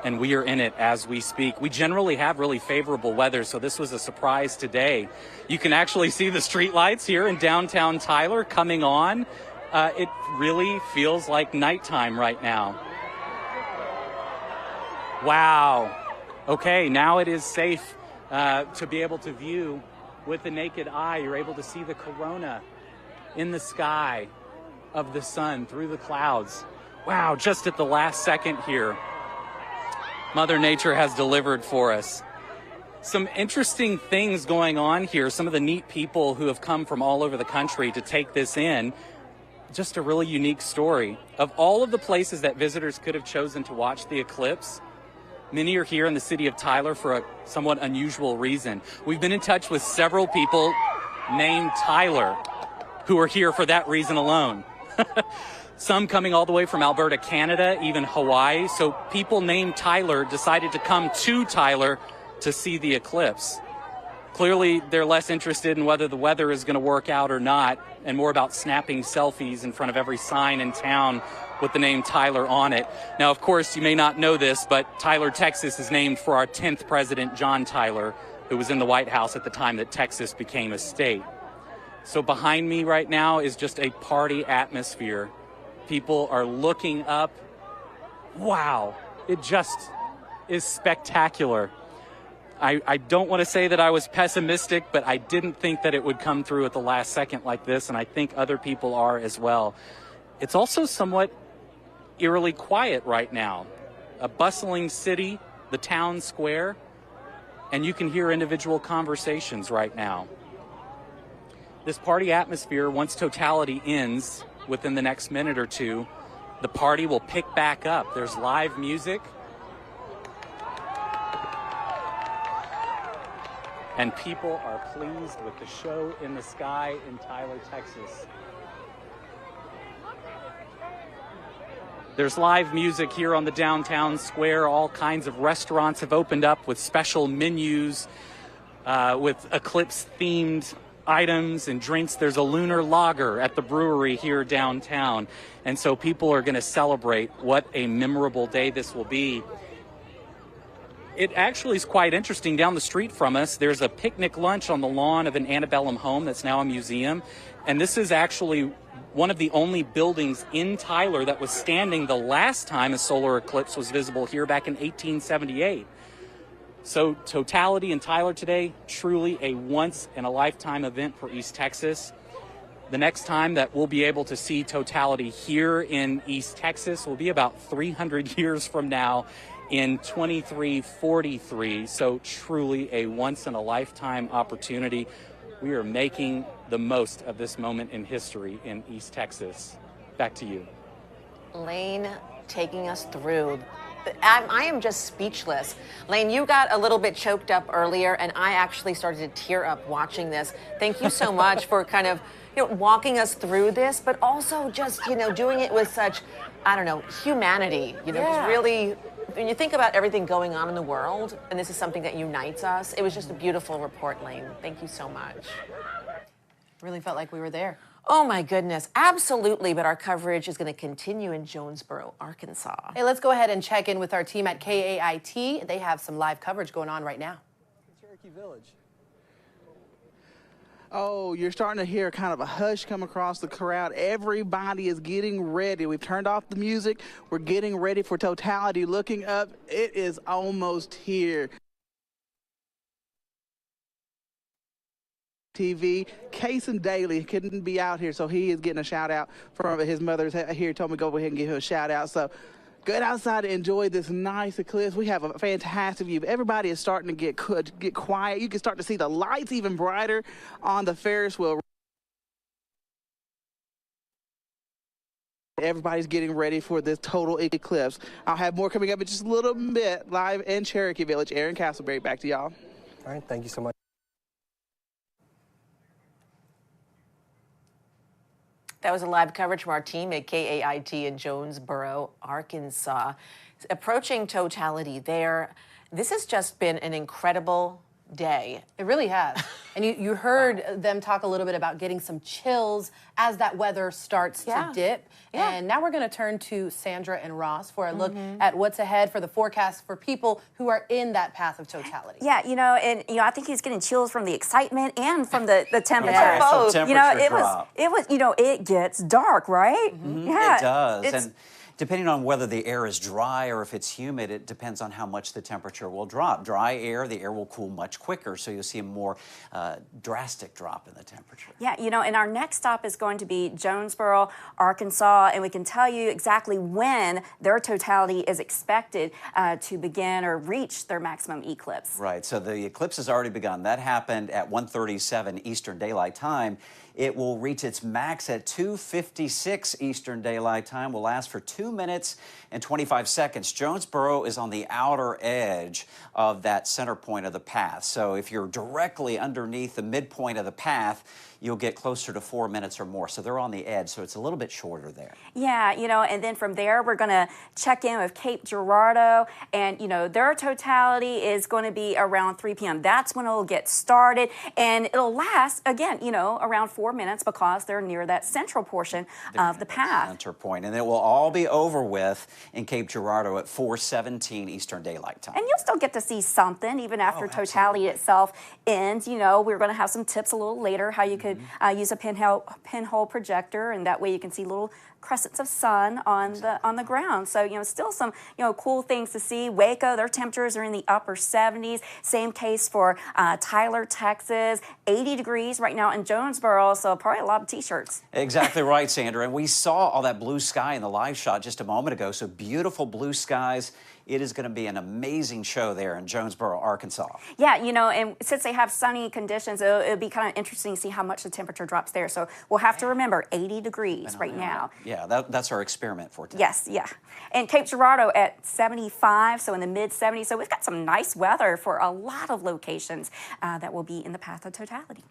Speaker 9: And we are in it as we speak. We generally have really favorable weather, so this was a surprise today. You can actually see the street lights here in downtown Tyler coming on. It really feels like nighttime right now. Wow. Okay, now it is safe to be able to view with the naked eye. You're able to see the corona in the sky of the sun through the clouds. Wow, just at the last second here, Mother Nature has delivered for us. Some interesting things going on here. Some of the neat people who have come from all over the country to take this in. Just a really unique story. Of all of the places that visitors could have chosen to watch the eclipse, many are here in the city of Tyler for a somewhat unusual reason. We've been in touch with several people named Tyler who are here for that reason alone. Some coming all the way from Alberta, Canada, even Hawaii. So people named Tyler decided to come to Tyler to see the eclipse. Clearly, they're less interested in whether the weather is going to work out or not, and more about snapping selfies in front of every sign in town with the name Tyler on it. Now, of course, you may not know this, but Tyler, Texas is named for our 10th president, John Tyler, who was in the White House at the time that Texas became a state. So behind me right now is just a party atmosphere. People are looking up. Wow, it just is spectacular. I don't want to say that I was pessimistic, but I didn't think that it would come through at the last second like this, and I think other people are as well. It's also somewhat eerily quiet right now. A bustling city, the town square, and you can hear individual conversations right now. This party atmosphere, once totality ends within the next minute or two, the party will pick back up. There's live music. And people are pleased with the show in the sky in Tyler, Texas. There's live music here on the downtown square. All kinds of restaurants have opened up with special menus, with eclipse-themed items and drinks. There's a lunar lager at the brewery here downtown. And so people are going to celebrate what a memorable day this will be. It actually is quite interesting. Down the street from us, there's a picnic lunch on the lawn of an antebellum home that's now a museum. And this is actually one of the only buildings in Tyler that was standing the last time a solar eclipse was visible here back in 1878. So totality in Tyler today, truly a once-in-a-lifetime event for East Texas. The next time that we'll be able to see totality here in East Texas will be about 300 years from now in 2343. So truly a once-in-a-lifetime opportunity. We are making the most of this moment in history in East Texas. Back to you.
Speaker 10: Lane taking us through. I am just speechless. Lane, you got a little bit choked up earlier, and I actually started to tear up watching this. Thank you so much for kind of, walking us through this, but also just, doing it with such, I don't know, humanity. Just really, when you think about everything going on in the world, and this is something that unites us, it was just a beautiful report, Lane. Thank you so much.
Speaker 11: Really felt like we were there.
Speaker 10: Oh my goodness, absolutely, but our coverage is going to continue in Jonesboro, Arkansas.
Speaker 11: Hey, let's go ahead and check in with our team at KAIT. They have some live coverage going on right now.
Speaker 15: Cherokee Village. Oh, you're starting to hear kind of a hush come across the crowd. Everybody is getting ready. We've turned off the music. We're getting ready for Totality. Looking up, it is almost here. TV. Kason Daly couldn't be out here, so he is getting a shout out from his mother's here. Told me to go ahead and give him a shout out. So get outside to enjoy this nice eclipse. We have a fantastic view. Everybody is starting to get quiet. You can start to see the lights even brighter on the Ferris wheel. Everybody's getting ready for this total eclipse. I'll have more coming up in just a little bit live in Cherokee Village. Aaron Castleberry, back to y'all.
Speaker 17: All right, thank you so much.
Speaker 10: That was a live coverage from our team at KAIT in Jonesboro, Arkansas. Approaching Totality there. This has just been an incredible day.
Speaker 11: It really has. And you heard them talk a little bit about getting some chills as that weather starts to dip. Yeah. And now we're going to turn to Sandra and Ross for a look at what's ahead for the forecast for people who are in that path of totality.
Speaker 13: Yeah, I think he's getting chills from the excitement and from the temperature.
Speaker 12: Yeah, both.
Speaker 13: It gets dark, right?
Speaker 12: Yeah, it does. And depending on whether the air is dry or if it's humid, it depends on how much the temperature will drop. Dry air, the air will cool much quicker, so you'll see a more drastic drop in the temperature.
Speaker 13: Yeah, and our next stop is going to be Jonesboro, Arkansas, and we can tell you exactly when their totality is expected to begin or reach their maximum eclipse.
Speaker 12: Right, so the eclipse has already begun. That happened at 1:37 Eastern Daylight Time. It will reach its max at 2:56 Eastern Daylight Time, will last for 2 minutes and 25 seconds. Jonesboro is on the outer edge of that center point of the path. So if you're directly underneath the midpoint of the path, you'll get closer to 4 minutes or more. So they're on the edge, so it's a little bit shorter there.
Speaker 13: Yeah, and then from there, we're going to check in with Cape Girardeau, and, their totality is going to be around 3 p.m. That's when it'll get started, and it'll last, again, around 4 minutes because they're near that central portion of the path.
Speaker 12: Center point, and it will all be over with in Cape Girardeau at 4:17 Eastern Daylight Time.
Speaker 13: And you'll still get to see something even after totality itself ends. We're going to have some tips a little later how you could use a pinhole projector, and that way you can see little crescents of sun on the ground. So still some cool things to see. Waco, their temperatures are in the upper 70s. Same case for Tyler, Texas, 80 degrees right now in Jonesboro. So probably a lot of t-shirts.
Speaker 12: Exactly right, Sandra. And we saw all that blue sky in the live shot just a moment ago. So beautiful blue skies. It is going to be an amazing show there in Jonesboro, Arkansas.
Speaker 13: Yeah, and since they have sunny conditions, it'll be kind of interesting to see how much the temperature drops there. So we'll have to remember 80 degrees right now.
Speaker 12: Yeah, that's our experiment for today.
Speaker 13: Yes, yeah. And Cape Girardeau at 75, so in the mid-70s. So we've got some nice weather for a lot of locations that will be in the path of totality.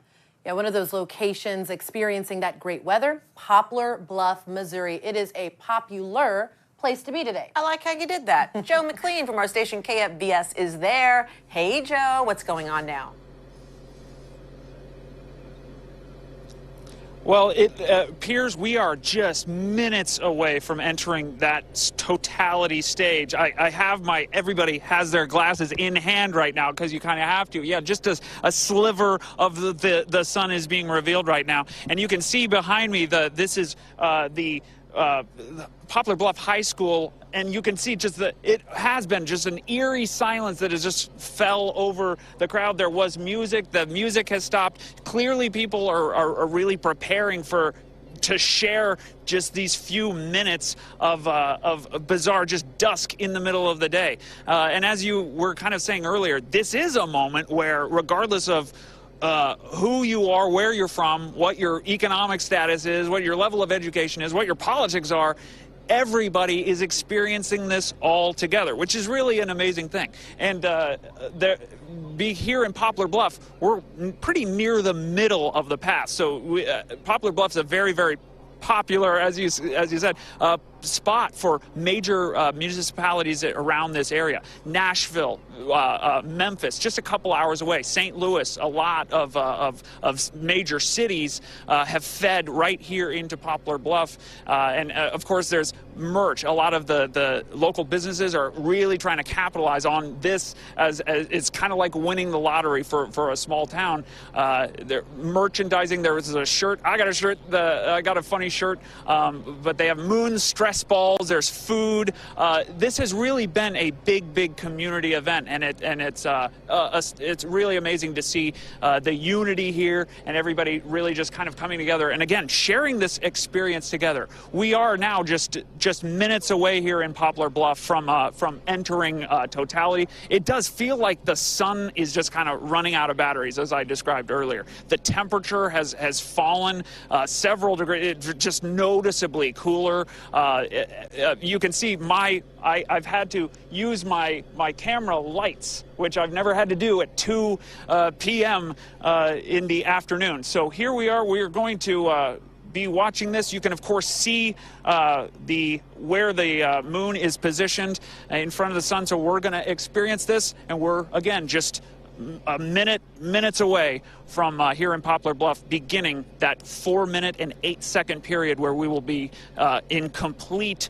Speaker 11: Yeah, one of those locations experiencing that great weather, Poplar Bluff, Missouri. It is a popular place to be today.
Speaker 10: I like how you did that. Joe McLean from our station KFBS is there. Hey, Joe, what's going on now?
Speaker 23: Well, it appears we are just minutes away from entering that totality stage. I have everybody has their glasses in hand right now because you kind of have to. Yeah, just a sliver of the sun is being revealed right now. And you can see behind me, this is the Poplar Bluff High School, and you can see it has been just an eerie silence that has just fell over the crowd. There was music. The music has stopped. Clearly people are really preparing to share just these few minutes of bizarre just dusk in the middle of the day. And as you were kind of saying earlier, this is a moment where regardless of who you are, where you're from, what your economic status is, what your level of education is, what your politics are. Everybody is experiencing this all together, which is really an amazing thing. And here in Poplar Bluff, we're pretty near the middle of the path. So Poplar Bluff is a very, very popular, as you said, spot for major municipalities around this area. Nashville, Memphis, just a couple hours away. St. Louis, a lot of major cities have fed right here into Poplar Bluff. And of course, there's merch. A lot of the local businesses are really trying to capitalize on this as it's kind of like winning the lottery for a small town. They're merchandising. There was a shirt. I got a shirt. I got a funny shirt, but they have moon stress balls. There's food. This has really been a big community event, and it's really amazing to see the unity here and everybody really just kind of coming together and again sharing this experience together. We are now just minutes away here in Poplar Bluff from entering Totality. It does feel like the sun is just kind of running out of batteries, as I described earlier. The temperature has fallen several degrees, just noticeably cooler. You can see I've had to use my camera lights, which I've never had to do at 2 p.m. In the afternoon. So here we are. We are going to be watching this. You can, of course, see where the moon is positioned in front of the sun. So we're going to experience this, and we're, again, just minutes away from here in Poplar Bluff, beginning that 4-minute and 8-second period where we will be in complete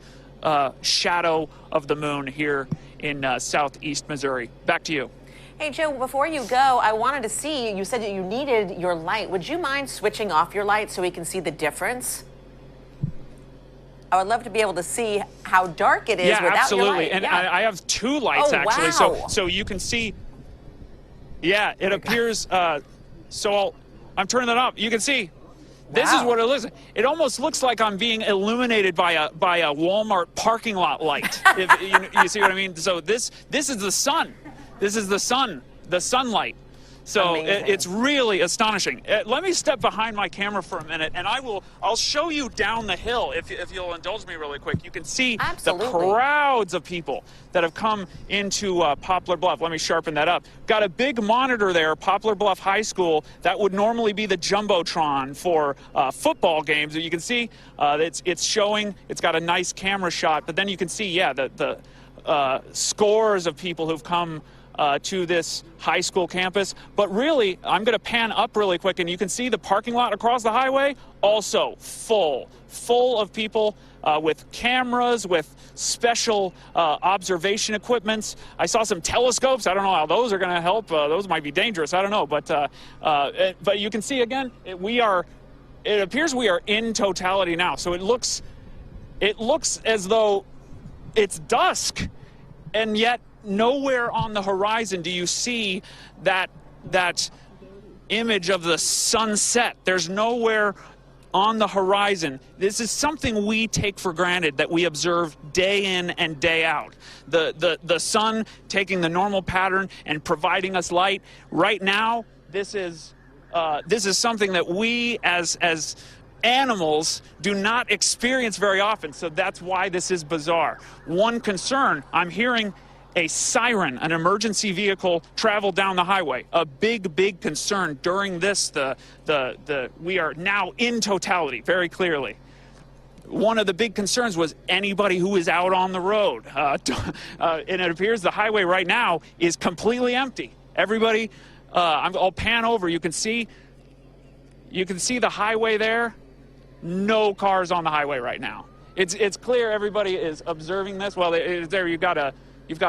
Speaker 23: shadow of the moon here in southeast Missouri. Back to you.
Speaker 10: Hey, Joe, before you go, I wanted to see, you said that you needed your light. Would you mind switching off your light so we can see the difference? I would love to be able to see how dark it is without
Speaker 23: absolutely.
Speaker 10: your light.
Speaker 23: And I have 2 lights, actually.
Speaker 10: Wow.
Speaker 23: So you can see, it appears, I'm turning that up. You can see, this is what it looks like. It almost looks like I'm being illuminated by a Walmart parking lot light. If you see what I mean? So this is the sun. This is the sun, the sunlight. So it's really astonishing. Let me step behind my camera for a minute, and I'll show you down the hill, if you'll indulge me really quick. You can see the crowds of people that have come into Poplar Bluff. Let me sharpen that up. Got a big monitor there, Poplar Bluff High School. That would normally be the Jumbotron for football games. You can see it's showing. It's got a nice camera shot, but then you can see, the scores of people who've come to this high school campus. But really, I'm going to pan up really quick, and you can see the parking lot across the highway also full of people with cameras, with special observation equipments. I saw some telescopes. I don't know how those are going to help. Those might be dangerous. I don't know. But you can see, again, it appears we are in Totality now. So it looks as though it's dusk, and yet nowhere on the horizon do you see that image of the sunset. There's nowhere on the horizon. This is something we take for granted, that we observe day in and day out. The sun taking the normal pattern and providing us light. Right now, this is something that we as animals do not experience very often. So that's why this is bizarre. One concern, I'm hearing a siren, an emergency vehicle, travel down the highway. A big concern during this. We are now in Totality, very clearly. One of the big concerns was anybody who is out on the road. And it appears the highway right now is completely empty. Everybody, I'll pan over. You can see the highway there. No cars on the highway right now. It's clear everybody is observing this. Well, there you've got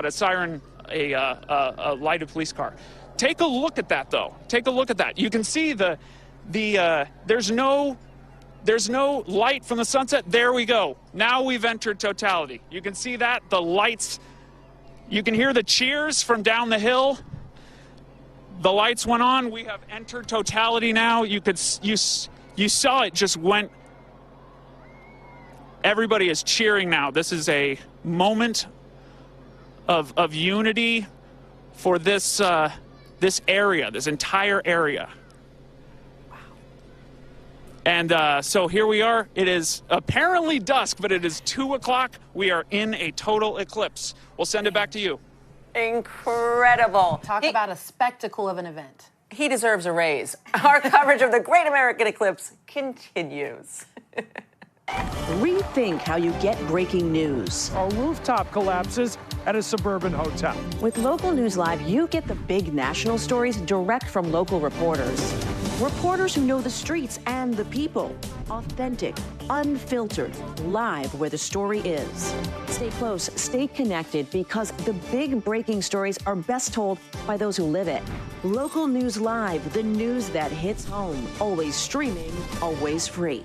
Speaker 23: a siren, a lighted police car. Take a look at that, though. Take a look at that. You can see there's no light from the sunset. There we go. Now we've entered Totality. You can see that, the lights. You can hear the cheers from down the hill. The lights went on. We have entered Totality now. You saw it just went. Everybody is cheering now. This is a moment of unity for this area, this entire area. And so here we are. It is apparently dusk, but it is 2 o'clock. We are in a total eclipse. We'll send it back to you.
Speaker 10: Incredible.
Speaker 11: Talk about a spectacle of an event.
Speaker 10: He deserves a raise. Our coverage of the Great American Eclipse continues.
Speaker 14: Rethink how you get breaking news.
Speaker 16: A rooftop collapses at a suburban hotel.
Speaker 14: With Local News Live, you get the big national stories direct from local reporters. Reporters who know the streets and the people. Authentic, unfiltered, live where the story is. Stay close, stay connected, because the big breaking stories are best told by those who live it. Local News Live, the news that hits home. Always streaming, always free.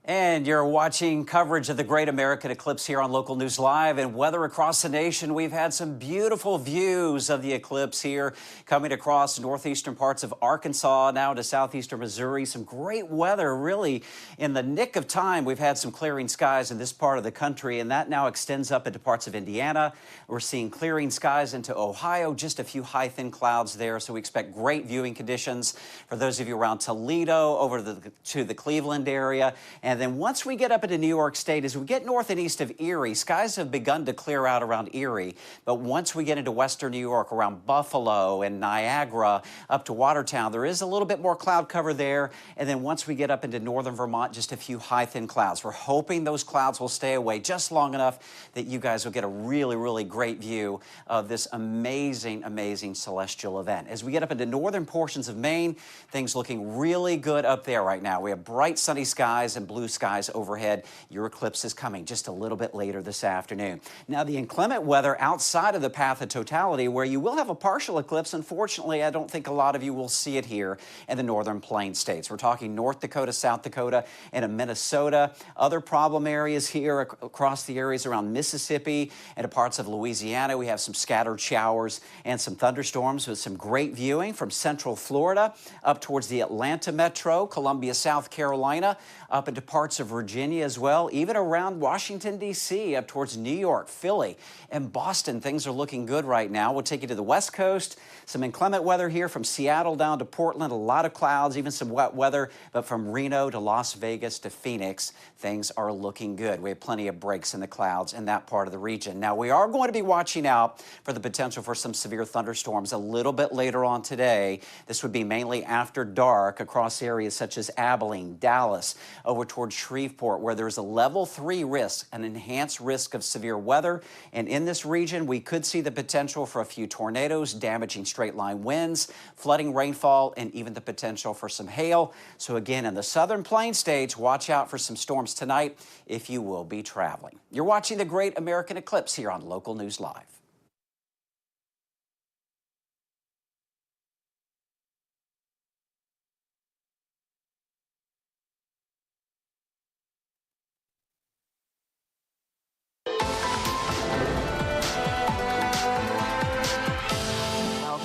Speaker 12: And you're watching coverage of the Great American Eclipse here on Local News Live. And weather across the nation, we've had some beautiful views of the eclipse here coming across northeastern parts of Arkansas, now to southeastern Missouri. Some great weather, really, in the nick of time. We've had some clearing skies in this part of the country, and that now extends up into parts of Indiana. We're seeing clearing skies into Ohio, just a few high, thin clouds there. So we expect great viewing conditions for those of you around Toledo, over to the Cleveland area. And then once we get up into New York State, as we get north and east of Erie, skies have begun to clear out around Erie. But once we get into western New York, around Buffalo and Niagara, up to Watertown, there is a little bit more cloud cover there. And then once we get up into northern Vermont, just a few high, thin clouds. We're hoping those clouds will stay away just long enough that you guys will get a really, really great view of this amazing, amazing celestial event. As we get up into northern portions of Maine, things looking really good up there right now. We have bright sunny skies and blue skies overhead. Your eclipse is coming just a little bit later this afternoon. Now, the inclement weather outside of the path of totality, where you will have a partial eclipse, unfortunately, I don't think a lot of you will see it here in the northern plain states. We're talking North Dakota, South Dakota, and Minnesota. Other problem areas here across the areas around Mississippi and parts of Louisiana. We have some scattered showers and some thunderstorms with some great viewing from central Florida up towards the Atlanta metro, Columbia, South Carolina, up into parts of Virginia as well, even around Washington, D.C., up towards New York, Philly, and Boston. Things are looking good right now. We'll take you to the West Coast. Some inclement weather here from Seattle down to Portland. A lot of clouds, even some wet weather. But from Reno to Las Vegas to Phoenix, things are looking good. We have plenty of breaks in the clouds in that part of the region. Now, we are going to be watching out for the potential for some severe thunderstorms a little bit later on today. This would be mainly after dark across areas such as Abilene, Dallas, over towards Shreveport, where there's a level 3 risk, an enhanced risk of severe weather. And in this region, we could see the potential for a few tornadoes, damaging straight line winds, flooding rainfall, and even the potential for some hail. So again, in the southern plain states, watch out for some storms tonight if you will be traveling. You're watching the Great American Eclipse here on Local News Live.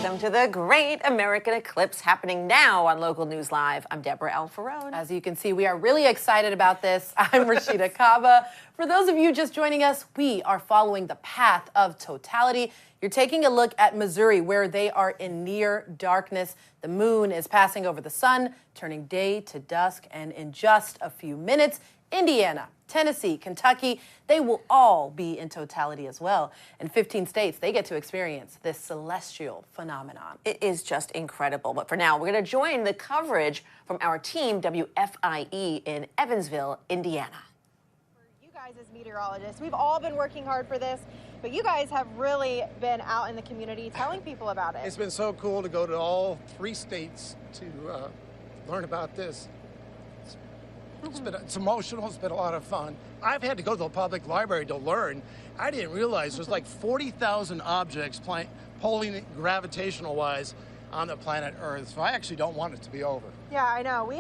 Speaker 10: Welcome to the Great American Eclipse, happening now on Local News Live. I'm Deborah Alfarone.
Speaker 11: As you can see, we are really excited about this. I'm Rashida Kaba. For those of you just joining us, we are following the path of totality. You're taking a look at Missouri, where they are in near darkness. The moon is passing over the sun, turning day to dusk, and in just a few minutes, Indiana, Tennessee, Kentucky, they will all be in totality as well. In 15 states, they get to experience this celestial phenomenon.
Speaker 10: It is just incredible. But for now, we're going to join the coverage from our team, WFIE, in Evansville, Indiana.
Speaker 17: You guys as meteorologists, we've all been working hard for this, but you guys have really been out in the community telling people about it.
Speaker 19: It's been so cool to go to all 3 states to learn about this. It's emotional. It's been a lot of fun. I've had to go to the public library to learn. I didn't realize there's like 40,000 objects polling gravitational-wise on the planet Earth. So I actually don't want it to be over.
Speaker 17: Yeah, I know.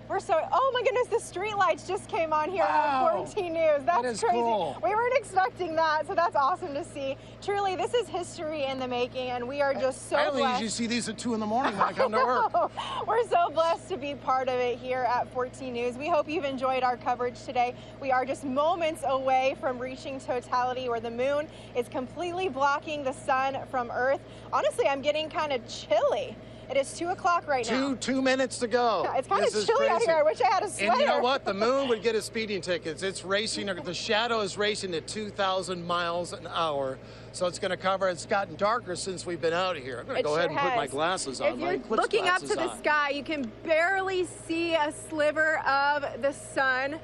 Speaker 17: We're so, oh my goodness, the street lights just came on here on 14 News. That's crazy.
Speaker 19: Cool.
Speaker 17: We weren't expecting that, so that's awesome to see. Truly, this is history in the making, and we are just so
Speaker 19: I only
Speaker 17: blessed.
Speaker 19: usually see these at 2 in the morning when I come to work.
Speaker 17: We're so blessed to be part of it here at 14 News. We hope you've enjoyed our coverage today. We are just moments away from reaching totality, where the moon is completely blocking the sun from Earth. Honestly, I'm getting kind of chilly. It is 2 o'clock right now.
Speaker 19: 2 minutes to go.
Speaker 17: It's kind of
Speaker 19: This is
Speaker 17: chilly out
Speaker 19: crazy.
Speaker 17: here. I wish I had a sweater.
Speaker 19: And you know what? The moon would get us speeding tickets. It's racing. The shadow is racing at 2,000 miles an hour. So it's going to cover. It's gotten darker since we've been out of here. I'm going to go ahead and put my glasses on.
Speaker 17: If you're looking up to the sky, you can barely see a sliver of the sun.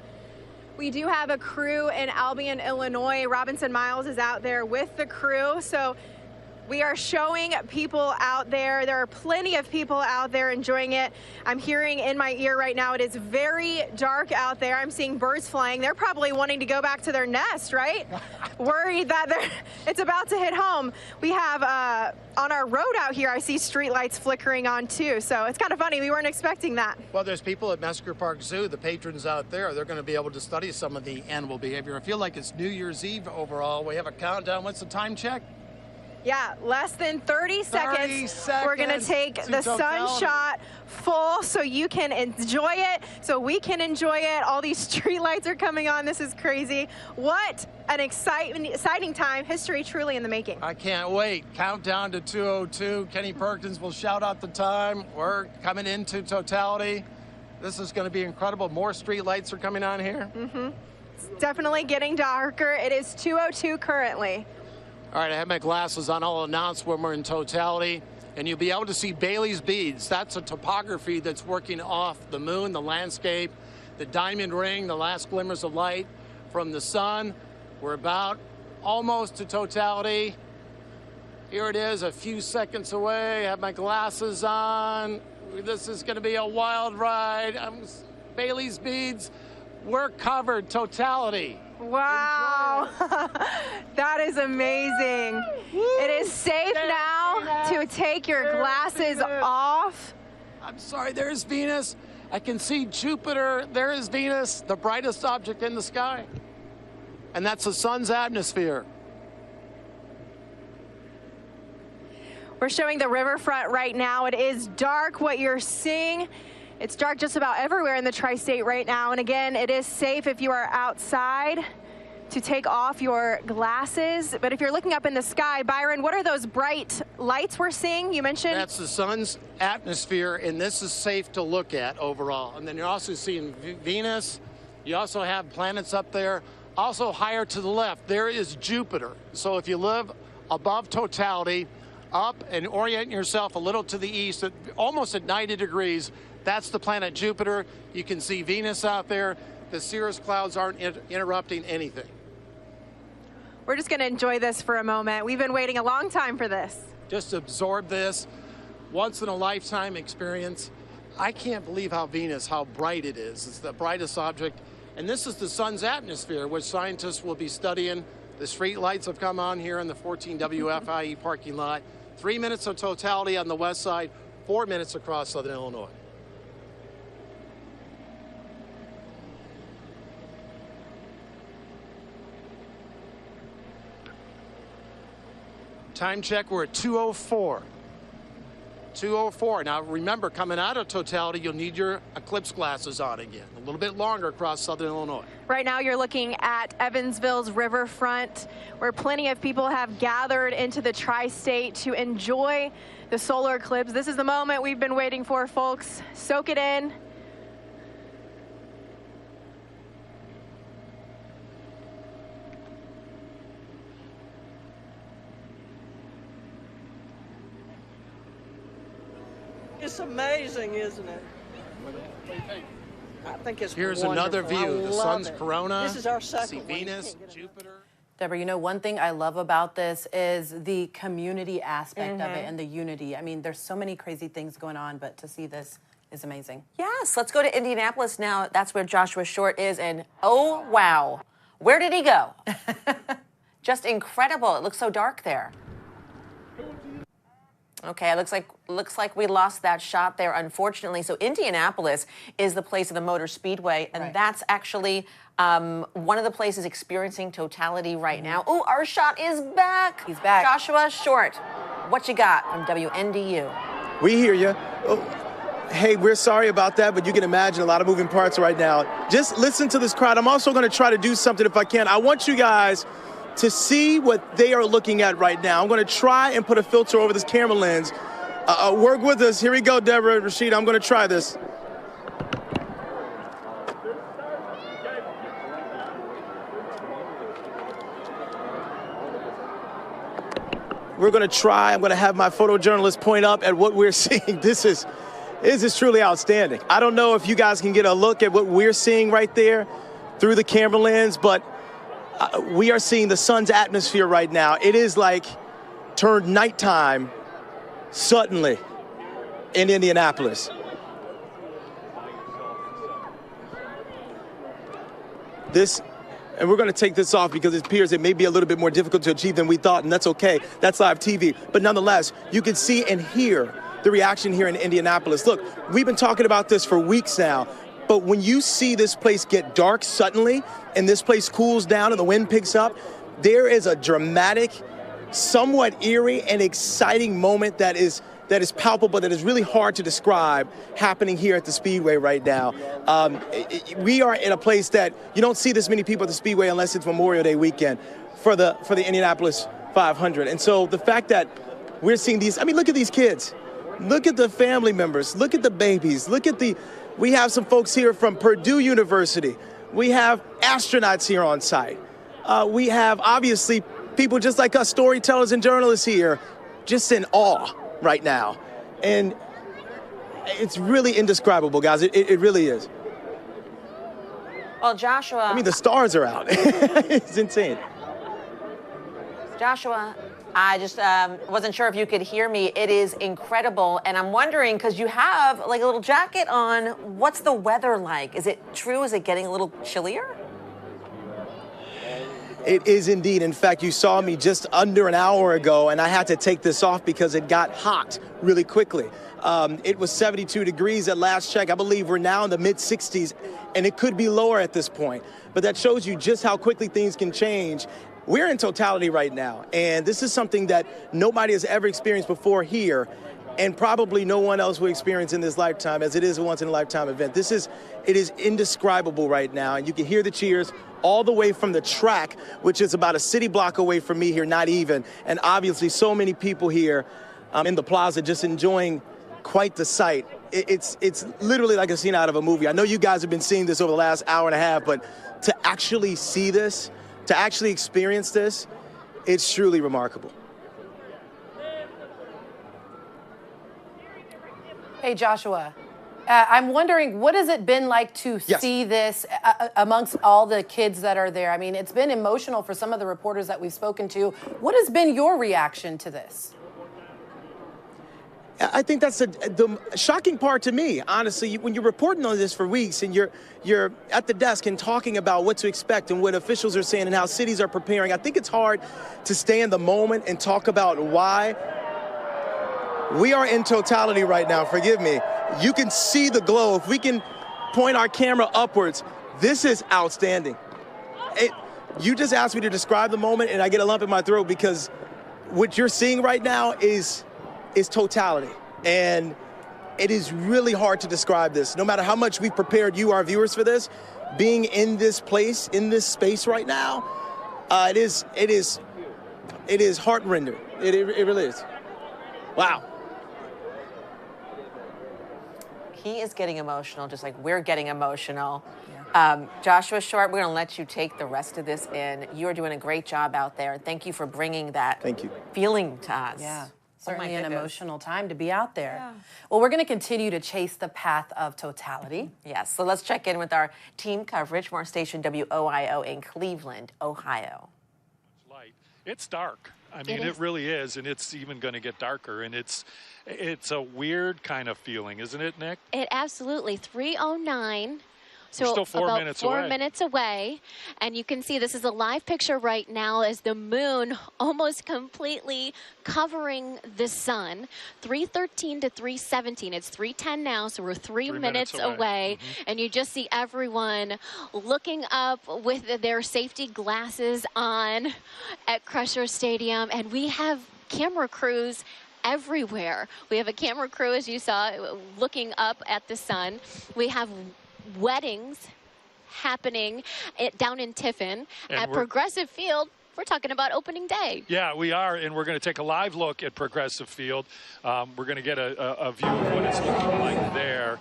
Speaker 17: We do have a crew in Albion, Illinois. Robinson Miles is out there with the crew. So we are showing people out there. There are plenty of people out there enjoying it. I'm hearing in my ear right now, it is very dark out there. I'm seeing birds flying. They're probably wanting to go back to their nest, right? Worried that it's about to hit home. We have, on our road out here, I see street lights flickering on too. So it's kind of funny. We weren't expecting that.
Speaker 19: Well, there's people at Mesker Park Zoo, the patrons out there. They're going to be able to study some of the animal behavior. I feel like it's New Year's Eve overall. We have a countdown. What's the time check?
Speaker 17: Yeah, less than 30 seconds. We're going to take the sunshot full so you can enjoy it, so we can enjoy it. All these street lights are coming on. This is crazy. What an exciting time. History truly in the making.
Speaker 19: I can't wait. Countdown to 2:02. Kenny Perkins will shout out the time. We're coming into Totality. This is going to be incredible. More street lights are coming on here.
Speaker 17: It's definitely getting darker. It is 2:02 currently.
Speaker 19: All right, I have my glasses on. I'll announce when we're in Totality, and you'll be able to see Bailey's beads. That's a topography that's working off the moon, the landscape, the diamond ring, the last glimmers of light from the sun. We're about almost to Totality. Here it is, a few seconds away. I have my glasses on. This is going to be a wild ride. Bailey's beads. We're covered. Totality.
Speaker 17: Wow, that is amazing. It is safe now to take your glasses off.
Speaker 19: I'm sorry, there's Venus. I can see Jupiter. There is Venus, the brightest object in the sky. And that's the sun's atmosphere.
Speaker 17: We're showing the riverfront right now. It is dark, what you're seeing. It's dark just about everywhere in the tri-state right now. And again, it is safe if you are outside to take off your glasses. But if you're looking up in the sky, Byron, what are those bright lights we're seeing? You mentioned?
Speaker 19: That's the sun's atmosphere, and this is safe to look at overall. And then you're also seeing Venus. You also have planets up there. Also higher to the left, there is Jupiter. So if you live above Totality, up and orient yourself a little to the east, almost at 90 degrees, that's the planet Jupiter. You can see Venus out there. The cirrus clouds aren't interrupting anything.
Speaker 17: We're just going to enjoy this for a moment. We've been waiting a long time for this.
Speaker 19: Just absorb this. Once in a lifetime experience. I can't believe how Venus, how bright it is. It's the brightest object. And this is the sun's atmosphere, which scientists will be studying. The street lights have come on here in the 14 WFIE parking lot. 3 minutes of Totality on the west side, 4 minutes across southern Illinois. Time check, we're at 2:04. 2:04. Now remember, coming out of Totality, you'll need your eclipse glasses on again. A little bit longer across southern Illinois.
Speaker 17: Right now you're looking at Evansville's riverfront, where plenty of people have gathered into the tri-state to enjoy the solar eclipse. This is the moment we've been waiting for, folks. Soak it in.
Speaker 2: It's amazing, isn't it?
Speaker 19: What do you think?
Speaker 2: I think it's
Speaker 19: Here's
Speaker 2: wonderful.
Speaker 19: another view. The sun's corona.
Speaker 2: This is our second
Speaker 19: See
Speaker 2: one.
Speaker 19: Venus, Jupiter.
Speaker 11: Deborah, you know, one thing I love about this is the community aspect of it and the unity. I mean, there's so many crazy things going on, but to see this is amazing.
Speaker 10: Yes, let's go to Indianapolis now. That's where Joshua Short is, and oh, wow. Where did he go? Just incredible. It looks so dark there. Okay, it looks like we lost that shot there, unfortunately. So Indianapolis is the place of the Motor Speedway, and that's actually one of the places experiencing Totality right now. Ooh, our shot is back.
Speaker 11: He's back.
Speaker 10: Joshua Short, what you got from WNDU?
Speaker 20: We hear you. Hey, we're sorry about that, but you can imagine a lot of moving parts right now. Just listen to this crowd. I'm also going to try to do something if I can. I want you guys to see what they are looking at right now. I'm going to try and put a filter over this camera lens. Work with us. Here we go, Deborah, Rashid. I'm going to try this. We're going to try. I'm going to have my photojournalist point up at what we're seeing. This is truly outstanding. I don't know if you guys can get a look at what we're seeing right there through the camera lens, but we are seeing the sun's atmosphere right now. It is like turned nighttime suddenly in Indianapolis. And we're going to take this off because it appears it may be a little bit more difficult to achieve than we thought, and that's okay. That's live TV. But nonetheless, you can see and hear the reaction here in Indianapolis. Look, we've been talking about this for weeks now, but when you see this place get dark suddenly and this place cools down and the wind picks up, there is a dramatic, somewhat eerie and exciting moment that is palpable, that is really hard to describe, happening here at the Speedway right now. We are in a place that you don't see this many people at the Speedway unless it's Memorial Day weekend for the Indianapolis 500. And so the fact that we're seeing these, I mean, look at these kids. Look at the family members. Look at the babies. We have some folks here from Purdue University. We have astronauts here on site. We have, obviously, people just like us, storytellers and journalists here, just in awe right now. And it's really indescribable, guys. It really is.
Speaker 10: Well, Joshua,
Speaker 20: I mean, the stars are out. It's insane.
Speaker 10: Joshua, I just wasn't sure if you could hear me. It is incredible. And I'm wondering, because you have like a little jacket on, what's the weather like? Is it true? Is it getting a little chillier?
Speaker 20: It is indeed. In fact, you saw me just under an hour ago, and I had to take this off because it got hot really quickly. It was 72 degrees at last check. I believe we're now in the mid-60s, and it could be lower at this point. But that shows you just how quickly things can change. We're in Totality right now, and this is something that nobody has ever experienced before here, and probably no one else will experience in this lifetime, as it is a once-in-a-lifetime event. It is indescribable right now, and you can hear the cheers all the way from the track, which is about a city block away from me here, not even. And obviously so many people here in the plaza just enjoying quite the sight. It's literally like a scene out of a movie. I know you guys have been seeing this over the last hour and a half, but to actually see this, to actually experience this, it's truly remarkable.
Speaker 11: Hey, Joshua. I'm wondering, what has it been like to see this amongst all the kids that are there? I mean, it's been emotional for some of the reporters that we've spoken to. What has been your reaction to this?
Speaker 20: I think that's the shocking part to me, honestly. When you're reporting on this for weeks and you're at the desk and talking about what to expect and what officials are saying and how cities are preparing, I think it's hard to stay in the moment and talk about why. We are in Totality right now, forgive me. You can see the glow. If we can point our camera upwards, this is outstanding. You just asked me to describe the moment, and I get a lump in my throat because what you're seeing right now is Totality. And it is really hard to describe this. No matter how much we've prepared you, our viewers, for this, being in this place, in this space right now, it is heart-rending. It really is. Wow.
Speaker 10: He is getting emotional, just like we're getting emotional. Joshua Short, we're going to let you take the rest of this in. You are doing a great job out there. Thank you for bringing that feeling to us.
Speaker 11: Yeah, certainly an emotional time to be out there. Yeah. Well, we're going to continue to chase the path of Totality.
Speaker 10: Yes, so let's check in with our team coverage from our station WOIO in Cleveland, Ohio.
Speaker 7: It's dark. I mean, it really is, and it's even going to get darker, and it's a weird kind of feeling, isn't it, Nick?
Speaker 8: It absolutely. 3:09. So
Speaker 7: we're still 4
Speaker 8: about
Speaker 7: minutes
Speaker 8: 4
Speaker 7: away.
Speaker 8: minutes away. And you can see this is a live picture right now as the moon almost completely covering the sun. 3:13 to 3:17. It's 3:10 now, so we're 3 minutes away. And you just see everyone looking up with their safety glasses on at Crusher Stadium. And we have camera crews everywhere. We have a camera crew, as you saw, looking up at the sun. We have weddings happening down in Tiffin at Progressive Field. we're talking about opening day.
Speaker 7: Yeah, we are, and we're going to take a live look at Progressive Field. We're going to get a view of what it's looking like there.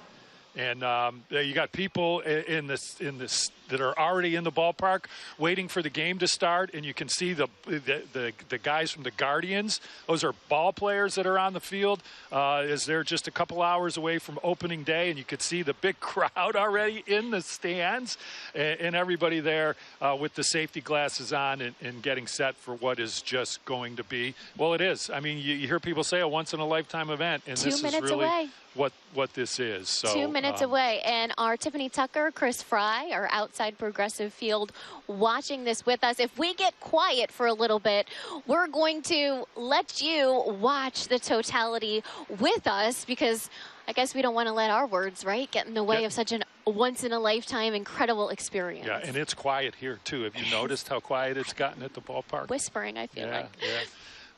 Speaker 7: And you got people in this that are already in the ballpark waiting for the game to start, and you can see the guys from the Guardians. Those are ball players that are on the field as they're just a couple hours away from opening day, and you could see the big crowd already in the stands and everybody there with the safety glasses on and getting set for what is just going to be, well, it is. I mean, you hear people say a once-in-a-lifetime event, and this is really
Speaker 8: away.
Speaker 7: What this is. So
Speaker 8: 2 minutes away, and our Tiffany Tucker, Chris Fry are outside Progressive Field watching this with us. If we get quiet for a little bit, we're going to let you watch the totality with us, because I guess we don't want to let our words, right, get in the way of such a once-in-a-lifetime incredible experience.
Speaker 7: Yeah, and it's quiet here, too. Have you noticed how quiet it's gotten at the ballpark?
Speaker 8: Whispering, I feel like.
Speaker 7: Yeah.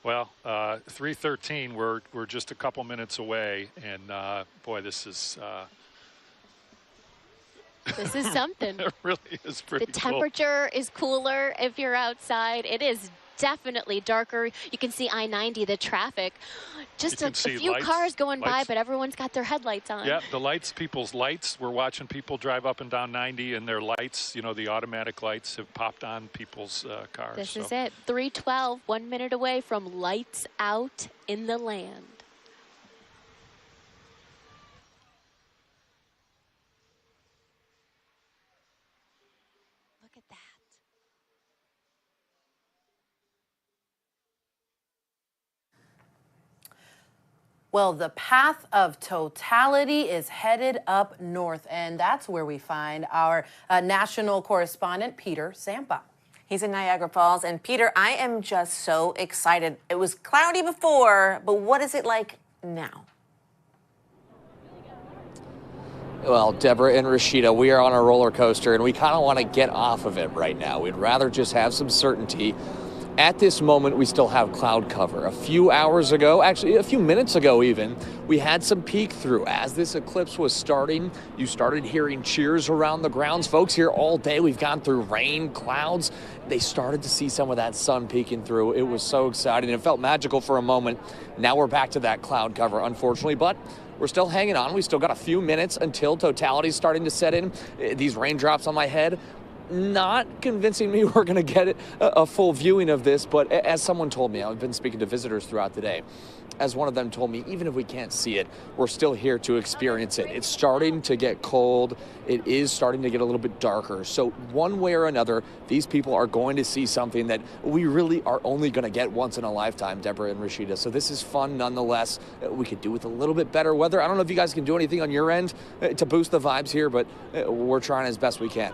Speaker 7: Well, 3:13, we're just a couple minutes away, and boy, this is
Speaker 8: something.
Speaker 7: It really is pretty
Speaker 8: The temperature is cooler if you're outside. It is definitely darker. You can see I-90, the traffic. Just a few cars going by, but everyone's got their headlights on.
Speaker 7: Yeah, the lights, people's lights. We're watching people drive up and down 90, and their lights, you know, the automatic lights have popped on people's cars.
Speaker 8: This is it. 3:12, 1 minute away from lights out in the land. Look at that.
Speaker 11: Well, the path of totality is headed up north, and that's where we find our national correspondent, Peter Sampa.
Speaker 10: He's in Niagara Falls. And Peter, I am just so excited. It was cloudy before, but what is it like now?
Speaker 3: Well, Deborah and Rashida, we are on a roller coaster, and we kind of want to get off of it right now. We'd rather just have some certainty. At this moment, we still have cloud cover. A few hours ago, actually a few minutes ago even, we had some peek through. As this eclipse was starting, you started hearing cheers around the grounds. Folks, here all day, we've gone through rain, clouds. They started to see some of that sun peeking through. It was so exciting. It felt magical for a moment. Now we're back to that cloud cover, unfortunately, but we're still hanging on. We still got a few minutes until totality is starting to set in. These raindrops on my head, not convincing me we're going to get a full viewing of this, but as someone told me, I've been speaking to visitors throughout the day, as one of them told me, even if we can't see it, we're still here to experience it. It's starting to get cold. It is starting to get a little bit darker. So one way or another, these people are going to see something that we really are only going to get once in a lifetime, Deborah and Rashida. So this is fun nonetheless. We could do with a little bit better weather. I don't know if you guys can do anything on your end to boost the vibes here, but we're trying as best we can.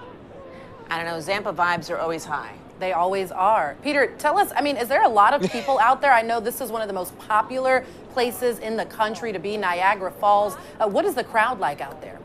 Speaker 10: I don't know, Zampa vibes are always high.
Speaker 11: They always are. Peter, tell us, I mean, is there a lot of people out there? I know this is one of the most popular places in the country to be, Niagara Falls. What is the crowd like out there?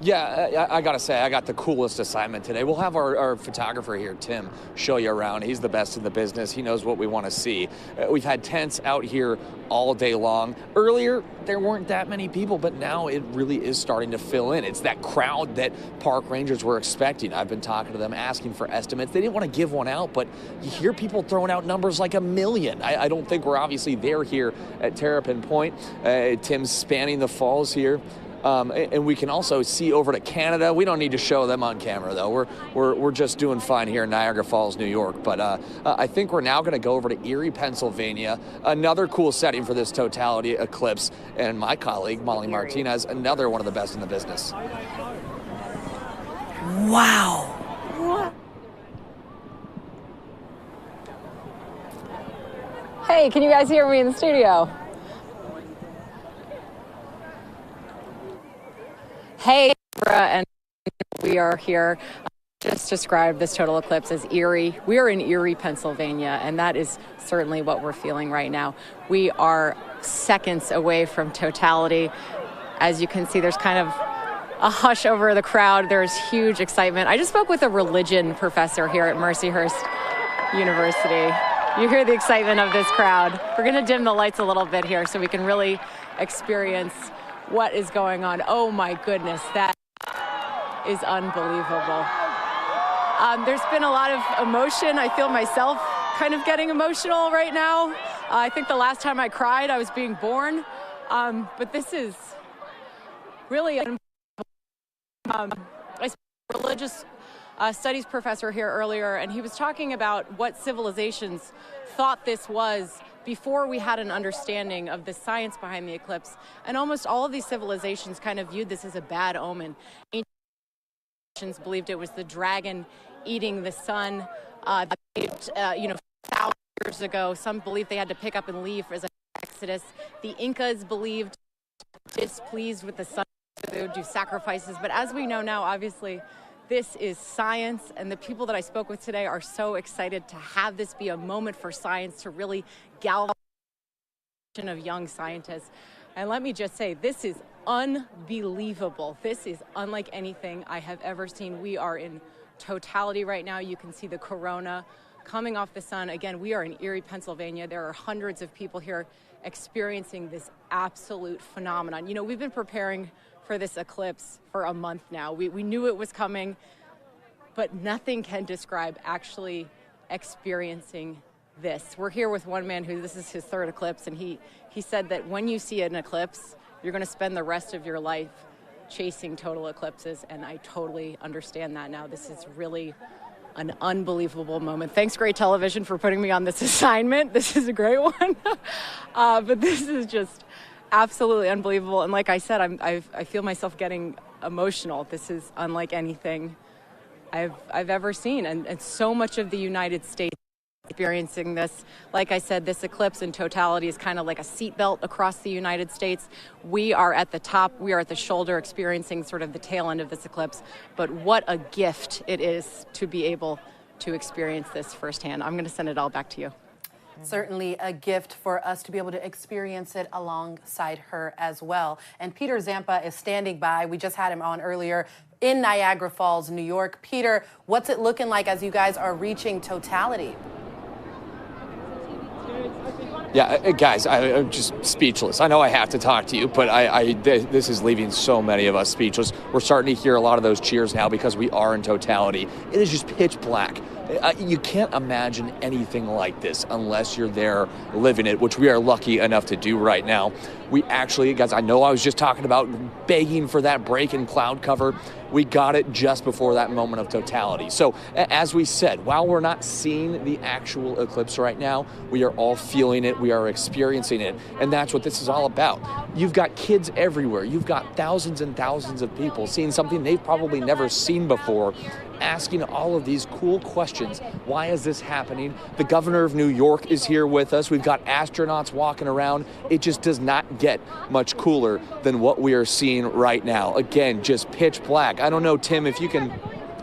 Speaker 3: Yeah, I got to say, I got the coolest assignment today. We'll have our photographer here, Tim, show you around. He's the best in the business. He knows what we want to see. We've had tents out here all day long. Earlier, there weren't that many people, but now it really is starting to fill in. It's that crowd that park rangers were expecting. I've been talking to them, asking for estimates. They didn't want to give one out, but you hear people throwing out numbers like 1 million. I don't think we're obviously there here at Terrapin Point. Tim's spanning the falls here. And we can also see over to Canada. We don't need to show them on camera, though. We're just doing fine here in Niagara Falls, New York. But I think we're now going to go over to Erie, Pennsylvania. Another cool setting for this totality eclipse. And my colleague, Molly Martinez, another one of the best in the business.
Speaker 10: Wow.
Speaker 4: Hey, can you guys hear me in the studio? Hey, and we are here. Just described this total eclipse as Erie. We are in Erie, Pennsylvania, and that is certainly what we're feeling right now. We are seconds away from totality. As you can see, there's kind of a hush over the crowd. There's huge excitement. I just spoke with a religion professor here at Mercyhurst University. You hear the excitement of this crowd. We're going to dim the lights a little bit here so we can really experience what is going on. Oh my goodness, that is unbelievable. There's been a lot of emotion. I feel myself kind of getting emotional right now. I think the last time I cried, I was being born. But this is really, I spoke to a religious studies professor here earlier, and he was talking about what civilizations thought this was before we had an understanding of the science behind the eclipse. And almost all of these civilizations kind of viewed this as a bad omen. Ancient civilizations believed it was the dragon eating the sun. You know, thousands of years ago, some believed they had to pick up and leave as an exodus. The Incas believed displeased with the sun, so they would do sacrifices. But as we know now, obviously, this is science, and the people that I spoke with today are so excited to have this be a moment for science to really galvanize of young scientists. And let me just say, this is unbelievable. This is unlike anything I have ever seen. We are in totality right now. You can see the corona coming off the sun. Again, we are in Erie, Pennsylvania. There are hundreds of people here experiencing this absolute phenomenon. You know, we've been preparing for this eclipse for a month now. We knew it was coming, but nothing can describe actually experiencing this. We're here with one man who this is his third eclipse, and he said that when you see an eclipse, you're going to spend the rest of your life chasing total eclipses, and I totally understand that now. This is really an unbelievable moment. Thanks, Great Television, for putting me on this assignment. This is a great one. But this is just absolutely unbelievable. And like I said, I feel myself getting emotional. This is unlike anything I've ever seen. And so much of the United States experiencing this. Like I said, this eclipse in totality is kind of like a seatbelt across the United States. We are at the top, we are at the shoulder experiencing sort of the tail end of this eclipse. But what a gift it is to be able to experience this firsthand. I'm going to send it all back to you.
Speaker 11: Certainly a gift for us to be able to experience it alongside her as well. And Peter Zampa is standing by. We just had him on earlier in Niagara Falls, New York. Peter, what's it looking like as you guys are reaching totality?
Speaker 3: Yeah, guys, I'm just speechless. I know I have to talk to you, but this is leaving so many of us speechless. We're starting to hear a lot of those cheers now because we are in totality. It is just pitch black. You can't imagine anything like this unless you're there living it, which we are lucky enough to do right now. We actually, guys, I know I was just talking about begging for that break in cloud cover. We got it just before that moment of totality. So as we said, while we're not seeing the actual eclipse right now, we are all feeling it, we are experiencing it, and that's what this is all about. You've got kids everywhere. You've got thousands and thousands of people seeing something they've probably never seen before, asking all of these cool questions. Why is this happening? The governor of New York is here with us. We've got astronauts walking around. It just does not get much cooler than what we are seeing right now. Again, just pitch black. I don't know, Tim, if you can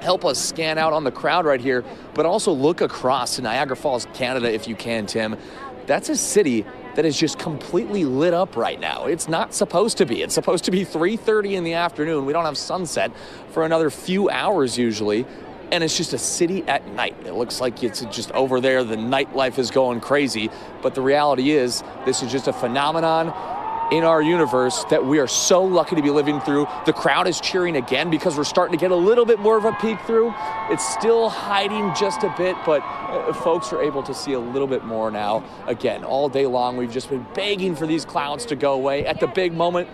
Speaker 3: help us scan out on the crowd right here, but also look across to Niagara Falls, Canada, if you can, Tim. That's a city that is just completely lit up right now. It's not supposed to be. It's supposed to be 3:30 in the afternoon. We don't have sunset for another few hours usually, and it's just a city at night. It looks like it's just over there, the nightlife is going crazy, but the reality is this is just a phenomenon in our universe that we are so lucky to be living through. The crowd is cheering again because we're starting to get a little bit more of a peek through. It's still hiding just a bit, but folks are able to see a little bit more now. Again, all day long, we've just been begging for these clouds to go away. At the big moment,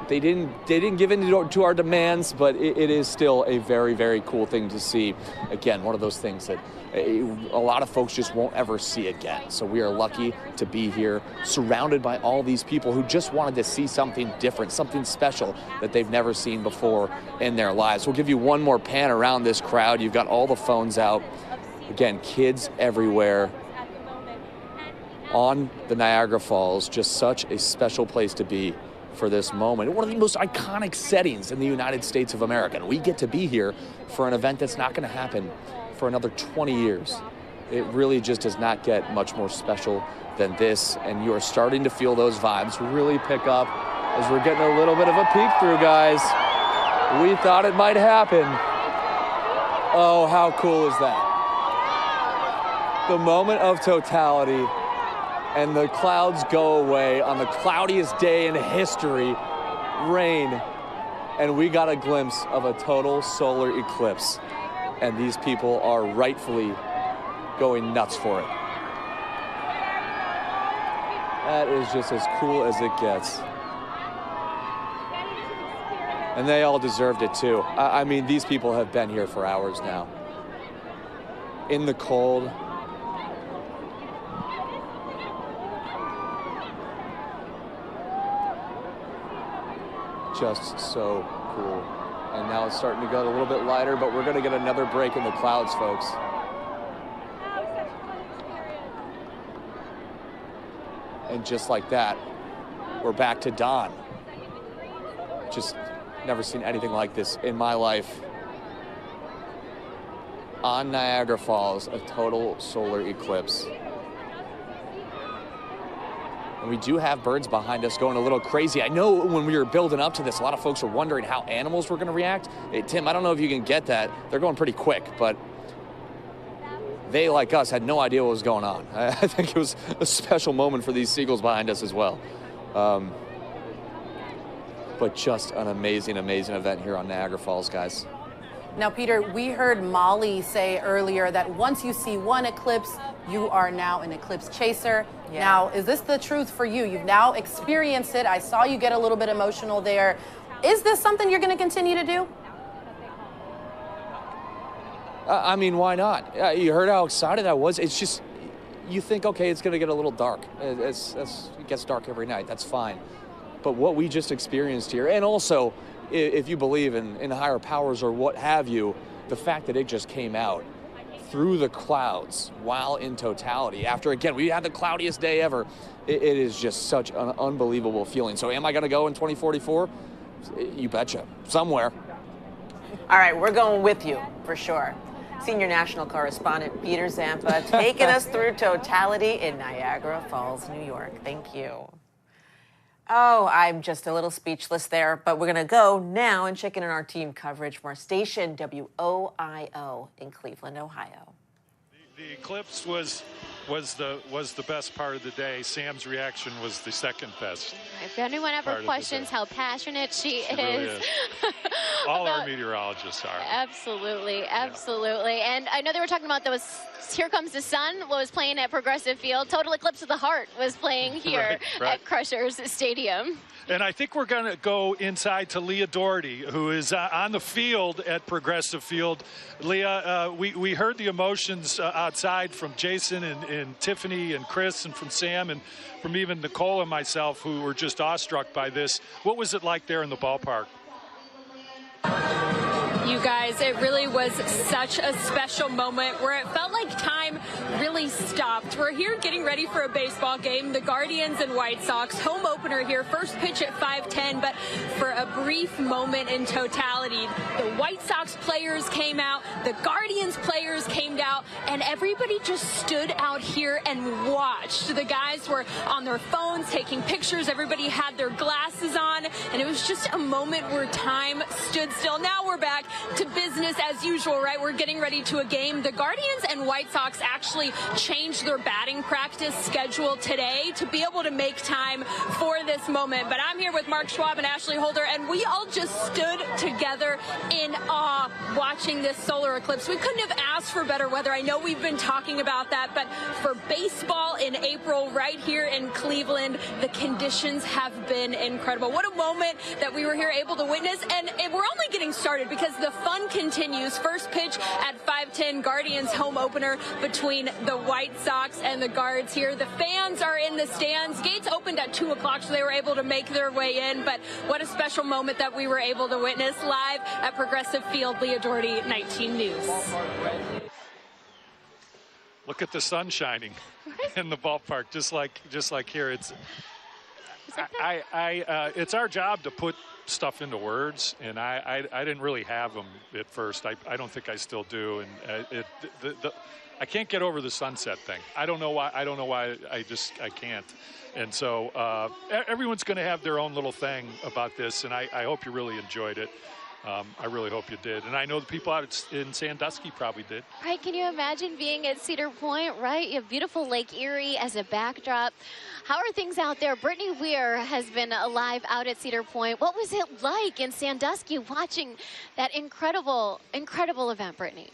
Speaker 3: they didn't give in to our demands, but it is still a very, very cool thing to see. Again, one of those things that a lot of folks just won't ever see again. So we are lucky to be here, surrounded by all these people who just wanted to see something different, something special that they've never seen before in their lives. We'll give you one more pan around this crowd. You've got all the phones out. Again, kids everywhere on the Niagara Falls. Just such a special place to be for this moment. One of the most iconic settings in the United States of America. And we get to be here for an event that's not going to happen for another 20 years. It really just does not get much more special than this, and you are starting to feel those vibes really pick up as we're getting a little bit of a peek through, guys. We thought it might happen. Oh, how cool is that? The moment of totality, and the clouds go away on the cloudiest day in history, rain, and we got a glimpse of a total solar eclipse. And these people are rightfully going nuts for it. That is just as cool as it gets. And they all deserved it too. I mean, these people have been here for hours now. In the cold. Just so cool. And now it's starting to get a little bit lighter, but we're gonna get another break in the clouds, folks. And just like that, we're back to dawn. Just never seen anything like this in my life. On Niagara Falls, a total solar eclipse. And we do have birds behind us going a little crazy. I know when we were building up to this, a lot of folks were wondering how animals were going to react. Hey, Tim, I don't know if you can get that. They're going pretty quick, but they, like us, had no idea what was going on. I think it was a special moment for these seagulls behind us as well. But just an amazing, amazing event here on Niagara Falls, guys.
Speaker 11: Now, Peter, we heard Molly say earlier that once you see one eclipse, you are now an eclipse chaser. Yeah. Now, is this the truth for you? You've now experienced it. I saw you get a little bit emotional there. Is this something you're going to continue to do?
Speaker 3: I mean, why not? You heard how excited I was. It's just, you think, okay, it's going to get a little dark. It gets dark every night. That's fine. But what we just experienced here, and also, if you believe in higher powers or what have you, the fact that it just came out through the clouds while in totality, after, again, we had the cloudiest day ever, it is just such an unbelievable feeling. So am I going to go in 2044? You betcha. Somewhere.
Speaker 10: All right, we're going with you, for sure. Senior national correspondent Peter Zampa taking us through totality in Niagara Falls, New York. Thank you. Oh, I'm just a little speechless there, but we're going to go now and check in on our team coverage from our station, WOIO in Cleveland, Ohio.
Speaker 7: The eclipse was the best part of the day. Sam's reaction was the second best.
Speaker 8: If anyone ever questions how passionate she is.
Speaker 7: Really is. All our meteorologists are.
Speaker 8: Absolutely, absolutely. Yeah. And I know they were talking about those Here Comes the Sun was playing at Progressive Field. Total Eclipse of the Heart was playing here at Crushers Stadium.
Speaker 7: And I think we're going to go inside to Leah Doherty, who is on the field at Progressive Field. Leah, we heard the emotions outside from Jason and Tiffany and Chris and from Sam and from even Nicole and myself, who were just awestruck by this. What was it like there in the ballpark?
Speaker 1: You guys, it really was such a special moment where it felt like time really stopped. We're here getting ready for a baseball game, the Guardians and White Sox, home opener here, first pitch at 5:10, but for a brief moment in totality, the White Sox players came out, the Guardians players came out, and everybody just stood out here and watched. The guys were on their phones taking pictures, everybody had their glasses on, and it was just a moment where time stood still. Now we're back to business as usual, right? We're getting ready to a game. The Guardians and White Sox actually changed their batting practice schedule today to be able to make time for this moment. But I'm here with Mark Schwab and Ashley Holder, and we all just stood together in awe watching this solar eclipse. We couldn't have asked for better weather. I know we've been talking about that, but for baseball in April right here in Cleveland, the conditions have been incredible. What a moment that we were here able to witness, and we're only getting started because the fun continues. First pitch at 5:10, Guardians home opener between the White Sox and the Guards here. The fans are in the stands. Gates opened at 2 o'clock, so they were able to make their way in, but what a special moment that we were able to witness live at Progressive Field. Leah Doherty, 19 News.
Speaker 7: Look at the sun shining in the ballpark, just like here. It's it's our job to put stuff into words, and I didn't really have them at first. I don't think I still do, and I can't get over the sunset thing. I don't know why. I can't. And so everyone's going to have their own little thing about this, and I hope you really enjoyed it. I really hope you did. And I know the people out in Sandusky probably did.
Speaker 8: Right, can you imagine being at Cedar Point, right? You have beautiful Lake Erie as a backdrop. How are things out there? Brittany Weir has been alive out at Cedar Point. What was it like in Sandusky watching that incredible, incredible event, Brittany?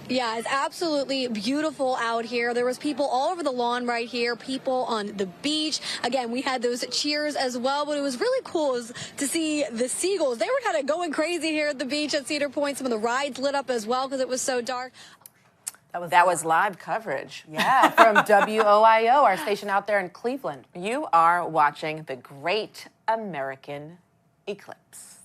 Speaker 5: Yeah, it's absolutely beautiful out here. There was people all over the lawn right here, people on the beach. Again, we had those cheers as well, but it was really cool to see the seagulls. They were kind of going crazy here at the beach at Cedar Point. Some of the rides lit up as well because it was so dark.
Speaker 10: That was live coverage.
Speaker 11: Yeah, from WOIO, our station out there in Cleveland.
Speaker 10: You are watching the Great American Eclipse.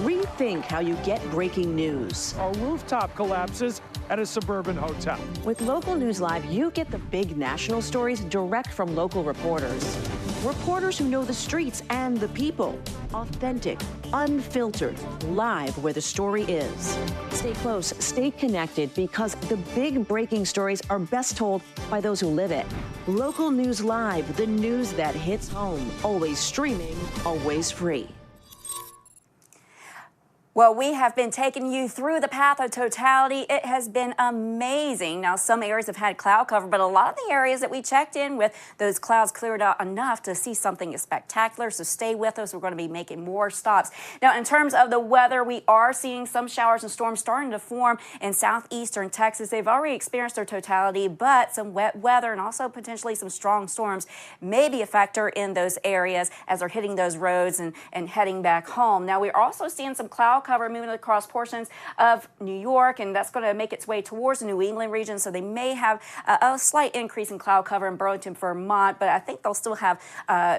Speaker 14: Rethink how you get breaking news.
Speaker 16: A rooftop collapses at a suburban hotel.
Speaker 14: With Local News Live, you get the big national stories direct from local reporters. Reporters who know the streets and the people. Authentic, unfiltered, live where the story is. Stay close, stay connected, because the big breaking stories are best told by those who live it. Local News Live, the news that hits home. Always streaming, always free.
Speaker 13: Well, we have been taking you through the path of totality. It has been amazing. Now, some areas have had cloud cover, but a lot of the areas that we checked in with, those clouds cleared out enough to see something spectacular. So stay with us. We're going to be making more stops. Now, in terms of the weather, we are seeing some showers and storms starting to form in southeastern Texas. They've already experienced their totality, but some wet weather and also potentially some strong storms may be a factor in those areas as they're hitting those roads and heading back home. Now, we're also seeing some cloud cover moving across portions of New York, and that's going to make its way towards the New England region. So they may have a slight increase in cloud cover in Burlington, Vermont, but I think they'll still have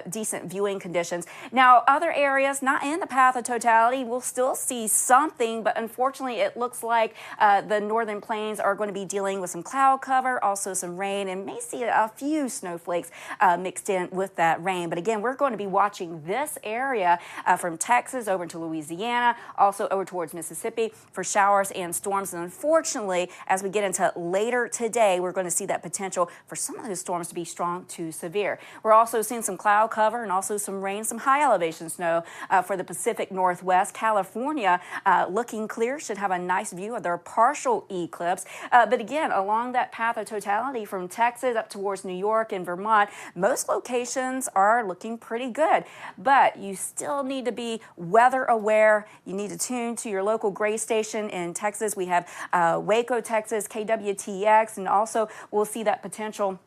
Speaker 13: decent viewing conditions. Now, other areas not in the path of totality will still see something, but unfortunately, it looks like the northern plains are going to be dealing with some cloud cover, also some rain, and may see a few snowflakes mixed in with that rain. But again, we're going to be watching this area from Texas over to Louisiana, also over towards Mississippi for showers and storms. And unfortunately, as we get into later today, we're going to see that potential for some of those storms to be strong to severe. We're also seeing some cloud cover and also some rain, some high elevation snow for the Pacific Northwest. California looking clear, should have a nice view of their partial eclipse. But again, along that path of totality from Texas up towards New York and Vermont, most locations are looking pretty good. But you still need to be weather aware. You need to tune to your local Gray station in Texas. We have Waco, Texas, KWTX, and also we'll see that potential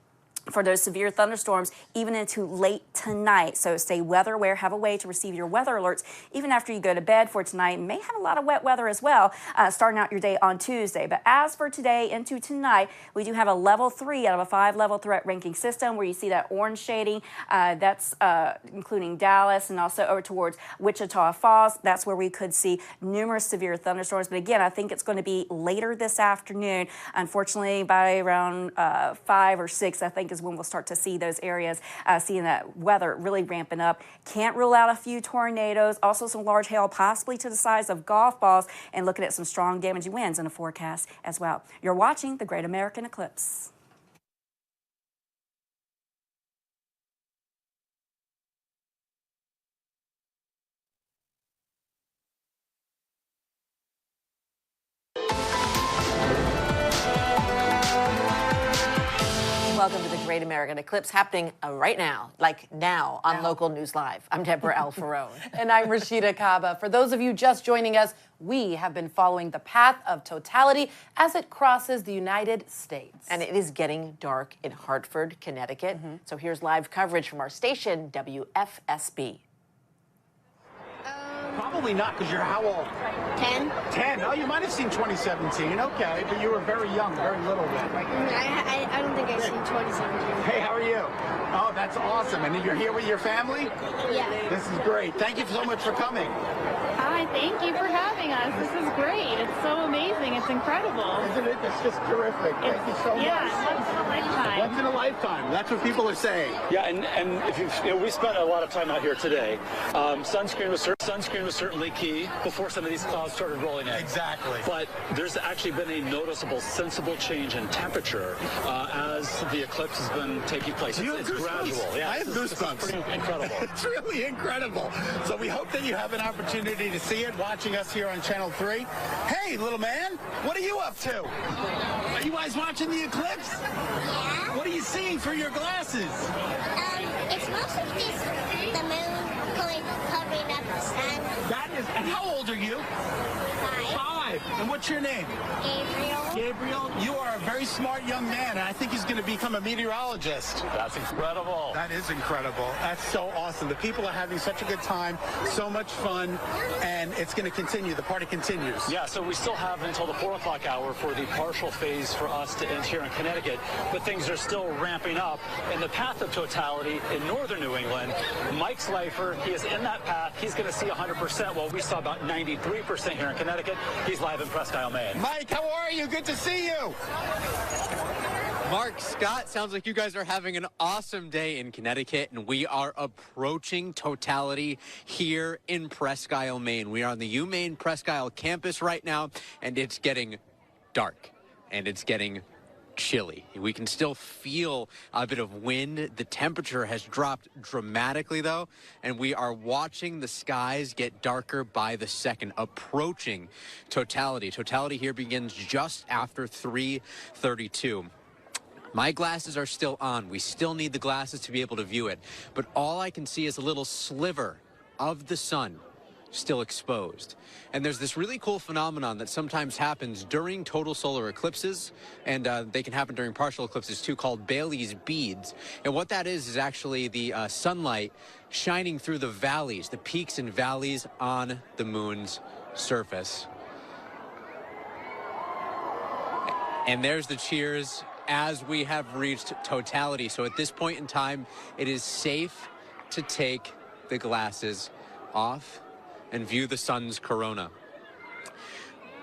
Speaker 13: for those severe thunderstorms even into late tonight. So stay weather aware, have a way to receive your weather alerts even after you go to bed for tonight. May have a lot of wet weather as well starting out your day on Tuesday. But as for today into tonight, we do have a level 3 out of a 5-level threat ranking system where you see that orange shading. That's including Dallas and also over towards Wichita Falls. That's where we could see numerous severe thunderstorms. But again, I think it's going to be later this afternoon. Unfortunately, by around 5 or 6, I think is when we'll start to see those areas, seeing that weather really ramping up. Can't rule out a few tornadoes, also some large hail possibly to the size of golf balls, and looking at some strong damaging winds in the forecast as well. You're watching the Great American Eclipse.
Speaker 10: Welcome to the Great American Eclipse, happening right now, like now on Local News Live. I'm Deborah Alfarone.
Speaker 11: And I'm Rashida Kaba. For those of you just joining us, we have been following the path of totality as it crosses the United States.
Speaker 10: And it is getting dark in Hartford, Connecticut. So here's live coverage from our station, WFSB.
Speaker 21: Probably not, because you're how old?
Speaker 22: 10.
Speaker 21: 10. Oh, you might have seen 2017. Okay, but you were very young, very little then.
Speaker 22: I don't think I've seen 2017.
Speaker 21: Hey, how are you? Oh, that's awesome. And you're here with your family?
Speaker 22: Yeah.
Speaker 21: This is great. Thank you so much for coming.
Speaker 24: Hi, thank you for having us. This is great. It's so amazing. It's incredible.
Speaker 21: Isn't it? It's just terrific. Thank you so much.
Speaker 24: Yeah, once in a lifetime.
Speaker 21: Once in a lifetime. That's what people are saying.
Speaker 25: Yeah, and if we spent a lot of time out here today. Sunscreen was certainly key before some of these clouds started rolling in.
Speaker 21: Exactly.
Speaker 25: But there's actually been a noticeable, sensible change in temperature as the eclipse has been taking place. It's gradual. Yeah,
Speaker 21: I have goosebumps.
Speaker 25: It's pretty incredible.
Speaker 21: It's really incredible. So we hope that you have an opportunity to see it, watching us here on Channel 3. Hey, little man, what are you up to? Are you guys watching the eclipse?
Speaker 22: Yeah.
Speaker 21: What are you seeing through your glasses?
Speaker 22: It's mostly just the moon covering up the sun.
Speaker 21: That is, and how old are you? 5. right. And what's your name?
Speaker 22: Gabriel.
Speaker 21: Gabriel, you are a very smart young man, and I think he's going to become a meteorologist.
Speaker 25: That's incredible.
Speaker 21: That is incredible. That's so awesome. The people are having such a good time, so much fun, and it's going to continue. The party continues.
Speaker 25: Yeah, so we still have until the 4 o'clock hour for the partial phase for us to end here in Connecticut, but things are still ramping up. In the path of totality in northern New England, Mike Slifer, he is in that path. He's going to see 100%. Well, we saw about 93% here in Connecticut. He's live in Presque Isle, Maine.
Speaker 21: Mike, how are you? Good to see you.
Speaker 6: Mark, Scott, sounds like you guys are having an awesome day in Connecticut, and we are approaching totality here in Presque Isle, Maine. We are on the UMaine Presque Isle campus right now, and it's getting dark, and it's getting chilly. We can still feel a bit of wind. The temperature has dropped dramatically, though, and we are watching the skies get darker by the second, approaching totality. Totality here begins just after 3:32. My glasses are still on. We still need the glasses to be able to view it, but all I can see is a little sliver of the sun still exposed. And there's this really cool phenomenon that sometimes happens during total solar eclipses, and they can happen during partial eclipses too, called Bailey's beads. And what that is actually the sunlight shining through the valleys, the peaks and valleys on the moon's surface. And there's the cheers as we have reached totality. So at this point in time, it is safe to take the glasses off and view the sun's corona.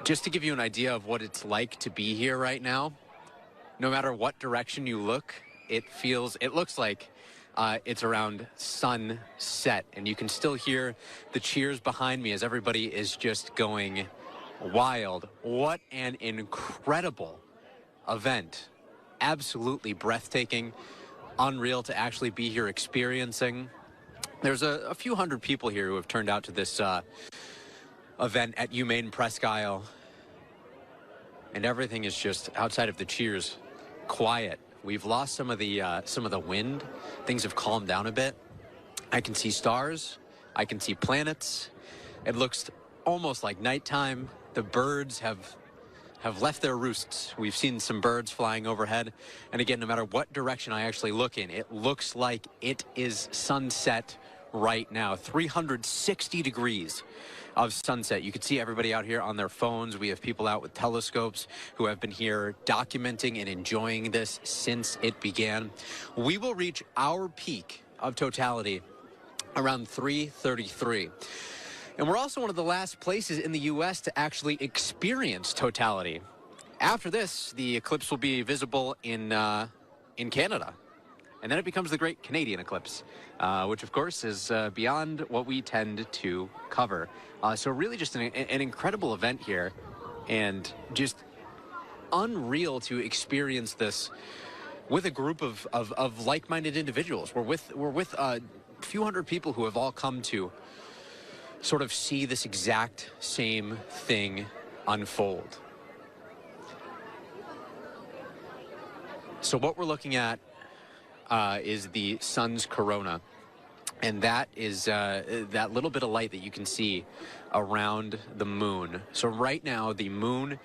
Speaker 6: Just to give you an idea of what it's like to be here right now, no matter what direction you look, it looks like it's around sunset, and you can still hear the cheers behind me as everybody is just going wild. What an incredible event. Absolutely breathtaking, unreal to actually be here experiencing. There's a few hundred people here who have turned out to this event at UMaine Presque Isle, and everything is just, outside of the cheers, quiet. We've lost some of the wind. Things have calmed down a bit. I can see stars. I can see planets. It looks almost like nighttime. The birds have left their roosts. We've seen some birds flying overhead. And again, no matter what direction I actually look in, it looks like it is sunset right now. 360 degrees of sunset. You can see everybody out here on their phones. We have people out with telescopes who have been here documenting and enjoying this since it began. We will reach our peak of totality around 3:33. And we're also one of the last places in the U.S. to actually experience totality. After this, the eclipse will be visible in Canada. And then it becomes the Great Canadian Eclipse, which, of course, is beyond what we tend to cover. So really just an incredible event here, and just unreal to experience this with a group of like-minded individuals. We're with a few hundred people who have all come to sort of see this exact same thing unfold. So what we're looking at is the sun's corona, and that is that little bit of light that you can see around the moon. So right now the moon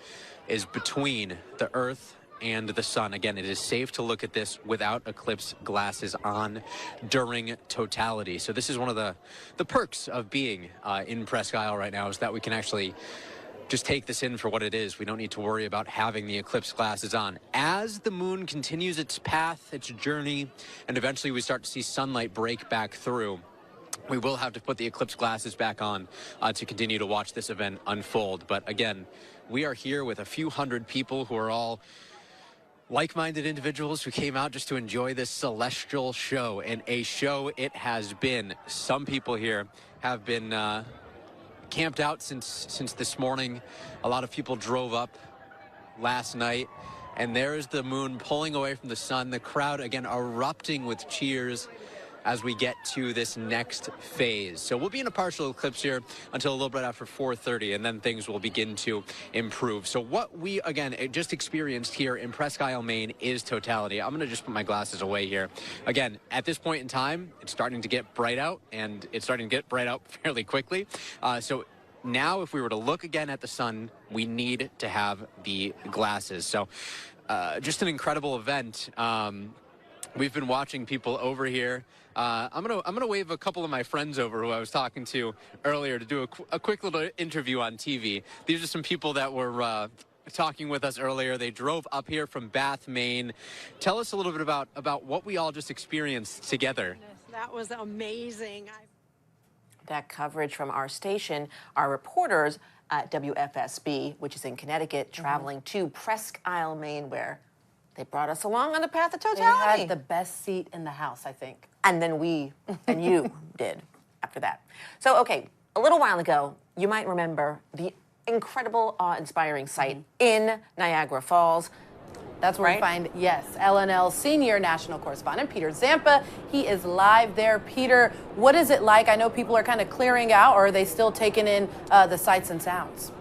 Speaker 6: is between the Earth and the sun. Again, it is safe to look at this without eclipse glasses on during totality. So this is one of the perks of being in Presque Isle right now, is that we can actually just take this in for what it is. We don't need to worry about having the eclipse glasses on. As the moon continues its path, its journey, and eventually we start to see sunlight break back through, we will have to put the eclipse glasses back on to continue to watch this event unfold. But again, we are here with a few hundred people who are all like-minded individuals who came out just to enjoy this celestial show, and a show it has been. Some people here have been camped out since this morning. A lot of people drove up last night, and there's the moon pulling away from the sun. The crowd again erupting with cheers as we get to this next phase. So we'll be in a partial eclipse here until a little bit after 4:30, and then things will begin to improve. So what we, again, just experienced here in Presque Isle, Maine is totality. I'm gonna just put my glasses away here. Again, at this point in time, it's starting to get bright out, and it's starting to get bright out fairly quickly. So now if we were to look again at the sun, we need to have the glasses. So just an incredible event. We've been watching people over here. I'm gonna wave a couple of my friends over who I was talking to earlier to do a quick little interview on TV. These are some people that were talking with us earlier. They drove up here from Bath, Maine. Tell us a little bit about what we all just experienced together.
Speaker 2: That was amazing.
Speaker 10: That coverage from our station, our reporters at WFSB, which is in Connecticut, traveling to Presque Isle, Maine, where they brought us along on the path of totality.
Speaker 11: They had the best seat in the house, I think.
Speaker 10: And then we and you did after that. So, okay, a little while ago, you might remember the incredible, awe-inspiring sight in Niagara Falls.
Speaker 11: That's where we find, yes, LNL senior national correspondent Peter Zampa. He is live there. Peter, what is it like? I know people are kind of clearing out, or are they still taking in the sights and sounds?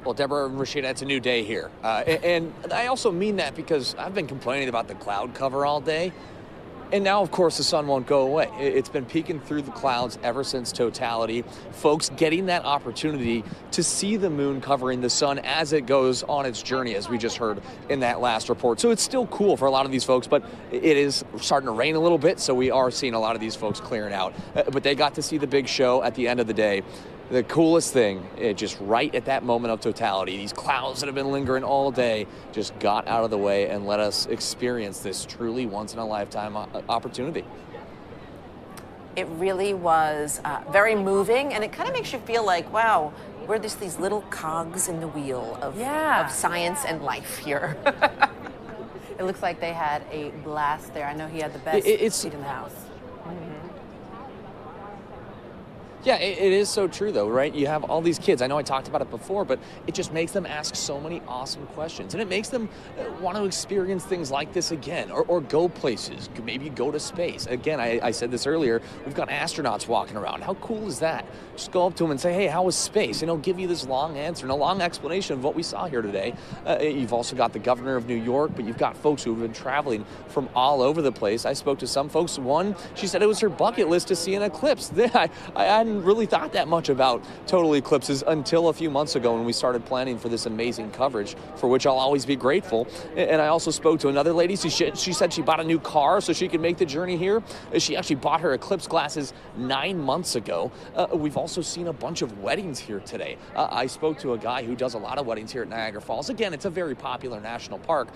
Speaker 3: Well, Deborah and Rashida, it's a new day here. And I also mean that because I've been complaining about the cloud cover all day. And now, of course, the sun won't go away. It's been peeking through the clouds ever since Totality. Folks getting that opportunity to see the moon covering the sun as it goes on its journey, as we just heard in that last report. So it's still cool for a lot of these folks, but it is starting to rain a little bit, so we are seeing a lot of these folks clearing out. But they got to see the big show at the end of the day. The coolest thing, just right at that moment of totality, these clouds that have been lingering all day just got out of the way and let us experience this truly once-in-a-lifetime opportunity.
Speaker 10: It really was very moving, and it kind of makes you feel like, wow, we're just these little cogs in the wheel of science and life here.
Speaker 11: It looks like they had a blast there. I know he had the best seat in the house.
Speaker 3: Yeah, it is so true, though, right? You have all these kids. I know I talked about it before, but it just makes them ask so many awesome questions. And it makes them want to experience things like this again, or go places, maybe go to space. Again, I said this earlier, we've got astronauts walking around. How cool is that? Just go up to them and say, hey, how was space? And he'll give you this long answer and a long explanation of what we saw here today. You've also got the governor of New York, but you've got folks who have been traveling from all over the place. I spoke to some folks. One, she said it was her bucket list to see an eclipse. I hadn't really thought that much about total eclipses until a few months ago when we started planning for this amazing coverage, for which I'll always be grateful. And I also spoke to another lady. She said she bought a new car so she could make the journey here. She actually bought her eclipse glasses 9 months ago. We've also seen a bunch of weddings here today. I spoke to a guy who does a lot of weddings here at Niagara Falls. Again, it's a very popular national park,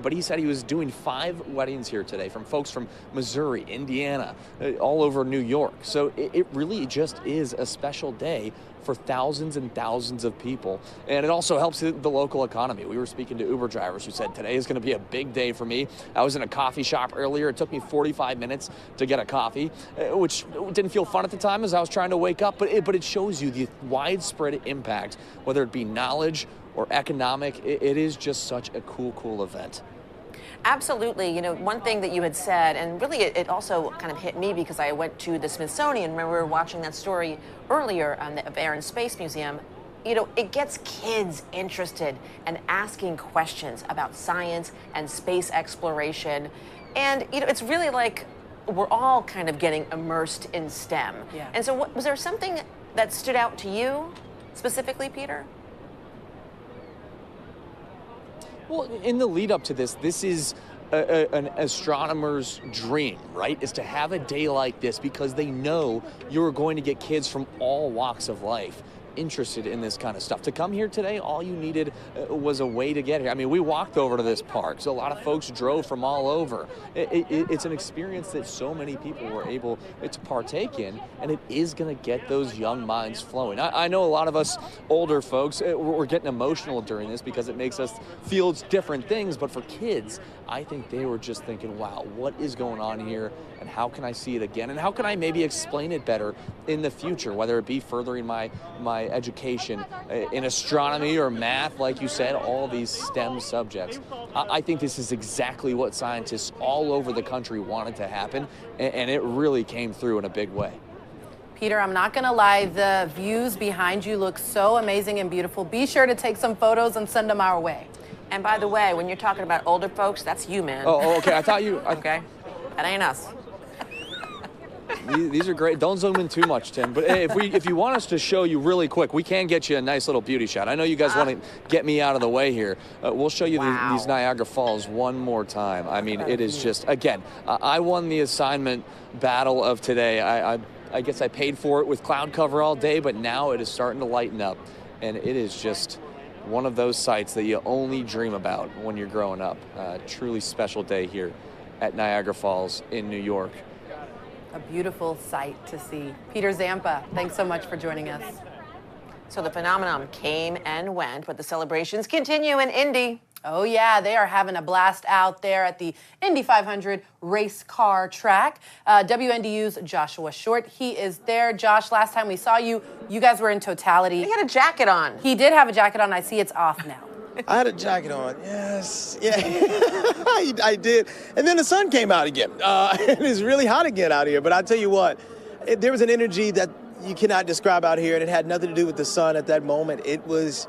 Speaker 3: but he said he was doing 5 weddings here today from folks from Missouri, Indiana, all over New York. So it really just is a special day for thousands and thousands of people. And it also helps the local economy. We were speaking to Uber drivers who said today is going to be a big day for me. I was in a coffee shop earlier. It took me 45 minutes to get a coffee, which didn't feel fun at the time as I was trying to wake up, but it shows you the widespread impact, whether it be knowledge or economic. It is just such a cool event.
Speaker 10: Absolutely. You know, one thing that you had said, and really it also kind of hit me because I went to the Smithsonian. Remember, we were watching that story earlier on the Air and Space Museum. You know, it gets kids interested and asking questions about science and space exploration. And, you know, it's really like we're all kind of getting immersed in STEM.
Speaker 11: Yeah.
Speaker 10: And so was there something that stood out to you specifically, Peter?
Speaker 3: Well, in the lead up to this is an astronomer's dream, right? Is to have a day like this because they know you're going to get kids from all walks of life interested in this kind of stuff. To come here today, all you needed was a way to get here. I mean, we walked over to this park, so a lot of folks drove from all over. It's an experience that so many people were able to partake in, and it is going to get those young minds flowing. I know a lot of us older folks, we're getting emotional during this because it makes us feel different things, but for kids, I think they were just thinking, wow, what is going on here, and how can I see it again, and how can I maybe explain it better in the future, whether it be furthering my education in astronomy or math, like you said, all these STEM subjects. I think this is exactly what scientists all over the country wanted to happen, and it really came through in a big way.
Speaker 11: Peter, I'm not going to lie, the views behind you look so amazing and beautiful. Be sure to take some photos and send them our way.
Speaker 10: And by the way, when you're talking about older folks, that's you, man.
Speaker 3: Oh, okay. I thought you...
Speaker 10: Okay. That ain't us.
Speaker 3: These are great. Don't zoom in too much, Tim. But hey, if you want us to show you really quick, we can get you a nice little beauty shot. I know you guys want to get me out of the way here. We'll show you these Niagara Falls one more time. I mean, it is just, again, I won the assignment battle of today. I guess I paid for it with cloud cover all day, but now it is starting to lighten up. And it is just one of those sights that you only dream about when you're growing up. Truly special day here at Niagara Falls in New York.
Speaker 11: A beautiful sight to see. Peter Zampa, thanks so much for joining us.
Speaker 10: So the phenomenon came and went, but the celebrations continue in Indy.
Speaker 11: Oh yeah, they are having a blast out there at the Indy 500 race car track. WNDU's Joshua Short, he is there. Josh, last time we saw you, you guys were in Totality.
Speaker 10: He had a jacket on.
Speaker 11: He did have a jacket on. I see it's off now.
Speaker 20: I had a jacket on, yes. Yeah, I did. And then the sun came out again. It's really hot again out here, but I'll tell you what, there was an energy that you cannot describe out here, and it had nothing to do with the sun at that moment. It was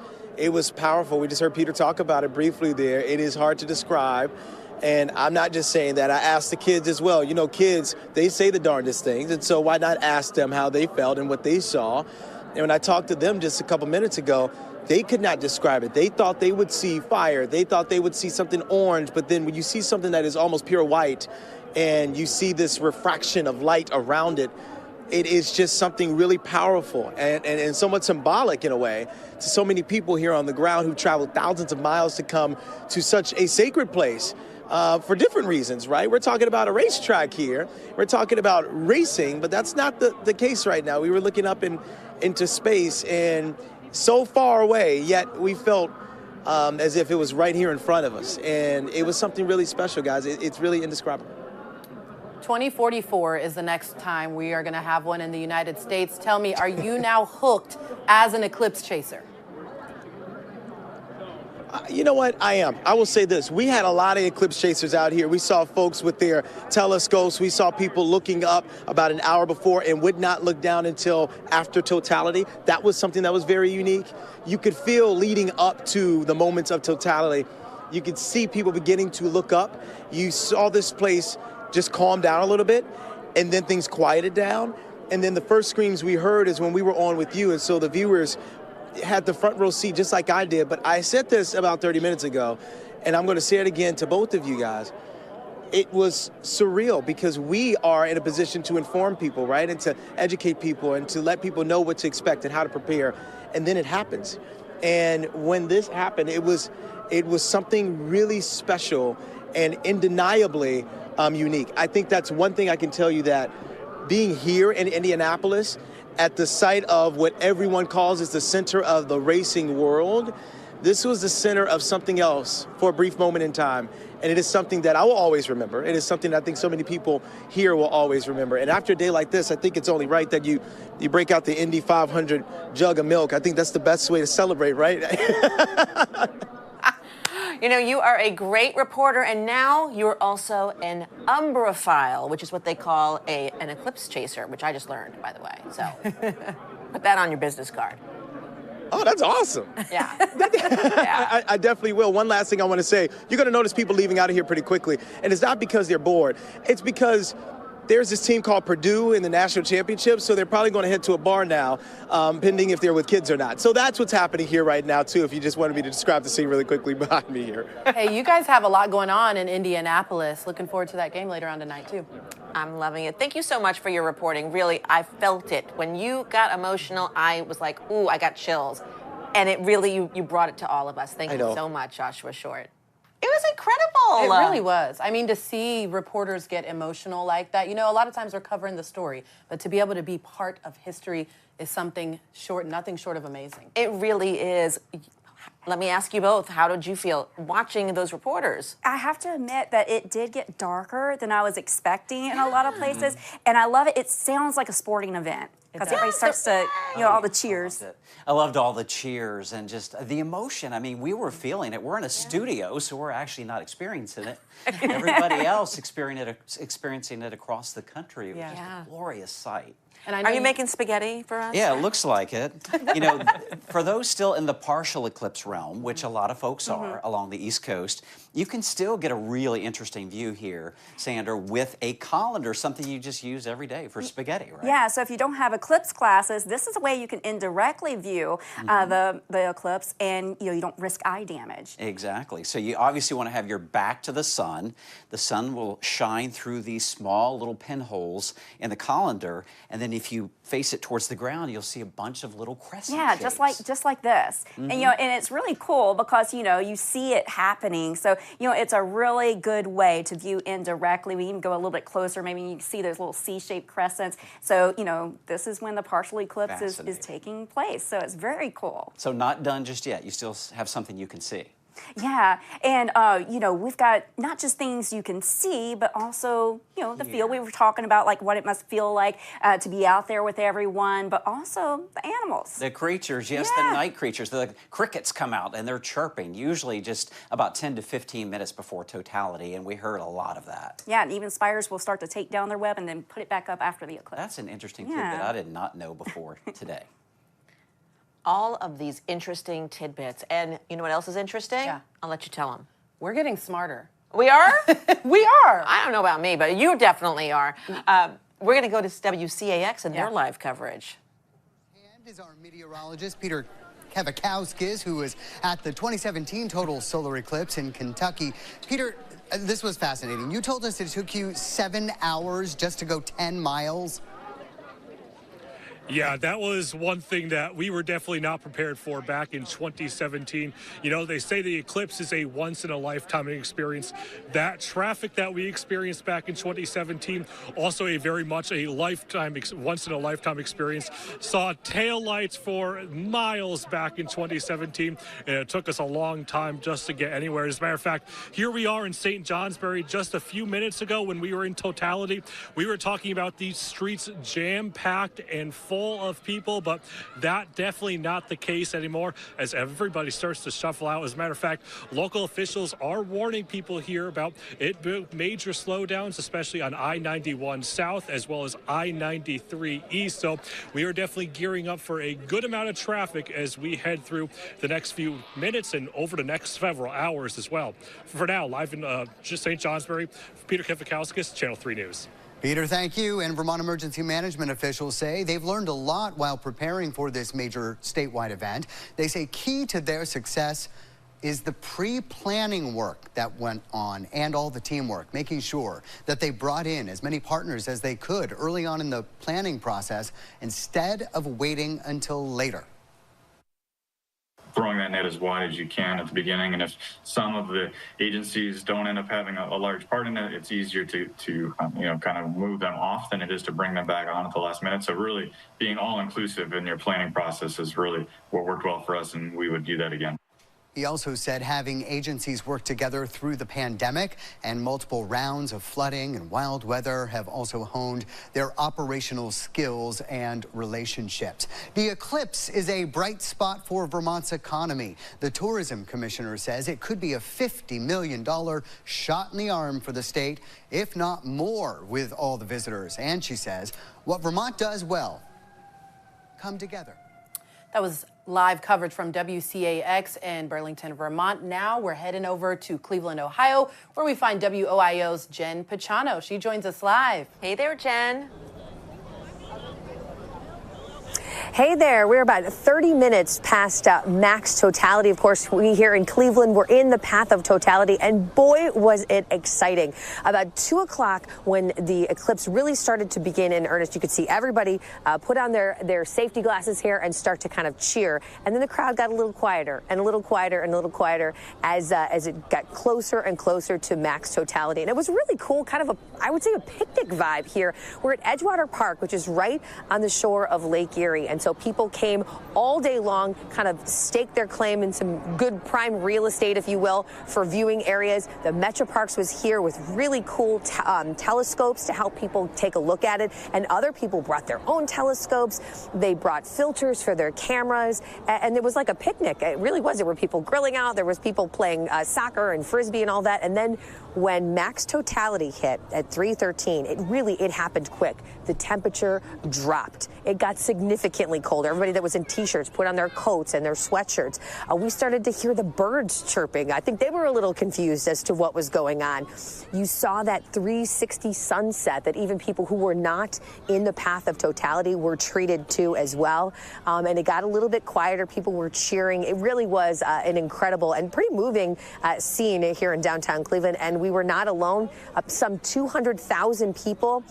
Speaker 20: powerful. We just heard Peter talk about it briefly there. It is hard to describe, and I'm not just saying that. I asked the kids as well. You know, kids, they say the darndest things, and so why not ask them how they felt and what they saw? And when I talked to them just a couple minutes ago, they could not describe it. They thought they would see fire. They thought they would see something orange, but then when you see something that is almost pure white and you see this refraction of light around it, it is just something really powerful and somewhat symbolic in a way to so many people here on the ground who traveled thousands of miles to come to such a sacred place for different reasons, right? We're talking about a racetrack here. We're talking about racing, but that's not the case right now. We were looking up into space and so far away, yet we felt as if it was right here in front of us. And it was something really special, guys. It's really indescribable.
Speaker 11: 2044 is the next time we are going to have one in the United States. Tell me, are you now hooked as an eclipse chaser?
Speaker 20: You know what? I am. I will say this. We had a lot of eclipse chasers out here. We saw folks with their telescopes. We saw people looking up about an hour before and would not look down until after totality. That was something that was very unique. You could feel leading up to the moments of totality. You could see people beginning to look up. You saw this place just calm down a little bit, and then things quieted down. And then the first screams we heard is when we were on with you, and so the viewers had the front row seat just like I did. But I said this about 30 minutes ago, and I'm going to say it again to both of you guys. It was surreal because we are in a position to inform people, right, and to educate people and to let people know what to expect and how to prepare. And then it happens. And when this happened, it was something really special and undeniably unique. I think that's one thing I can tell you, that being here in Indianapolis at the site of what everyone calls is the center of the racing world, this was the center of something else for a brief moment in time. And it is something that I will always remember. It is something that I think so many people here will always remember. And after a day like this, I think it's only right that you break out the Indy 500 jug of milk. I think that's the best way to celebrate, right?
Speaker 10: You know, you are a great reporter, and now you're also an umbrophile, which is what they call an eclipse chaser, which I just learned, by the way. So put that on your business card.
Speaker 20: Oh, that's awesome.
Speaker 10: Yeah.
Speaker 20: I definitely will. One last thing I want to say. You're going to notice people leaving out of here pretty quickly. And it's not because they're bored. It's because there's this team called Purdue in the national championship, so they're probably going to head to a bar now, pending if they're with kids or not. So that's what's happening here right now, too, if you just wanted me to describe the scene really quickly behind me here.
Speaker 11: Hey, you guys have a lot going on in Indianapolis. Looking forward to that game later on tonight, too.
Speaker 10: I'm loving it. Thank you so much for your reporting. Really, I felt it. When you got emotional, I was like, ooh, I got chills. And it really, you brought it to all of us. Thank you so much, Joshua Short. It was incredible.
Speaker 11: It really was. I mean, to see reporters get emotional like that, you know, a lot of times they're covering the story, but to be able to be part of history is nothing short of amazing.
Speaker 10: It really is. Let me ask you both, how did you feel watching those reporters?
Speaker 13: I have to admit that it did get darker than I was expecting in a lot of places, and I love it. It sounds like a sporting event because everybody starts to, you know, all the cheers.
Speaker 9: I loved all the cheers and just the emotion. I mean, we were feeling it. We're in a studio, so we're actually not experiencing it. Everybody else experiencing it across the country. It was just a glorious sight.
Speaker 11: And I know
Speaker 10: Are you making spaghetti for us?
Speaker 9: Yeah, it looks like it. You know, for those still in the partial eclipse realm, which a lot of folks are along the East Coast, you can still get a really interesting view here, Sandra, with a colander, something you just use every day for spaghetti, right?
Speaker 13: Yeah, so if you don't have eclipse glasses, this is a way you can indirectly view the eclipse, and you don't risk eye damage.
Speaker 9: Exactly. So you obviously want to have your back to the sun. The sun will shine through these small little pinholes in the colander, and then if you face it towards the ground, you'll see a bunch of little crescent shapes.
Speaker 13: just like this. And and it's really cool because you see it happening. So it's a really good way to view indirectly. We even go a little bit closer. Maybe you can see those little C-shaped crescents. So this is when the partial eclipse is taking place. So it's very cool.
Speaker 9: So not done just yet. You still have something you can see.
Speaker 13: Yeah, and we've got not just things you can see, but also the feel. We were talking about like what it must feel like to be out there with everyone, but also the animals,
Speaker 9: the creatures. Yes, the night creatures. The crickets come out and they're chirping. Usually just about 10 to 15 minutes before totality, and we heard a lot of that.
Speaker 13: Yeah, and even spiders will start to take down their web and then put it back up after the eclipse.
Speaker 9: That's an interesting tidbit I did not know before today.
Speaker 10: All of these interesting tidbits. And you know what else is interesting?
Speaker 11: Yeah.
Speaker 10: I'll let you tell them.
Speaker 11: We're getting smarter.
Speaker 10: We are?
Speaker 11: We are.
Speaker 10: I don't know about me, but you definitely are. We're going to go to WCAX and their live coverage.
Speaker 12: And is our meteorologist, Peter Kavakowskis, who was at the 2017 total solar eclipse in Kentucky. Peter, this was fascinating. You told us it took you 7 hours just to go 10 miles.
Speaker 16: Yeah, that was one thing that we were definitely not prepared for back in 2017. They say the eclipse is a once-in-a-lifetime experience. That traffic that we experienced back in 2017, also a very much a once-in-a-lifetime experience. Saw taillights for miles back in 2017, and it took us a long time just to get anywhere. As a matter of fact, here we are in St. Johnsbury just a few minutes ago when we were in totality. We were talking about these streets jam-packed and full of people, but that definitely not the case anymore as everybody starts to shuffle out. As a matter of fact, local officials are warning people here about major slowdowns, especially on I-91 South as well as I-93 East. So we are definitely gearing up for a good amount of traffic as we head through the next few minutes and over the next several hours as well. For now, live in just St. Johnsbury, Peter Kavakowskis, Channel 3 News.
Speaker 12: Peter, thank you. And Vermont emergency management officials say they've learned a lot while preparing for this major statewide event. They say key to their success is the pre-planning work that went on and all the teamwork, making sure that they brought in as many partners as they could early on in the planning process instead of waiting until later.
Speaker 15: Throwing that net as wide as you can at the beginning, and if some of the agencies don't end up having a large part in it, it's easier to kind of move them off than it is to bring them back on at the last minute. So really being all-inclusive in your planning process is really what worked well for us, and we would do that again.
Speaker 12: He also said having agencies work together through the pandemic and multiple rounds of flooding and wild weather have also honed their operational skills and relationships. The eclipse is a bright spot for Vermont's economy. The tourism commissioner says it could be a $50 million shot in the arm for the state, if not more, with all the visitors. And she says what Vermont does well, come together.
Speaker 11: That was live coverage from WCAX in Burlington, Vermont. Now we're heading over to Cleveland, Ohio, where we find WOIO's Jen Pachano. She joins us live.
Speaker 10: Hey there, Jen.
Speaker 17: Hey there, we're about 30 minutes past max totality. Of course, we here in Cleveland, we're in the path of totality, and boy, was it exciting. About 2 o'clock when the eclipse really started to begin in earnest, you could see everybody put on their safety glasses here and start to kind of cheer. And then the crowd got a little quieter and a little quieter and a little quieter as it got closer and closer to max totality. And it was really cool, kind of I would say a picnic vibe here. We're at Edgewater Park, which is right on the shore of Lake Erie. And so So people came all day long, kind of staked their claim in some good prime real estate, if you will, for viewing areas. The Metro Parks was here with really cool telescopes to help people take a look at it. And other people brought their own telescopes. They brought filters for their cameras. And there was like a picnic. It really was. There were people grilling out. There was people playing soccer and frisbee and all that. And then when max totality hit at 3:13, it happened quick. The temperature dropped. It got significantly colder. Everybody that was in t-shirts put on their coats and their sweatshirts. We started to hear the birds chirping. I think they were a little confused as to what was going on. You saw that 360 sunset that even people who were not in the path of totality were treated to as well. And it got a little bit quieter. People were cheering. It really was an incredible and pretty moving scene here in downtown Cleveland. And we were not alone. Some 200,000 people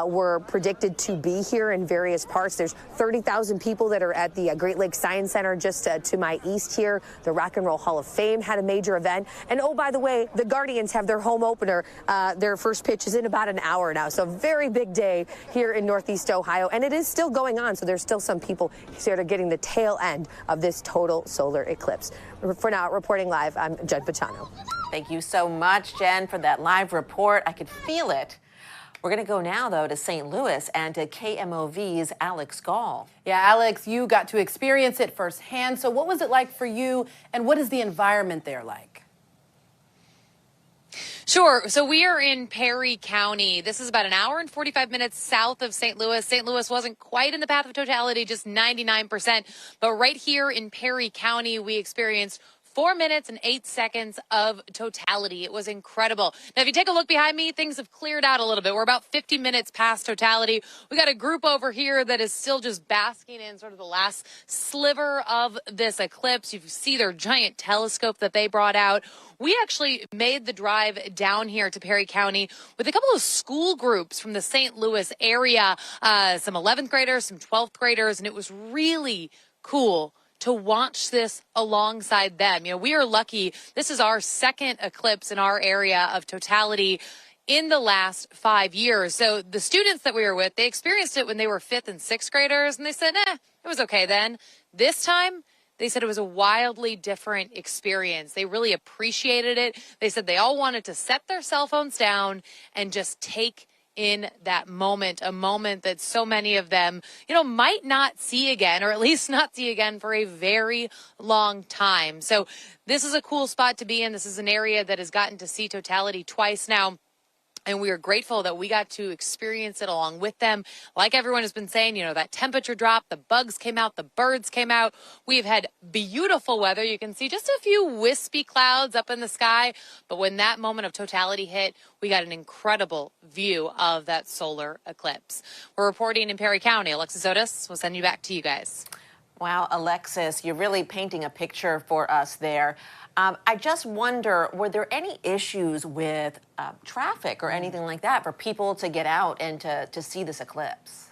Speaker 17: were predicted to be here in various parts. There's 30,000 people that are at the Great Lakes Science Center just to my east here. The Rock and Roll Hall of Fame had a major event. And oh, by the way, the Guardians have their home opener. Their first pitch is in about an hour now. So very big day here in Northeast Ohio. And it is still going on. So there's still some people sort of getting the tail end of this total solar eclipse. For now, reporting live, I'm Jen Pachano.
Speaker 10: Thank you so much, Jen, for that live report. I could feel it. We're going to go now, though, to St. Louis and to KMOV's Alex Gall.
Speaker 11: Yeah, Alex, you got to experience it firsthand. So what was it like for you, and what is the environment there like?
Speaker 1: Sure. So we are in Perry County. This is about an hour and 45 minutes south of St. Louis. St. Louis wasn't quite in the path of totality, just 99%. But right here in Perry County, we experienced 4 minutes and 8 seconds of totality. It was incredible. Now, if you take a look behind me, things have cleared out a little bit. We're about 50 minutes past totality. We got a group over here that is still just basking in sort of the last sliver of this eclipse. You see their giant telescope that they brought out. We actually made the drive down here to Perry County with a couple of school groups from the St. Louis area, some 11th graders, some 12th graders, and it was really cool to watch this alongside them. You know, we are lucky. This is our second eclipse in our area of totality in the last 5 years. So the students that we were with, they experienced it when they were 5th and 6th graders, and they said, it was okay then. This time, they said it was a wildly different experience. They really appreciated it. They said they all wanted to set their cell phones down and just take in that moment, a moment that so many of them, might not see again, or at least not see again for a very long time. So this is a cool spot to be in. This is an area that has gotten to see totality twice now. And we are grateful that we got to experience it along with them. Like everyone has been saying, that temperature drop, the bugs came out, the birds came out. We've had beautiful weather. You can see just a few wispy clouds up in the sky. But when that moment of totality hit, we got an incredible view of that solar eclipse. We're reporting in Perry County. Alexis Otis, we'll send you back to you guys.
Speaker 10: Wow, Alexis, you're really painting a picture for us there. I just wonder, were there any issues with traffic or anything like that for people to get out and to see this eclipse?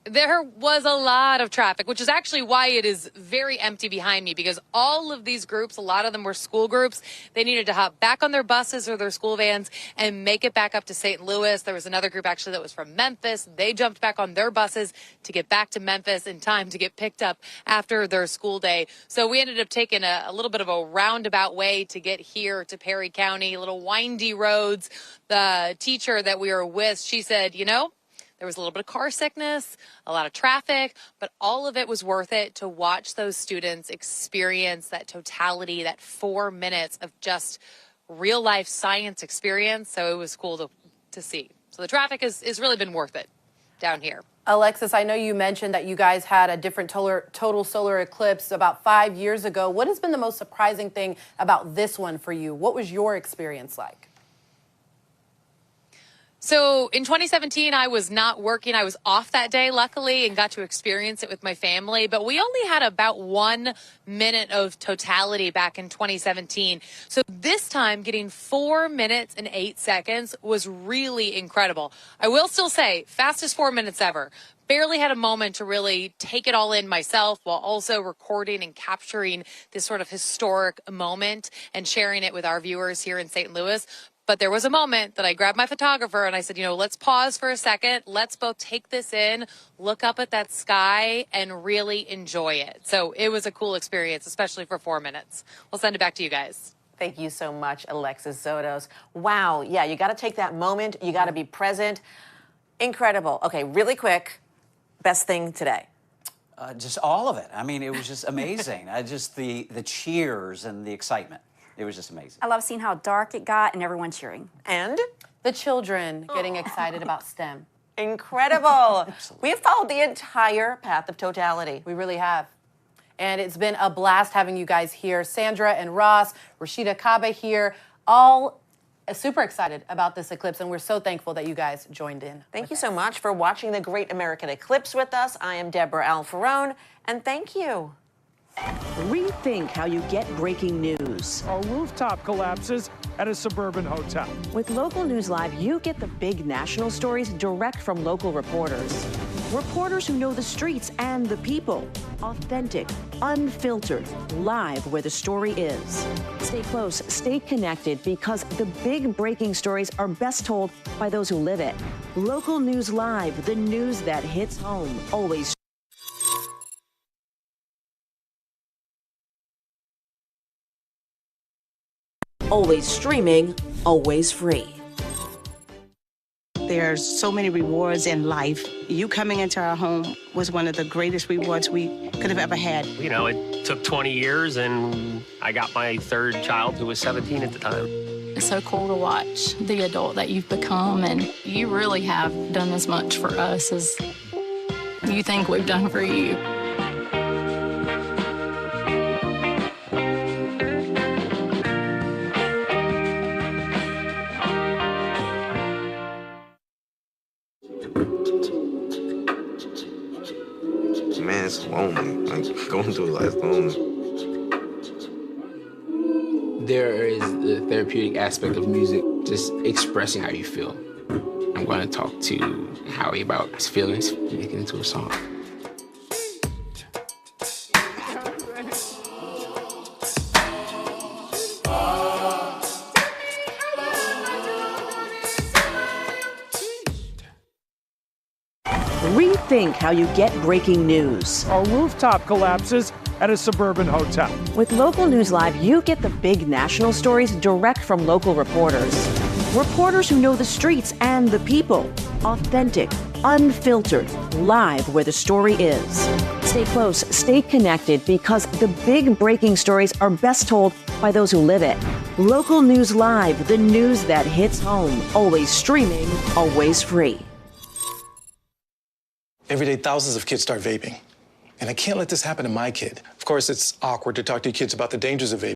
Speaker 1: There was a lot of traffic, which is actually why it is very empty behind me, because all of these groups, a lot of them were school groups. They needed to hop back on their buses or their school vans and make it back up to St. Louis. There was another group actually that was from Memphis. They jumped back on their buses to get back to Memphis in time to get picked up after their school day. So we ended up taking a little bit of a roundabout way to get here to Perry County, little windy roads. The teacher that we were with, she said, there was a little bit of car sickness, a lot of traffic, but all of it was worth it to watch those students experience that totality, that 4 minutes of just real life science experience. So it was cool to see. So the traffic has really been worth it down here.
Speaker 11: Alexis, I know you mentioned that you guys had a different total solar eclipse about 5 years ago. What has been the most surprising thing about this one for you? What was your experience like?
Speaker 1: So in 2017, I was not working. I was off that day, luckily, and got to experience it with my family. But we only had about 1 minute of totality back in 2017. So this time, getting 4 minutes and 8 seconds was really incredible. I will still say, fastest 4 minutes ever. Barely had a moment to really take it all in myself while also recording and capturing this sort of historic moment and sharing it with our viewers here in St. Louis. But there was a moment that I grabbed my photographer and I said, let's pause for a second. Let's both take this in, look up at that sky, and really enjoy it. So it was a cool experience, especially for 4 minutes. We'll send it back to you guys.
Speaker 10: Thank you so much, Alexis Zotos. Wow, yeah, you got to take that moment. You got to be present. Incredible. Okay, really quick, best thing today.
Speaker 9: Just all of it. I mean, it was just amazing. Just the cheers and the excitement. It was just amazing.
Speaker 13: I love seeing how dark it got and everyone cheering.
Speaker 10: And
Speaker 11: the children getting excited about STEM.
Speaker 10: Incredible. We have followed the entire path of totality.
Speaker 11: We really have. And it's been a blast having you guys here. Sandra and Ross, Rashida Kabe here, all super excited about this eclipse, and we're so thankful that you guys joined in.
Speaker 10: Thank you so much for watching the Great American Eclipse with us. I am Deborah Alfarone, and thank you.
Speaker 14: Rethink how you get breaking news.
Speaker 4: A rooftop collapses at a suburban hotel.
Speaker 14: With Local News Live, you get the big national stories direct from local reporters. Reporters who know the streets and the people. Authentic, unfiltered, live where the story is. Stay close, stay connected, because the big breaking stories are best told by those who live it. Local News Live, the news that hits home, always.
Speaker 7: Always streaming, always free.
Speaker 18: There's so many rewards in life. You coming into our home was one of the greatest rewards we could have ever had.
Speaker 19: It took 20 years, and I got my third child, who was 17 at the time.
Speaker 23: It's so cool to watch the adult that you've become, and you really have done as much for us as you think we've done for you.
Speaker 26: Man, it's lonely. Like, going through life lonely.
Speaker 27: There is the therapeutic aspect of music, just expressing how you feel. I'm going to talk to Howie about his feelings, make it into a song.
Speaker 14: Rethink how you get breaking news.
Speaker 4: A rooftop collapses at a suburban hotel.
Speaker 14: With Local News Live, you get the big national stories direct from local reporters. Reporters who know the streets and the people. Authentic, unfiltered, live where the story is. Stay close, stay connected, because the big breaking stories are best told by those who live it. Local News Live, the news that hits home, always streaming, always free.
Speaker 28: Every day, thousands of kids start vaping. And I can't let this happen to my kid. Of course, it's awkward to talk to kids about the dangers of vaping.